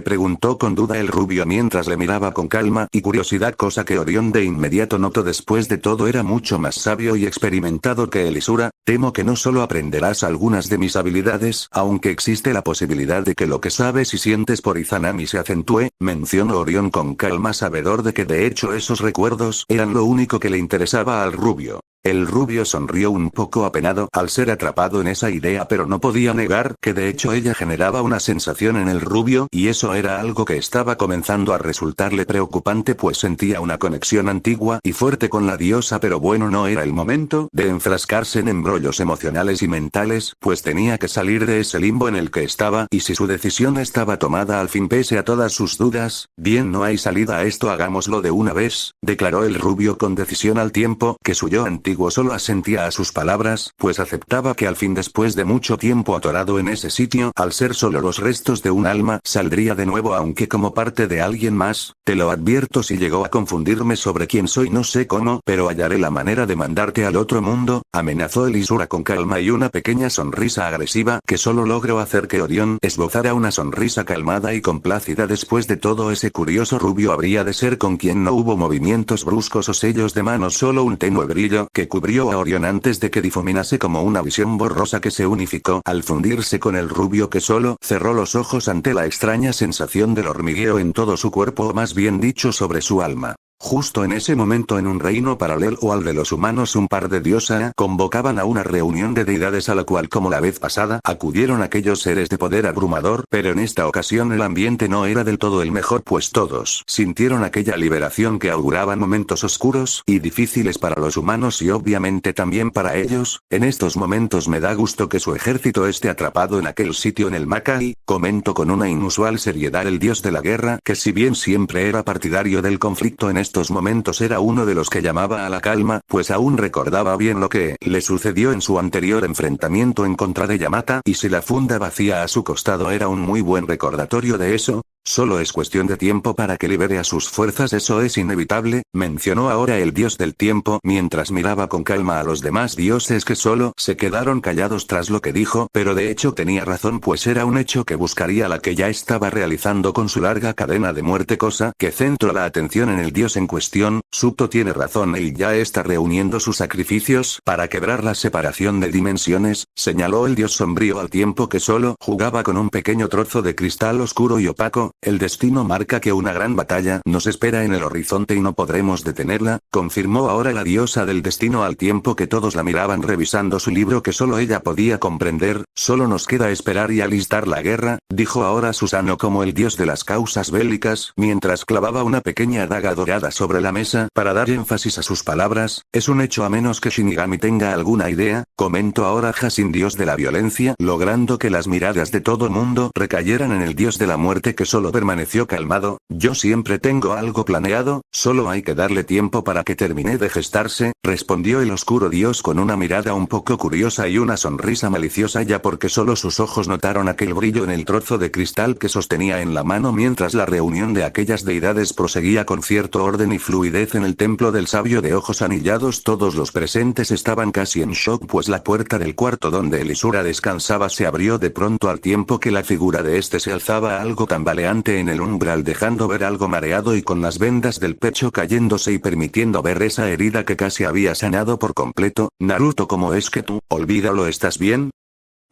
preguntó con duda el rubio mientras le miraba con calma y curiosidad, cosa que Orión de inmediato notó. Después de todo era mucho más sabio y experimentado que Elisura. Temo que no solo aprenderás algunas de mis habilidades, aunque existe la posibilidad de que lo que sabes y sientes por Izanami se acentúe, mencionó Orión con calma, sabedor de que de hecho esos recuerdos eran lo único que le interesaba al rubio. El rubio sonrió un poco apenado al ser atrapado en esa idea, pero no podía negar que de hecho ella generaba una sensación en el rubio, y eso era algo que estaba comenzando a resultarle preocupante, pues sentía una conexión antigua y fuerte con la diosa, pero bueno, no era el momento de enfrascarse en embrollos emocionales y mentales, pues tenía que salir de ese limbo en el que estaba, y si su decisión estaba tomada al fin pese a todas sus dudas, bien, no hay salida a esto, hagámoslo de una vez, declaró el rubio con decisión, al tiempo que su yo antiguo solo asentía a sus palabras, pues aceptaba que al fin, después de mucho tiempo atorado en ese sitio, al ser solo los restos de un alma, saldría de nuevo, aunque como parte de alguien más. Te lo advierto, si llegó a confundirme sobre quién soy, no sé cómo, pero hallaré la manera de mandarte al otro mundo, amenazó Elisura con calma y una pequeña sonrisa agresiva que solo logró hacer que Orión esbozara una sonrisa calmada y complácida. Después de todo, ese curioso rubio habría de ser con quien no hubo movimientos bruscos o sellos de manos, solo un tenue brillo que cubrió a Orión antes de que difuminase como una visión borrosa que se unificó al fundirse con el rubio, que solo cerró los ojos ante la extraña sensación del hormigueo en todo su cuerpo, o más bien dicho sobre su alma. Justo en ese momento, en un reino paralelo al de los humanos, un par de diosas convocaban a una reunión de deidades a la cual, como la vez pasada, acudieron aquellos seres de poder abrumador, pero en esta ocasión el ambiente no era del todo el mejor, pues todos sintieron aquella liberación que auguraban momentos oscuros y difíciles para los humanos y obviamente también para ellos. En estos momentos me da gusto que su ejército esté atrapado en aquel sitio en el Makai, comentó con una inusual seriedad el dios de la guerra, que si bien siempre era partidario del conflicto, en estos momentos era uno de los que llamaba a la calma, pues aún recordaba bien lo que le sucedió en su anterior enfrentamiento en contra de Yamata, y si la funda vacía a su costado era un muy buen recordatorio de eso. Solo es cuestión de tiempo para que libere a sus fuerzas, eso es inevitable, mencionó ahora el dios del tiempo mientras miraba con calma a los demás dioses, que solo se quedaron callados tras lo que dijo, pero de hecho tenía razón, pues era un hecho que buscaría la que ya estaba realizando con su larga cadena de muerte, cosa que centró la atención en el dios en cuestión. Subto tiene razón, él ya está reuniendo sus sacrificios para quebrar la separación de dimensiones, señaló el dios sombrío al tiempo que solo jugaba con un pequeño trozo de cristal oscuro y opaco. El destino marca que una gran batalla nos espera en el horizonte y no podremos detenerla, confirmó ahora la diosa del destino al tiempo que todos la miraban revisando su libro que solo ella podía comprender. Solo nos queda esperar y alistar la guerra, dijo ahora Susano como el dios de las causas bélicas, mientras clavaba una pequeña daga dorada sobre la mesa para dar énfasis a sus palabras. Es un hecho, a menos que Shinigami tenga alguna idea, comentó ahora Hasin, dios de la violencia, logrando que las miradas de todo mundo recayeran en el dios de la muerte, que solo permaneció calmado. Yo siempre tengo algo planeado, solo hay que darle tiempo para que termine de gestarse, respondió el oscuro dios con una mirada un poco curiosa y una sonrisa maliciosa, ya porque solo sus ojos notaron aquel brillo en el trozo de cristal que sostenía en la mano, mientras la reunión de aquellas deidades proseguía con cierto orden y fluidez en el templo del sabio de ojos anillados. Todos los presentes estaban casi en shock, pues la puerta del cuarto donde Elisura descansaba se abrió de pronto al tiempo que la figura de este se alzaba algo tambaleante en el umbral, dejando ver algo mareado y con las vendas del pecho cayéndose y permitiendo ver esa herida que casi había sanado por completo. Naruto, ¿cómo es que tú? Olvídalo, ¿estás bien?,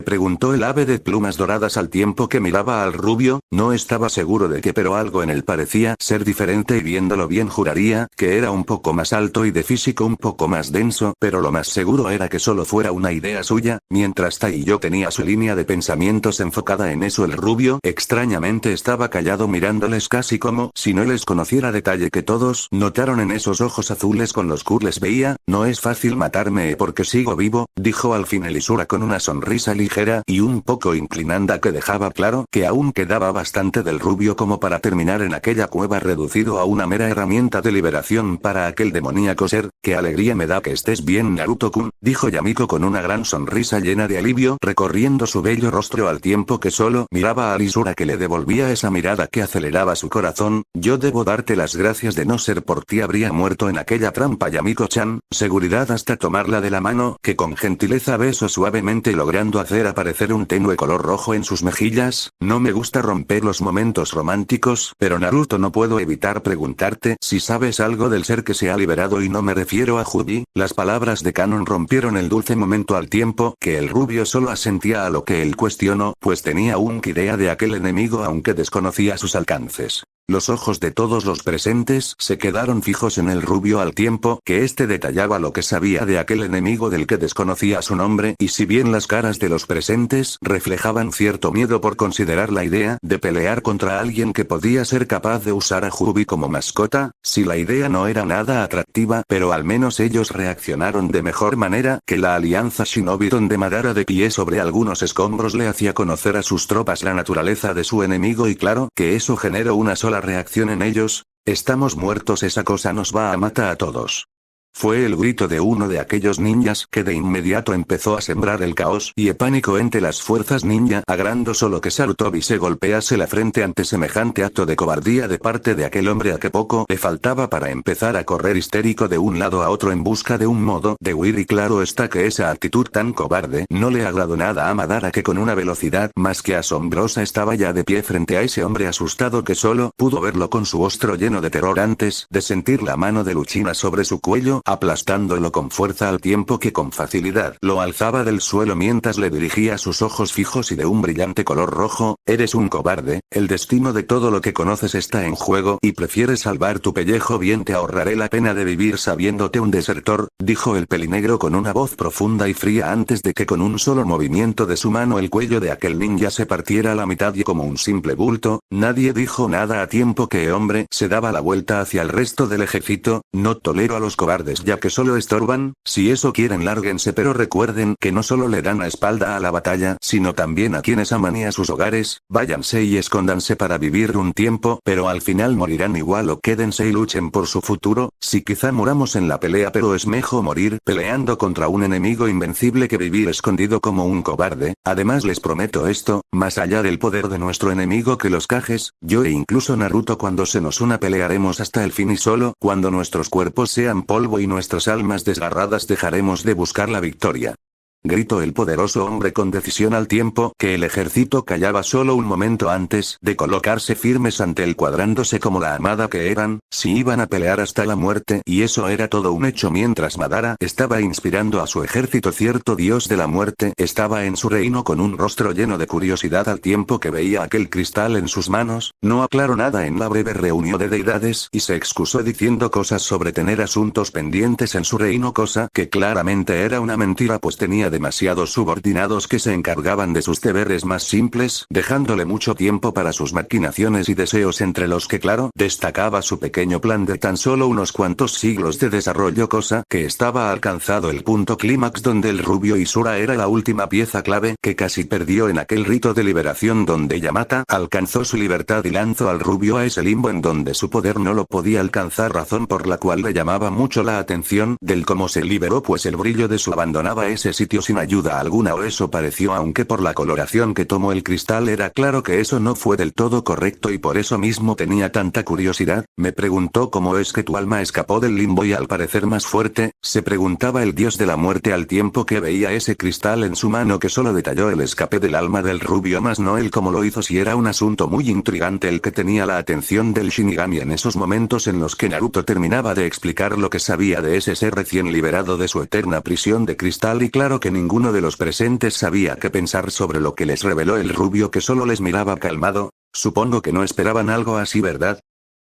preguntó el ave de plumas doradas al tiempo que miraba al rubio. No estaba seguro de qué, pero algo en él parecía ser diferente y viéndolo bien juraría que era un poco más alto y de físico un poco más denso, pero lo más seguro era que solo fuera una idea suya. Mientras Taiyo tenía su línea de pensamientos enfocada en eso, el rubio extrañamente estaba callado mirándoles casi como si no les conociera, detalle que todos notaron en esos ojos azules con los que les veía. No es fácil matarme porque sigo vivo, dijo al fin Elisura con una sonrisa ligera y un poco inclinada que dejaba claro que aún quedaba bastante del rubio como para terminar en aquella cueva reducido a una mera herramienta de liberación para aquel demoníaco ser. Qué alegría me da que estés bien, Naruto-kun, dijo Yamiko con una gran sonrisa llena de alivio recorriendo su bello rostro al tiempo que solo miraba a Elisura, que le devolvía esa mirada que aceleraba su corazón. Yo debo darte las gracias, de no ser por ti habría muerto en aquella trampa, Yamiko-chan. Seguridad, hasta tomarla de la mano, que con gentileza besó suavemente logrando hacer aparecer un tenue color rojo en sus mejillas. No me gusta romper los momentos románticos, pero Naruto, no puedo evitar preguntarte si sabes algo del ser que se ha liberado, y no me refiero a Jubi. Las palabras de Kanon rompieron el dulce momento al tiempo que el rubio solo asentía a lo que él cuestionó, pues tenía una idea de aquel enemigo aunque desconocía sus alcances. Los ojos de todos los presentes se quedaron fijos en el rubio al tiempo que éste detallaba lo que sabía de aquel enemigo del que desconocía su nombre, y si bien las caras de los presentes reflejaban cierto miedo por considerar la idea de pelear contra alguien que podía ser capaz de usar a Jubi como mascota, si la idea no era nada atractiva, pero al menos ellos reaccionaron de mejor manera que la alianza Shinobi, donde Madara de pie sobre algunos escombros le hacía conocer a sus tropas la naturaleza de su enemigo, y claro que eso generó una sola reacción en ellos: estamos muertos, esa cosa nos va a matar a todos. Fue el grito de uno de aquellos ninjas que de inmediato empezó a sembrar el caos y el pánico entre las fuerzas ninja, agrando solo que Sarutobi se golpease la frente ante semejante acto de cobardía de parte de aquel hombre a que poco le faltaba para empezar a correr histérico de un lado a otro en busca de un modo de huir, y claro está que esa actitud tan cobarde no le agradó nada a Madara, que con una velocidad más que asombrosa estaba ya de pie frente a ese hombre asustado que solo pudo verlo con su rostro lleno de terror antes de sentir la mano de Lucina sobre su cuello, aplastándolo con fuerza al tiempo que con facilidad lo alzaba del suelo mientras le dirigía sus ojos fijos y de un brillante color rojo. Eres un cobarde, el destino de todo lo que conoces está en juego y prefieres salvar tu pellejo, bien te ahorraré la pena de vivir sabiéndote un desertor, dijo el pelinegro con una voz profunda y fría antes de que con un solo movimiento de su mano el cuello de aquel ninja se partiera a la mitad y como un simple bulto. Nadie dijo nada a tiempo que el hombre se daba la vuelta hacia el resto del ejército. No tolero a los cobardes ya que solo estorban, si eso quieren lárguense, pero recuerden que no solo le dan la espalda a la batalla, sino también a quienes aman y a sus hogares. Váyanse y escóndanse para vivir un tiempo, pero al final morirán igual, o quédense y luchen por su futuro. Si quizá muramos en la pelea, pero es mejor morir peleando contra un enemigo invencible que vivir escondido como un cobarde. Además les prometo esto, más allá del poder de nuestro enemigo que los Kages, yo e incluso Naruto cuando se nos una pelearemos hasta el fin, y solo cuando nuestros cuerpos sean polvo y nuestras almas desgarradas dejaremos de buscar la victoria. Gritó el poderoso hombre con decisión al tiempo que el ejército callaba solo un momento antes de colocarse firmes ante él, cuadrándose como la armada que eran, si iban a pelear hasta la muerte, y eso era todo un hecho. Mientras Madara estaba inspirando a su ejército, cierto dios de la muerte estaba en su reino con un rostro lleno de curiosidad al tiempo que veía aquel cristal en sus manos. No aclaró nada en la breve reunión de deidades y se excusó diciendo cosas sobre tener asuntos pendientes en su reino, cosa que claramente era una mentira, pues tenía demasiados subordinados que se encargaban de sus deberes más simples, dejándole mucho tiempo para sus maquinaciones y deseos, entre los que claro destacaba su pequeño plan de tan solo unos cuantos siglos de desarrollo, cosa que estaba alcanzado el punto clímax donde el rubio Isura era la última pieza clave que casi perdió en aquel rito de liberación donde Yamata alcanzó su libertad y lanzó al rubio a ese limbo en donde su poder no lo podía alcanzar, razón por la cual le llamaba mucho la atención del cómo se liberó, pues el brillo de su abandonaba ese sitio sin ayuda alguna, o eso pareció, aunque por la coloración que tomó el cristal era claro que eso no fue del todo correcto, y por eso mismo tenía tanta curiosidad. Me preguntó cómo es que tu alma escapó del limbo y al parecer más fuerte, se preguntaba el dios de la muerte al tiempo que veía ese cristal en su mano que solo detalló el escape del alma del rubio, más no el cómo lo hizo. Si era un asunto muy intrigante el que tenía la atención del Shinigami en esos momentos en los que Naruto terminaba de explicar lo que sabía de ese ser recién liberado de su eterna prisión de cristal, y claro que ninguno de los presentes sabía qué pensar sobre lo que les reveló el rubio, que solo les miraba calmado. Supongo que no esperaban algo así, ¿verdad?,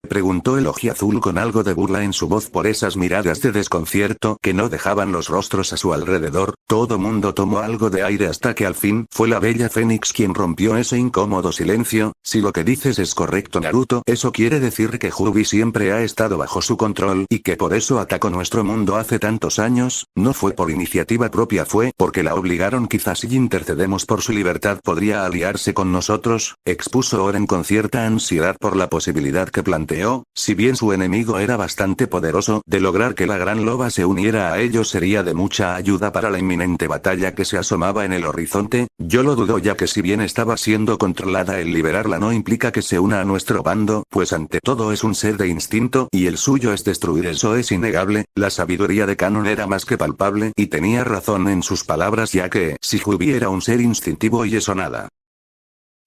preguntó el ojiazul con algo de burla en su voz por esas miradas de desconcierto que no dejaban los rostros a su alrededor. Todo mundo tomó algo de aire hasta que al fin fue la bella Fénix quien rompió ese incómodo silencio. Si lo que dices es correcto, Naruto, eso quiere decir que Jubi siempre ha estado bajo su control y que por eso atacó nuestro mundo hace tantos años. No fue por iniciativa propia, fue porque la obligaron. Quizás si intercedemos por su libertad podría aliarse con nosotros, expuso Oren con cierta ansiedad por la posibilidad que planteó. Si bien su enemigo era bastante poderoso, de lograr que la gran loba se uniera a ellos sería de mucha ayuda para la inminente batalla que se asomaba en el horizonte. Yo lo dudo, ya que si bien estaba siendo controlada, el liberarla no implica que se una a nuestro bando, pues ante todo es un ser de instinto y el suyo es destruir, eso es innegable. La sabiduría de Canon era más que palpable y tenía razón en sus palabras, ya que si Jubi era un ser instintivo y eso nada.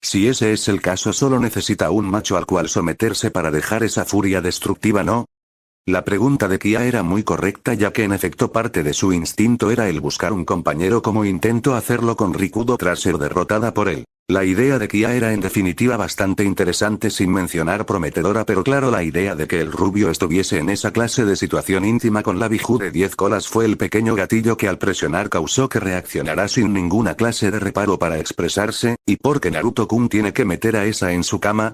Si ese es el caso, solo necesita un macho al cual someterse para dejar esa furia destructiva, ¿no? La pregunta de Kia era muy correcta ya que en efecto parte de su instinto era el buscar un compañero como intentó hacerlo con Rikudo tras ser derrotada por él. La idea de Kia era en definitiva bastante interesante sin mencionar prometedora, pero claro, la idea de que el rubio estuviese en esa clase de situación íntima con la Biju de 10 colas fue el pequeño gatillo que al presionar causó que reaccionara sin ninguna clase de reparo para expresarse, ¿y por qué Naruto-kun tiene que meter a esa en su cama?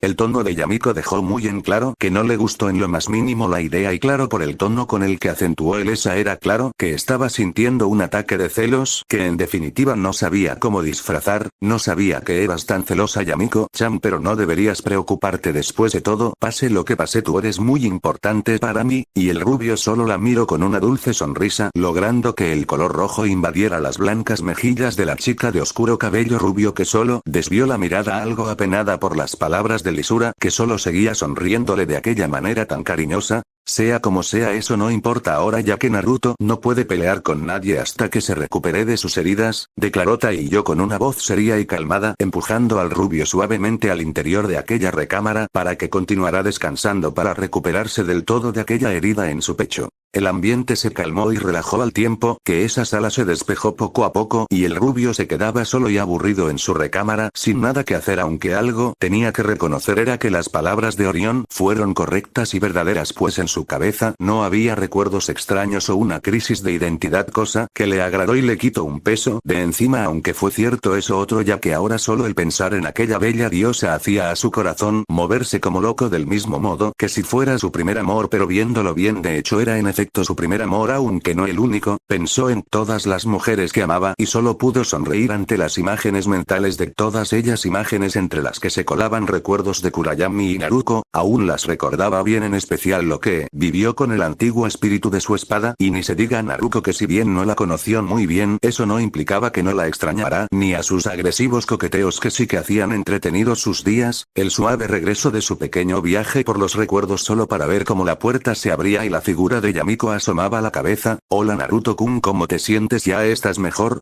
El tono de Yamiko dejó muy en claro que no le gustó en lo más mínimo la idea y claro por el tono con el que acentuó el esa era claro que estaba sintiendo un ataque de celos que en definitiva no sabía cómo disfrazar, no sabía que eras tan celosa Yamiko-chan, pero no deberías preocuparte, después de todo, pase lo que pase tú eres muy importante para mí, y el rubio solo la miró con una dulce sonrisa logrando que el color rojo invadiera las blancas mejillas de la chica de oscuro cabello rubio que solo desvió la mirada algo apenada por las palabras de lisura que solo seguía sonriéndole de aquella manera tan cariñosa. Sea como sea, eso no importa ahora ya que Naruto no puede pelear con nadie hasta que se recupere de sus heridas, declaró Taiyo con una voz seria y calmada, empujando al rubio suavemente al interior de aquella recámara para que continuara descansando para recuperarse del todo de aquella herida en su pecho. El ambiente se calmó y relajó al tiempo que esa sala se despejó poco a poco y el rubio se quedaba solo y aburrido en su recámara sin nada que hacer, aunque algo tenía que reconocer era que las palabras de Orión fueron correctas y verdaderas, pues en su cabeza no había recuerdos extraños o una crisis de identidad, cosa que le agradó y le quitó un peso de encima, aunque fue cierto eso otro ya que ahora solo el pensar en aquella bella diosa hacía a su corazón moverse como loco del mismo modo que si fuera su primer amor, pero viéndolo bien de hecho era en efecto su primer amor aunque no el único, pensó en todas las mujeres que amaba y solo pudo sonreír ante las imágenes mentales de todas ellas, imágenes entre las que se colaban recuerdos de Kurayami y Naruto, aún las recordaba bien, en especial lo que vivió con el antiguo espíritu de su espada, y ni se diga a Naruto que si bien no la conoció muy bien, eso no implicaba que no la extrañara, ni a sus agresivos coqueteos que sí que hacían entretenidos sus días, el suave regreso de su pequeño viaje por los recuerdos solo para ver cómo la puerta se abría y la figura de Yamiko asomaba la cabeza. Hola Naruto-kun, ¿cómo te sientes? ¿Ya estás mejor?,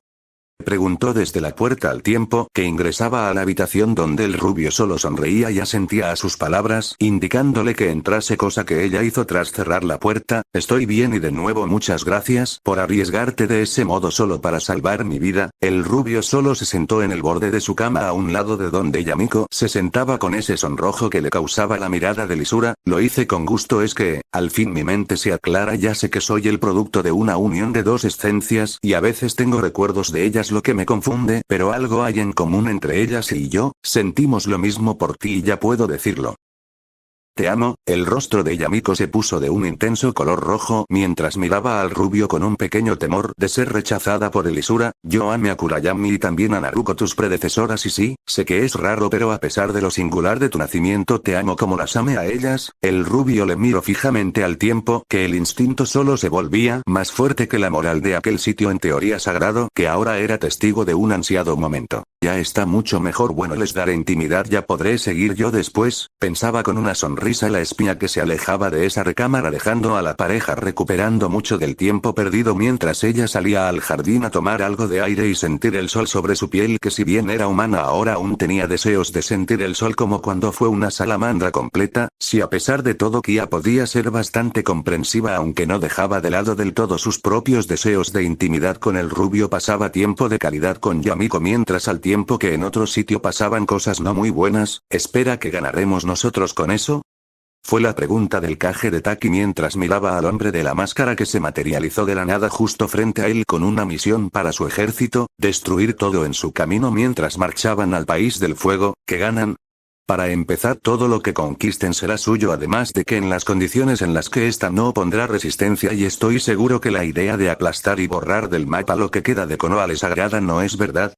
preguntó desde la puerta al tiempo que ingresaba a la habitación donde el rubio solo sonreía y asentía a sus palabras, indicándole que entrase, cosa que ella hizo tras cerrar la puerta. Estoy bien y de nuevo muchas gracias por arriesgarte de ese modo solo para salvar mi vida. El rubio solo se sentó en el borde de su cama a un lado de donde Yamiko se sentaba con ese sonrojo que le causaba la mirada de lisura. Lo hice con gusto, es que, al fin mi mente se aclara, ya sé que soy el producto de una unión de dos esencias y a veces tengo recuerdos de ellas lo que me confunde, pero algo hay en común entre ellas y yo, sentimos lo mismo por ti y ya puedo decirlo. Te amo. El rostro de Yamiko se puso de un intenso color rojo mientras miraba al rubio con un pequeño temor de ser rechazada por Elisura. Yo amé a Kurayami y también a Naruto, tus predecesoras, y sí, sé que es raro, pero a pesar de lo singular de tu nacimiento te amo como las amé a ellas. El rubio le miró fijamente al tiempo que el instinto solo se volvía más fuerte que la moral de aquel sitio en teoría sagrado que ahora era testigo de un ansiado momento. Ya está mucho mejor, bueno, les daré intimidad, ya podré seguir yo después, pensaba con una sonrisa la espía que se alejaba de esa recámara dejando a la pareja recuperando mucho del tiempo perdido mientras ella salía al jardín a tomar algo de aire y sentir el sol sobre su piel, que si bien era humana ahora aún tenía deseos de sentir el sol como cuando fue una salamandra completa. Si a pesar de todo Kia podía ser bastante comprensiva aunque no dejaba de lado del todo sus propios deseos de intimidad con el rubio, pasaba tiempo de calidad con Yamiko mientras al tiempo que en otro sitio pasaban cosas no muy buenas. ¿Espera que ganaremos nosotros con eso?, fue la pregunta del Kage de Taki mientras miraba al hombre de la máscara que se materializó de la nada justo frente a él con una misión para su ejército, destruir todo en su camino mientras marchaban al país del fuego. ¿Que ganan? Para empezar, todo lo que conquisten será suyo, además de que en las condiciones en las que ésta no opondrá resistencia, y estoy seguro que la idea de aplastar y borrar del mapa lo que queda de Konoha les agrada, ¿no es verdad?,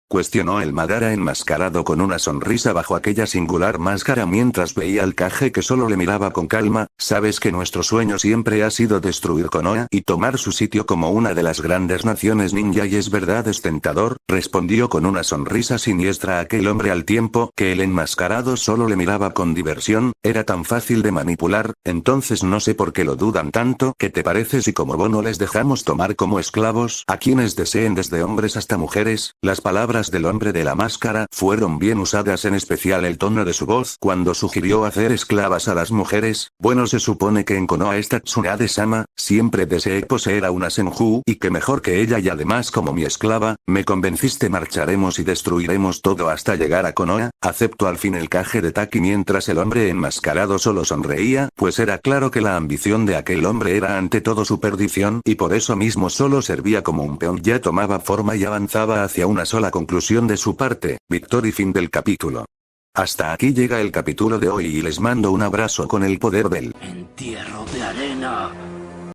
cuestionó el Madara enmascarado con una sonrisa bajo aquella singular máscara mientras veía al Kage que solo le miraba con calma. Sabes que nuestro sueño siempre ha sido destruir Konoha y tomar su sitio como una de las grandes naciones ninja, y es verdad, es tentador, respondió con una sonrisa siniestra aquel hombre al tiempo que el enmascarado solo le miraba con diversión. Era tan fácil de manipular, entonces no sé por qué lo dudan tanto. ¿Qué te parece si como bono les dejamos tomar como esclavos a quienes deseen, desde hombres hasta mujeres? Las palabras palabras del hombre de la máscara fueron bien usadas, en especial el tono de su voz cuando sugirió hacer esclavas a las mujeres. Bueno, se supone que en Konoha esta Tsunade-sama siempre deseé poseer a una Senju y que mejor que ella, y además como mi esclava, me convenciste. Marcharemos y destruiremos todo hasta llegar a Konoha. Acepto al fin el caje de Taki, mientras el hombre enmascarado solo sonreía, pues era claro que la ambición de aquel hombre era ante todo su perdición, y por eso mismo solo servía como un peón. Ya tomaba forma y avanzaba hacia una sola conclusión de su parte: victoria. Fin del capítulo. Hasta aquí llega el capítulo de hoy y les mando un abrazo con el poder del entierro de arena.